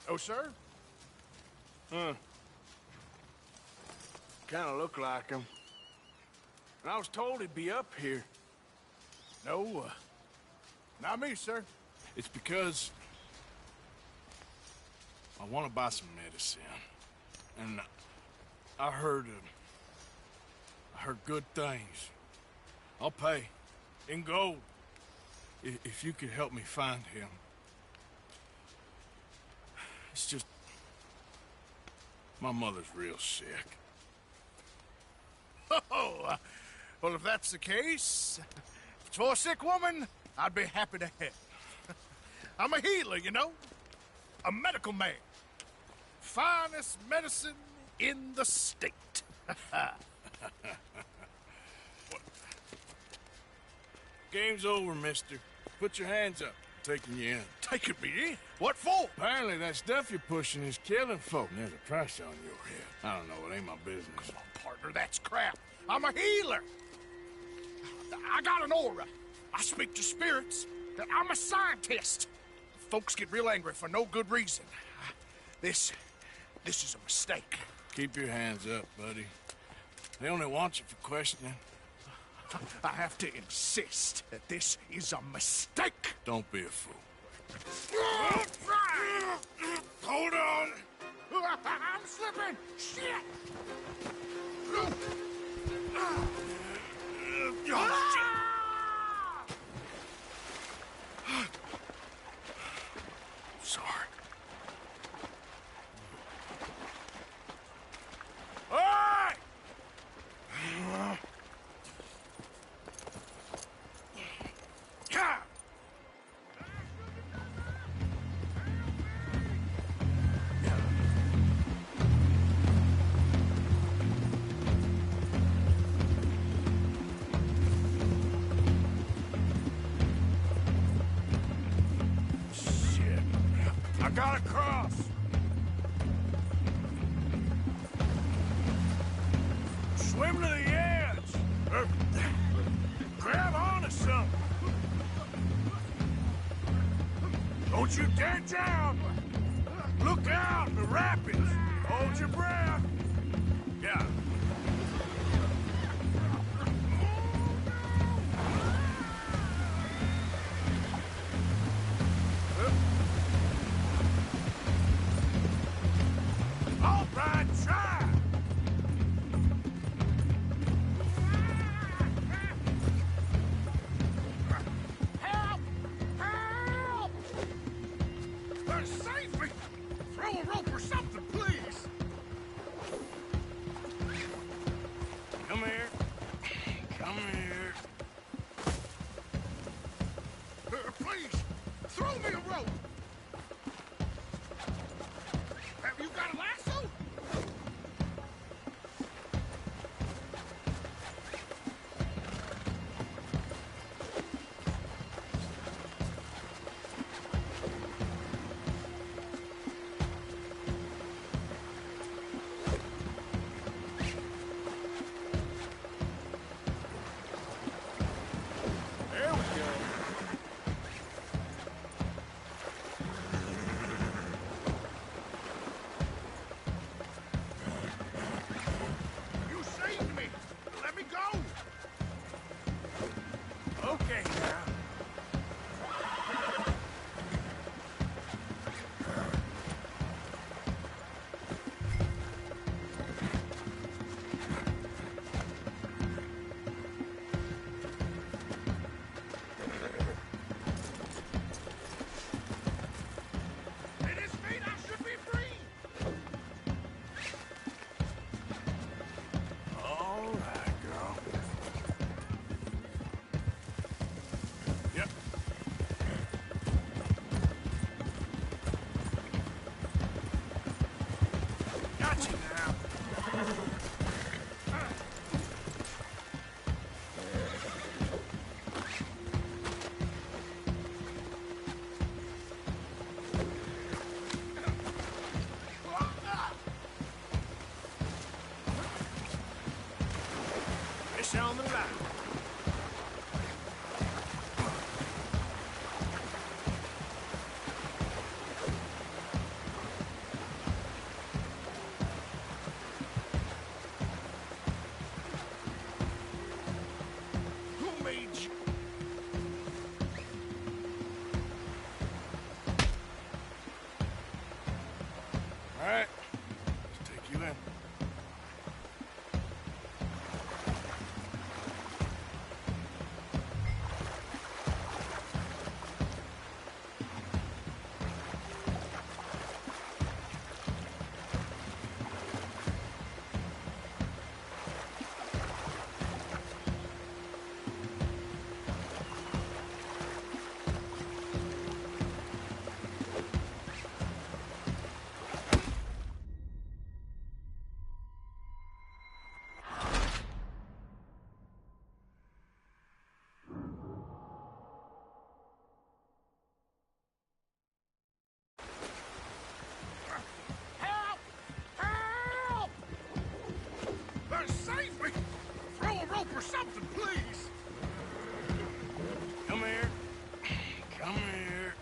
Oh, sir? Huh. Kind of look like him. And I was told he'd be up here. No, not me, sir. It's because I want to buy some medicine. And I heard good things. I'll pay in gold if you could help me find him. It's just my mother's real sick. Oh, well, if that's the case, if it's for a sick woman, I'd be happy to help. I'm a healer, you know, a medical man. Finest medicine in the state. Game's over, mister. Put your hands up. I'm taking you in. Taking me in? What for? Apparently that stuff you're pushing is killing folk. And there's a price on your head. I don't know. It ain't my business. Come on, partner. That's crap. I'm a healer. I got an aura. I speak to spirits. I'm a scientist. Folks get real angry for no good reason. This is a mistake. Keep your hands up, buddy. They only want you for questioning. I have to insist that this is a mistake. Don't be a fool. Hold on. I'm slipping. Shit. Oh, shit. Sorry. Hey! Shit. I gotta cross. Swim to the edge. Grab onto something. Don't you dare drown. Look out, the rapids. Hold your breath. Yeah. Finish on the line. Who made you? All right, let's take you in. Help! Help! Save me! Throw a rope or something, please! Come here. Come here.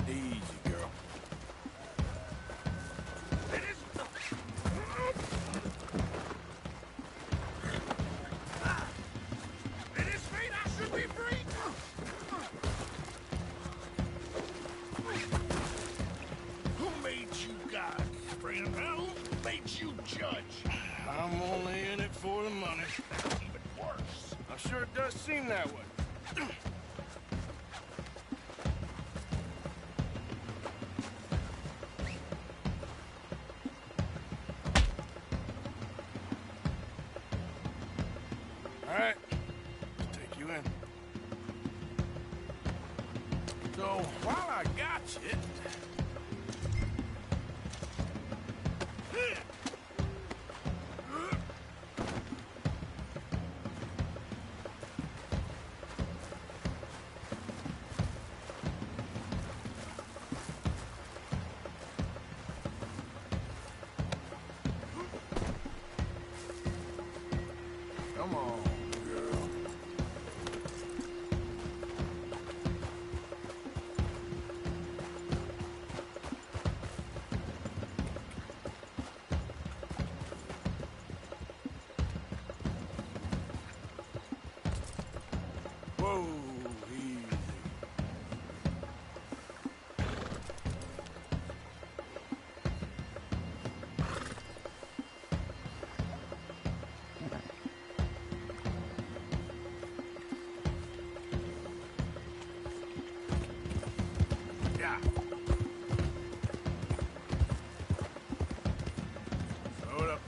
Easy, girl. At his feet, I should be free! Who made you God, friend? Who made you judge? I'm only in it for the money. Even worse. I'm sure it does seem that way. All right, let's take you in. So, while I got you... Come on, girl. Whoa, easy. Yeah. Throw it up.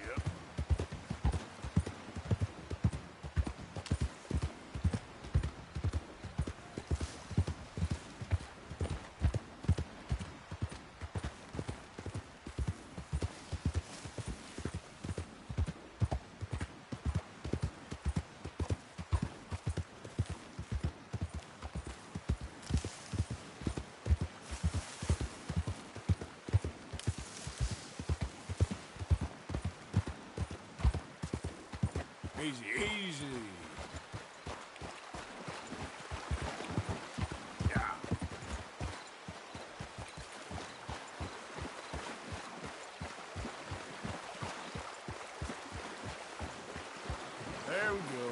Yep. Easy, easy. Yeah. There we go.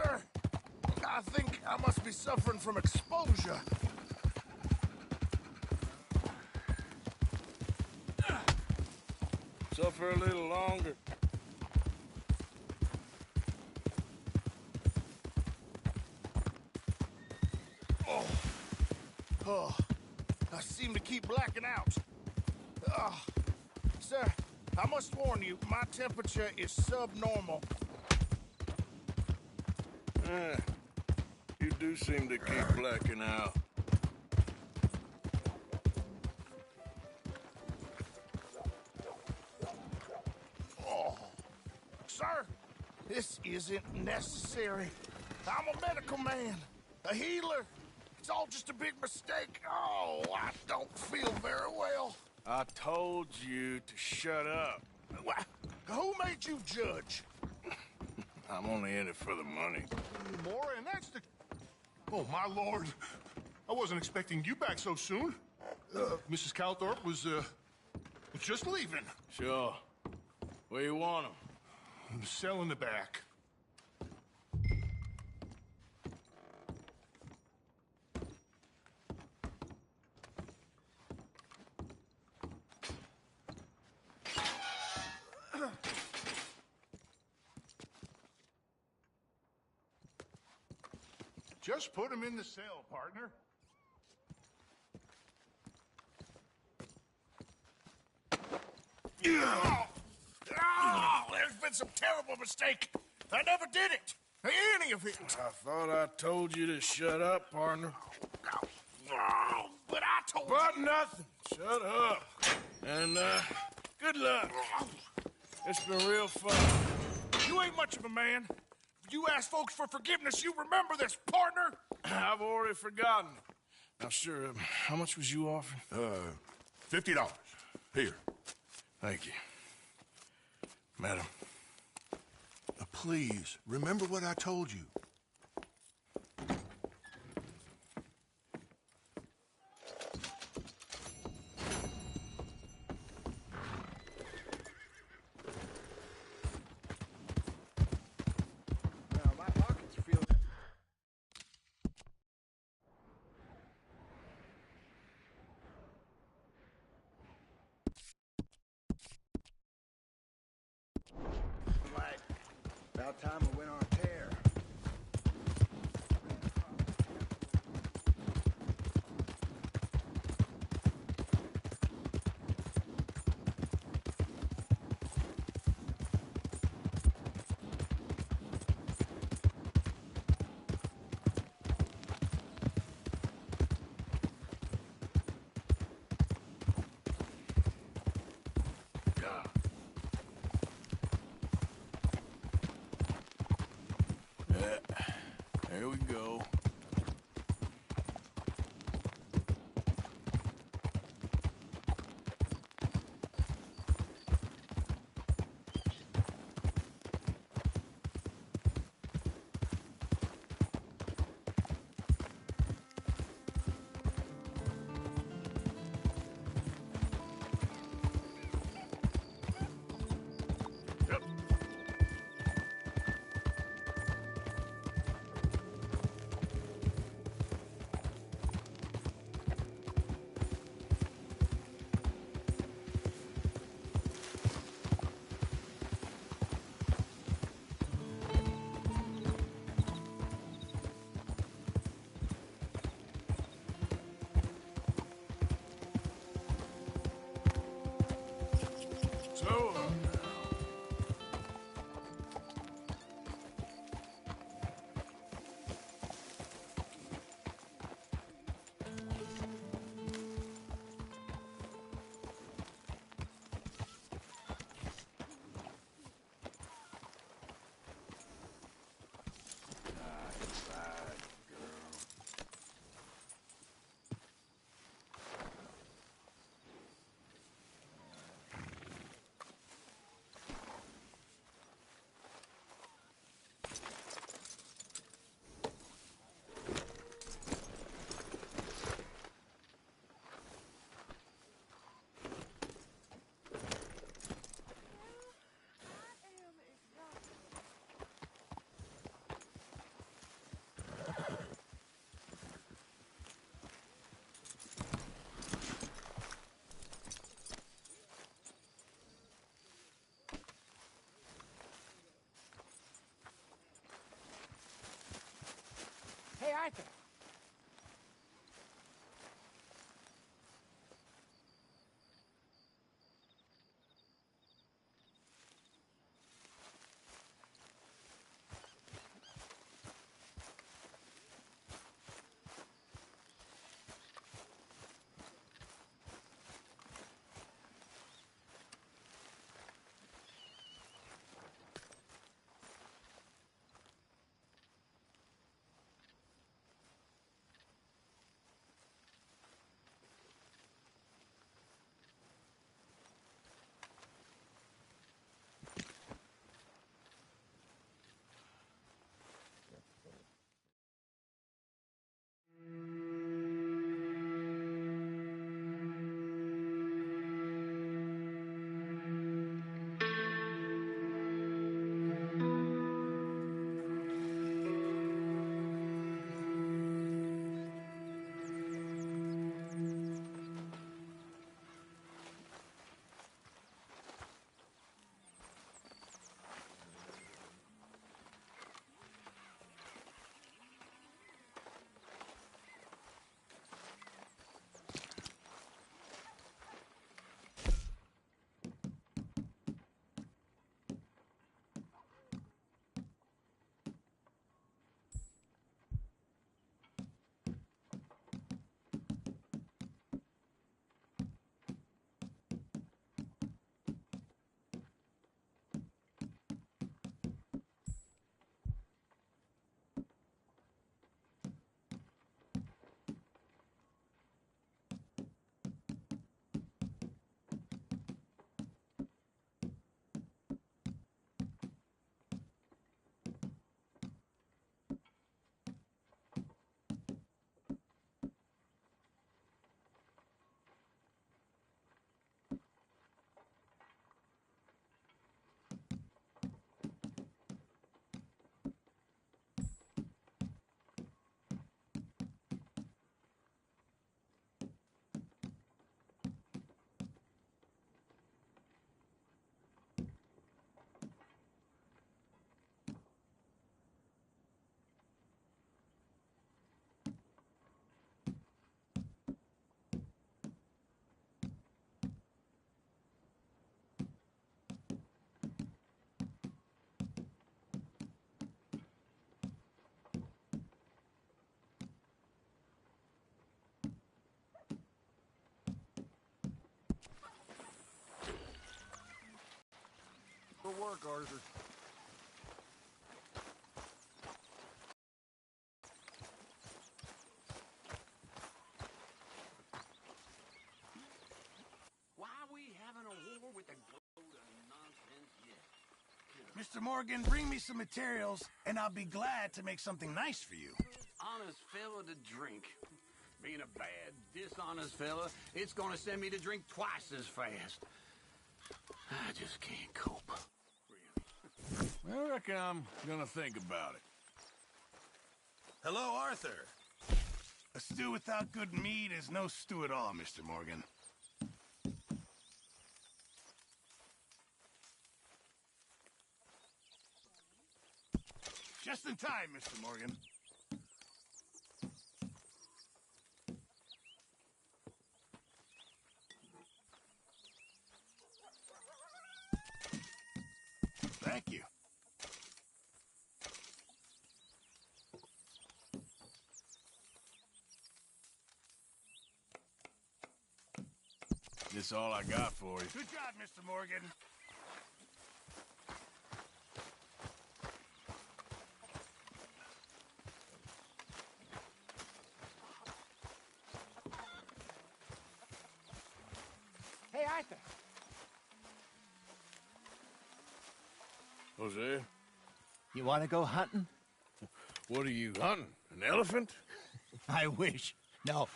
sir. I think I must be suffering from exposure. Suffer a little longer. Oh, I seem to keep blacking out. Sir, I must warn you, my temperature is subnormal. You do seem to keep blacking out. Oh, sir, this isn't necessary. I'm a medical man, a healer. It's all just a big mistake. Oh, I don't feel very well. I told you to shut up. Who made you judge? I'm only in it for the money. More, and that's the... Oh, my lord. I wasn't expecting you back so soon. Mrs. Calthorpe was just leaving. Sure. Where you want him? The cell in the back. Just put him in the cell, partner. There's been some terrible mistake. I never did it. Any of it. I thought I told you to shut up, partner. But I told But nothing. Shut up. And, good luck. It's been real fun. You ain't much of a man. You ask folks for forgiveness, you remember this, partner? I've already forgotten. Now, sure, how much was you offering? $50. Here. Thank you. Madam. Please, remember what I told you. About time we went on a tear. There we go. Arthur! Good work, Arthur. Why are we having a war with the load of nonsense yet? Mr. Morgan, bring me some materials, and I'll be glad to make something nice for you. Honest fella to drink. Being a bad, dishonest fella, it's gonna send me to drink twice as fast. I just can't cope. I reckon I'm gonna think about it. Hello, Arthur. A stew without good meat is no stew at all, Mr. Morgan. Just in time, Mr. Morgan. Thank you. This all I got for you. Good job, Mr. Morgan. Hey, Arthur. Jose? You want to go hunting? What are you hunting? An elephant? I wish. No.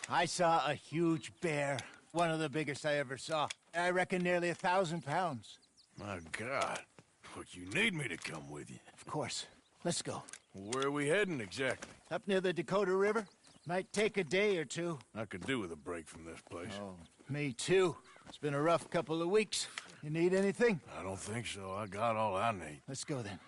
I saw a huge bear. One of the biggest I ever saw. I reckon nearly 1,000 pounds. My God. But you need me to come with you. Of course. Let's go. Where are we heading exactly? Up near the Dakota River. Might take a day or two. I could do with a break from this place. Oh, me too. It's been a rough couple of weeks. You need anything? I don't think so. I got all I need. Let's go then.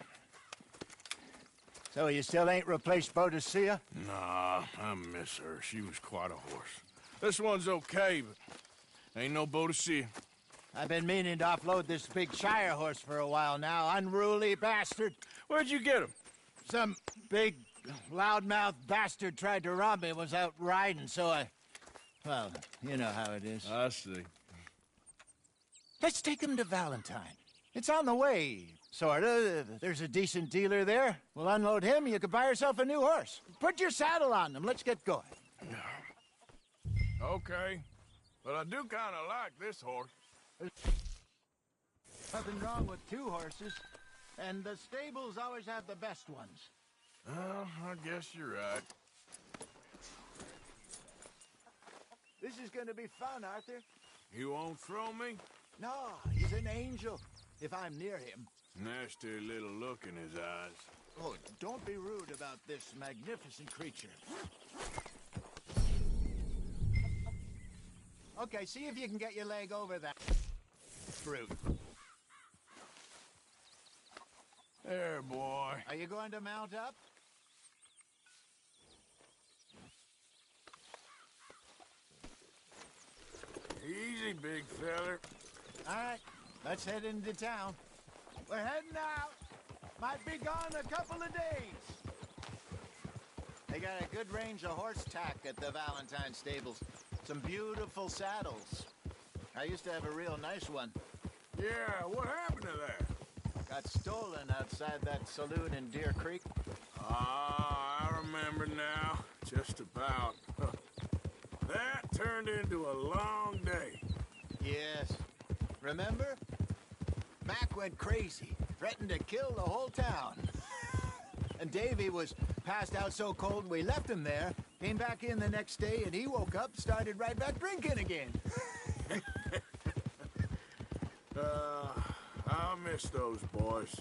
So you still ain't replaced Boadicea? Nah, I miss her. She was quite a horse. This one's okay, but ain't no Boadicea. I've been meaning to offload this big Shire horse for a while now. Unruly bastard. Where'd you get him? Some big, loudmouth bastard tried to rob me, was out riding, so I... Well, you know how it is. I see. Let's take him to Valentine. It's on the way, sorta. There's a decent dealer there. We'll unload him, you could buy yourself a new horse. Put your saddle on him, let's get going. Okay, but I do kind of like this horse. Nothing wrong with two horses, and the stables always have the best ones. Well, I guess you're right. This is gonna be fun, Arthur. You won't throw me? No, he's an angel, if I'm near him. Nasty little look in his eyes. Oh, don't be rude about this magnificent creature. Okay, see if you can get your leg over that fruit. There, boy. Are you going to mount up? Easy, big feller. All right, let's head into town. We're heading out. Might be gone a couple of days. They got a good range of horse tack at the Valentine stables. Some beautiful saddles. I used to have a real nice one. Yeah, what happened to that? Got stolen outside that saloon in Deer Creek. Ah, I remember now. Just about. That turned into a long day. Yes. Remember? Mac went crazy, threatened to kill the whole town. And Davy was passed out so cold we left him there, came back in the next day, and he woke up, started right back drinking again. I miss those boys.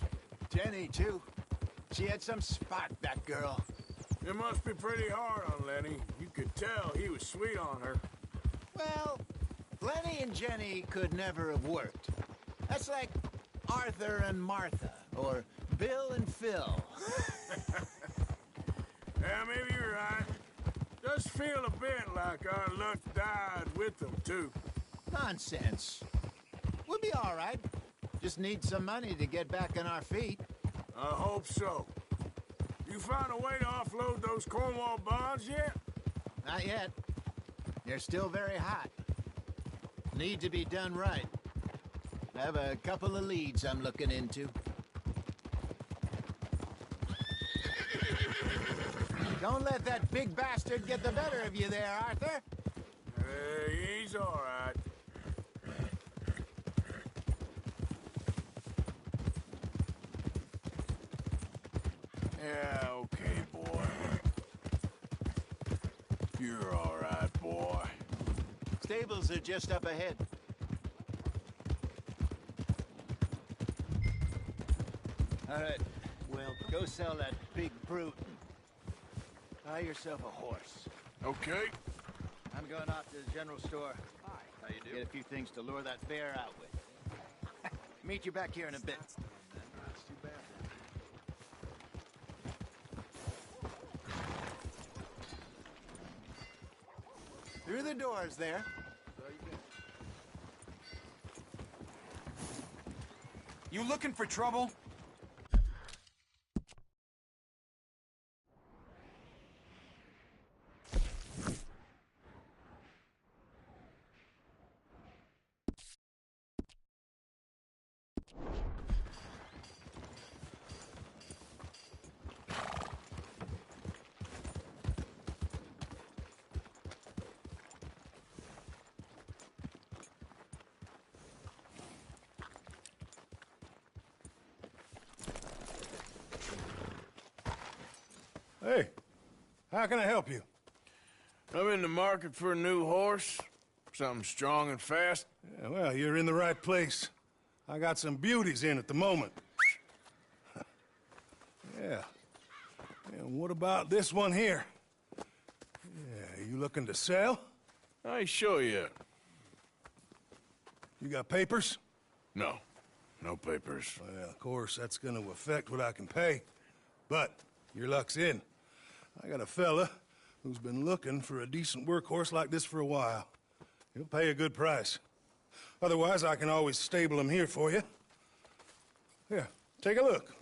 Jenny, too. She had some spark, that girl. It must be pretty hard on Lenny. You could tell he was sweet on her. Well, Lenny and Jenny could never have worked. That's like Arthur and Martha, or Bill and Phil. Yeah, maybe you're right. Does feel a bit like our luck died with them, too. Nonsense. We'll be all right. Just need some money to get back on our feet. I hope so. You found a way to offload those Cornwall bonds yet? Not yet. They're still very hot. Need to be done right. I have a couple of leads I'm looking into. Don't let that big bastard get the better of you there, Arthur. He's all right. Yeah, okay, boy. You're all right, boy. Stables are just up ahead. All right, well, go sell that big brute. Buy yourself a horse. Okay. I'm going off to the general store. Hi. How you doing? Get a few things to lure that bear out with. Meet you back here in a bit. That's too bad. Through the doors there. You looking for trouble? Hey, how can I help you? I'm in the market for a new horse. Something strong and fast. Yeah, well, you're in the right place. I got some beauties in at the moment. Yeah. And what about this one here? Yeah, you looking to sell? I show you. You got papers? No. No papers. Well, of course, that's gonna affect what I can pay. But Your luck's in. I got a fella who's been looking for a decent workhorse like this for a while. He'll pay a good price. Otherwise, I can always stable him here for you. Here, take a look.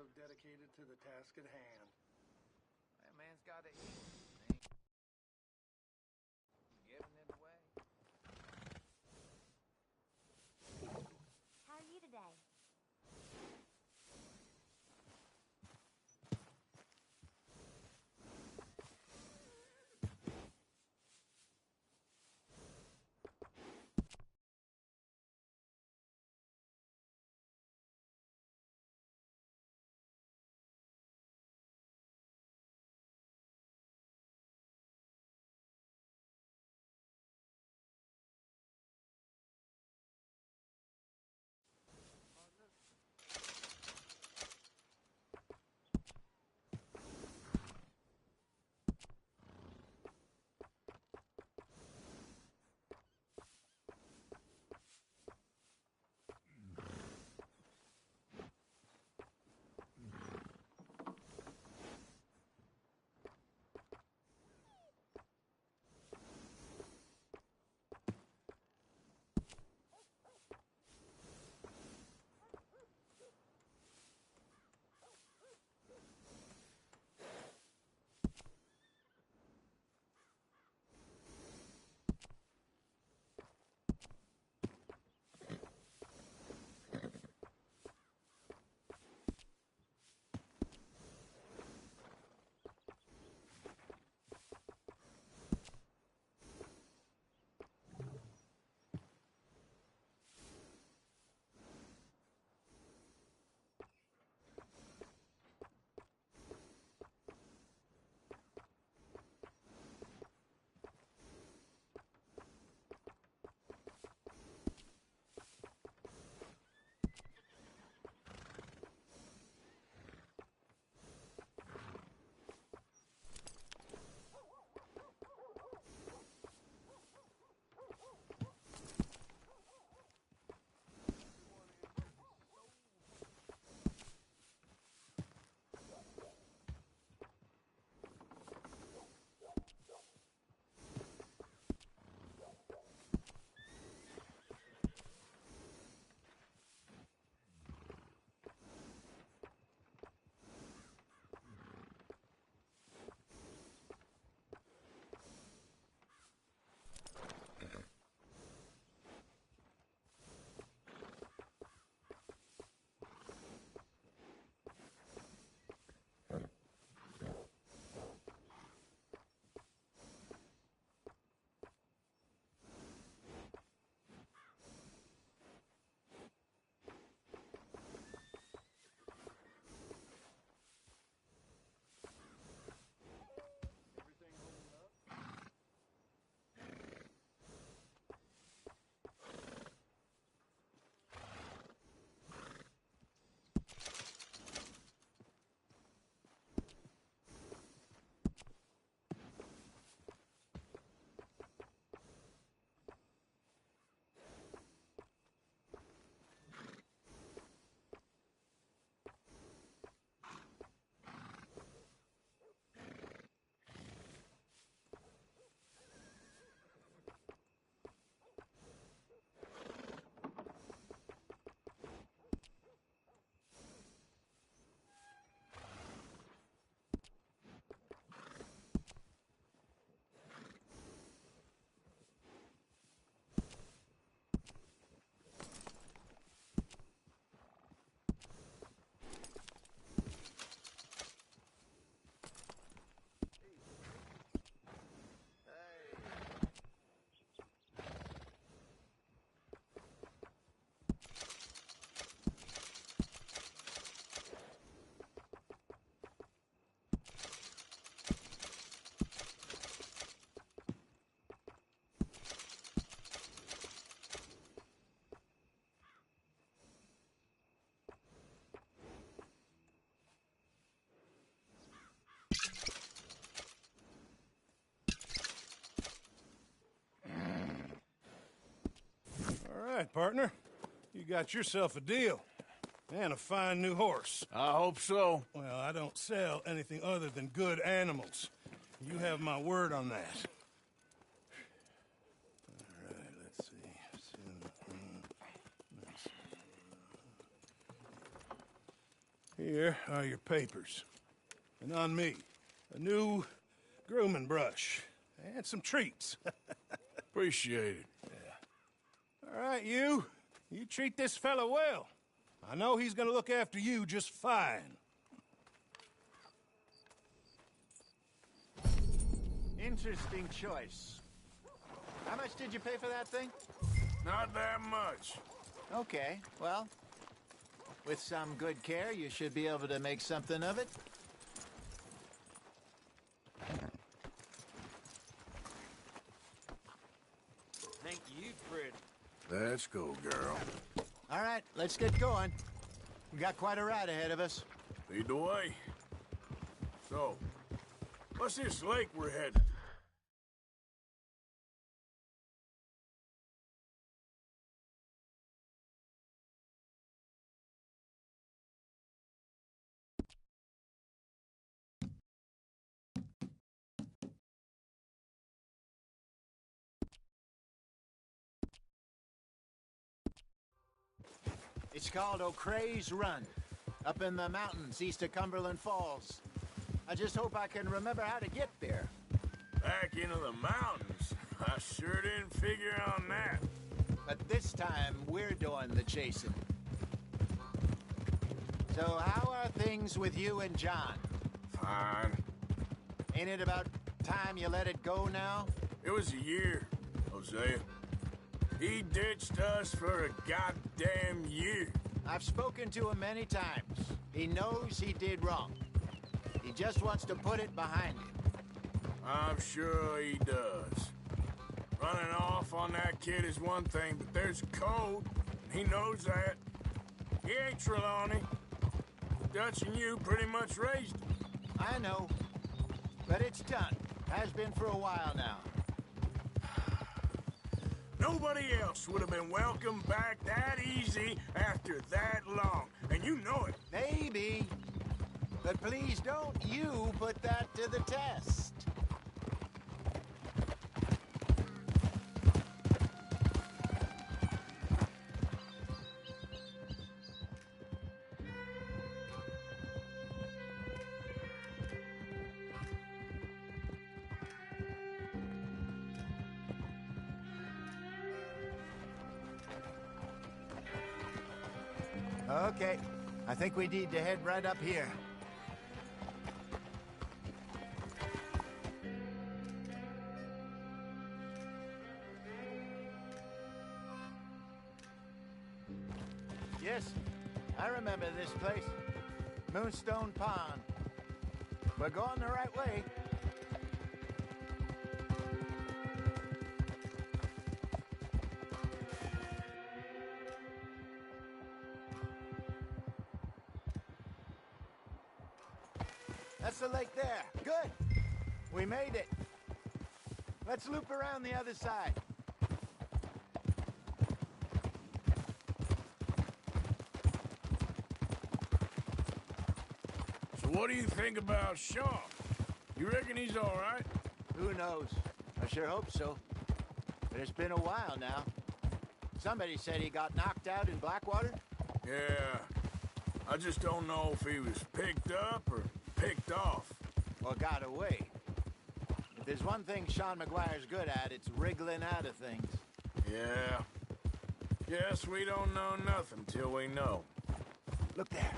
So dedicated to the task at hand. That man's got to eat. Getting in the way. How are you today? right, partner. You got yourself a deal. And a fine new horse. I hope so. Well, I don't sell anything other than good animals. You have my word on that. All right, let's see. Here are your papers. And on me, a new grooming brush and some treats. Appreciate it. Yeah. All right, you treat this fella well. I know he's gonna look after you just fine. Interesting choice. How much did you pay for that thing? Not that much. Okay, well, with some good care, you should be able to make something of it. Thank you, pretty. Let's go, girl. All right, let's get going. We got quite a ride ahead of us. Lead the way. So, what's this lake we're heading? It's called O'Creagh's Run, up in the mountains east of Cumberland Falls. I just hope I can remember how to get there. Back into the mountains? I sure didn't figure on that. But this time, we're doing the chasing. So how are things with you and John? Fine. Ain't it about time you let it go now? It was a year, Hosea. He ditched us for a goddamn year. I've spoken to him many times. He knows he did wrong. He just wants to put it behind him. I'm sure he does. Running off on that kid is one thing, but there's code. He knows that. He ain't Trelawney. Dutch and you pretty much raised him. I know. But it's done. Has been for a while now. Nobody else would have been welcomed back that easy after that long. And you know it. Maybe. But please don't you put that to the test. Okay, I think we need to head right up here. Yes, I remember this place. Moonstone Pond. We're going the right way. That's the lake there. Good. We made it. Let's loop around the other side. So what do you think about Sean? You reckon he's all right? Who knows? I sure hope so. But it's been a while now. Somebody said he got knocked out in Blackwater? Yeah. I just don't know if he was picked up or picked off. Or got away. If there's one thing Sean McGuire's good at, it's wriggling out of things. Yeah. Guess we don't know nothing till we know. Look there.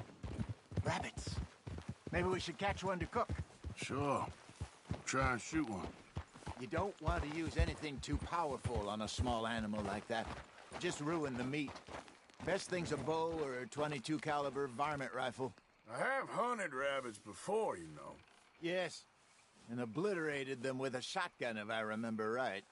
Rabbits. Maybe we should catch one to cook. Sure. Try and shoot one. You don't want to use anything too powerful on a small animal like that. Just ruin the meat. Best thing's a bow or a .22 caliber varmint rifle. I have hunted rabbits before, you know. Yes, and obliterated them with a shotgun, if I remember right.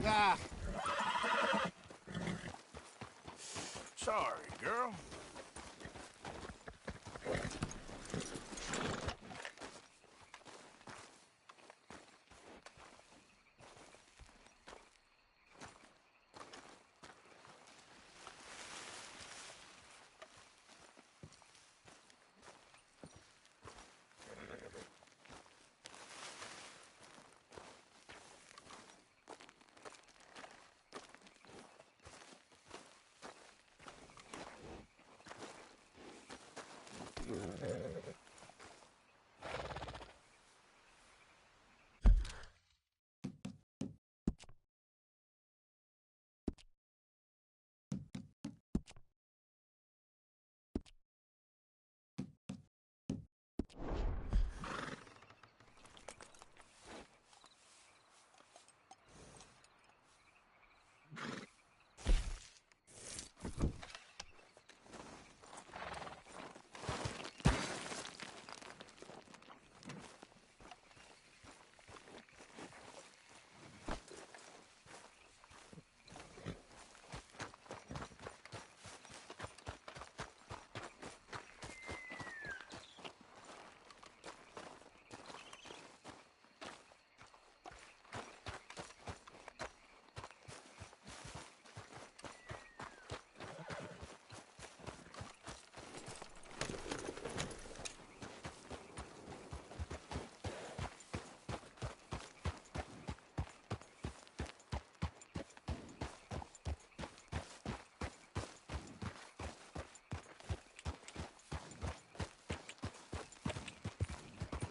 Ah. Sorry, girl.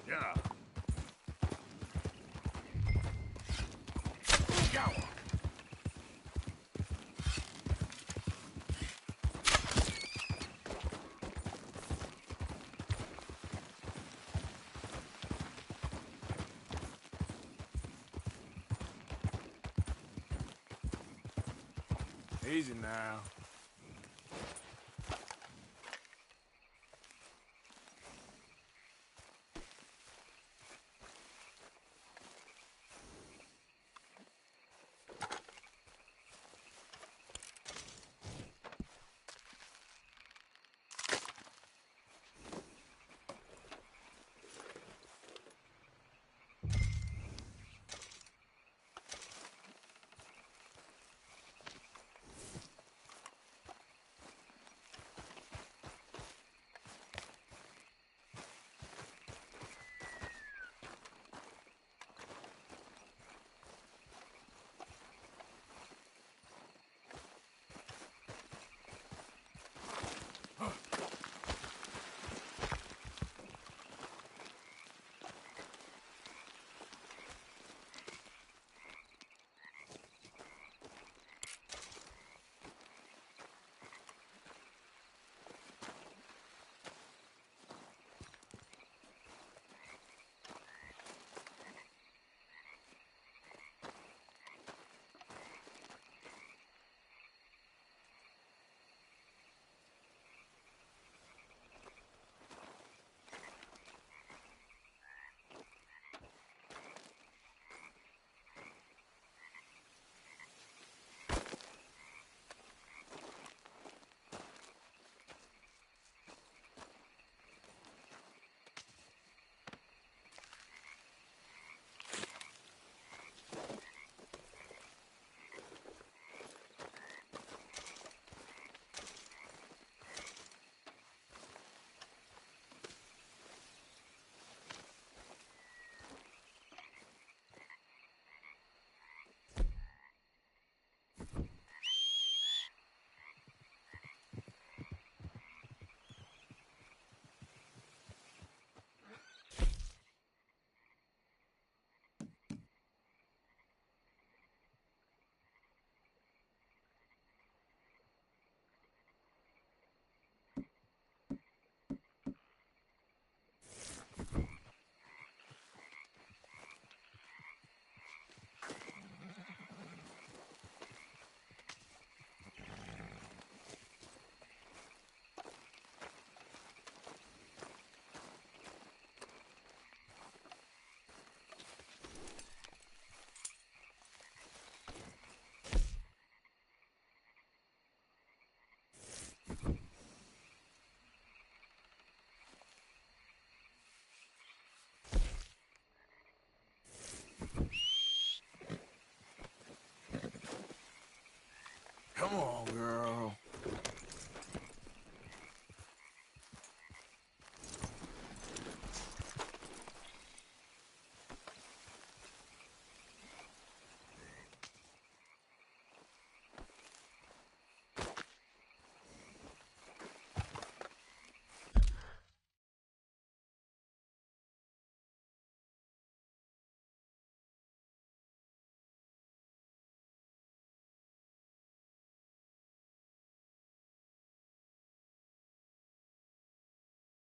Yeah. Go. Easy now. Come on, girl.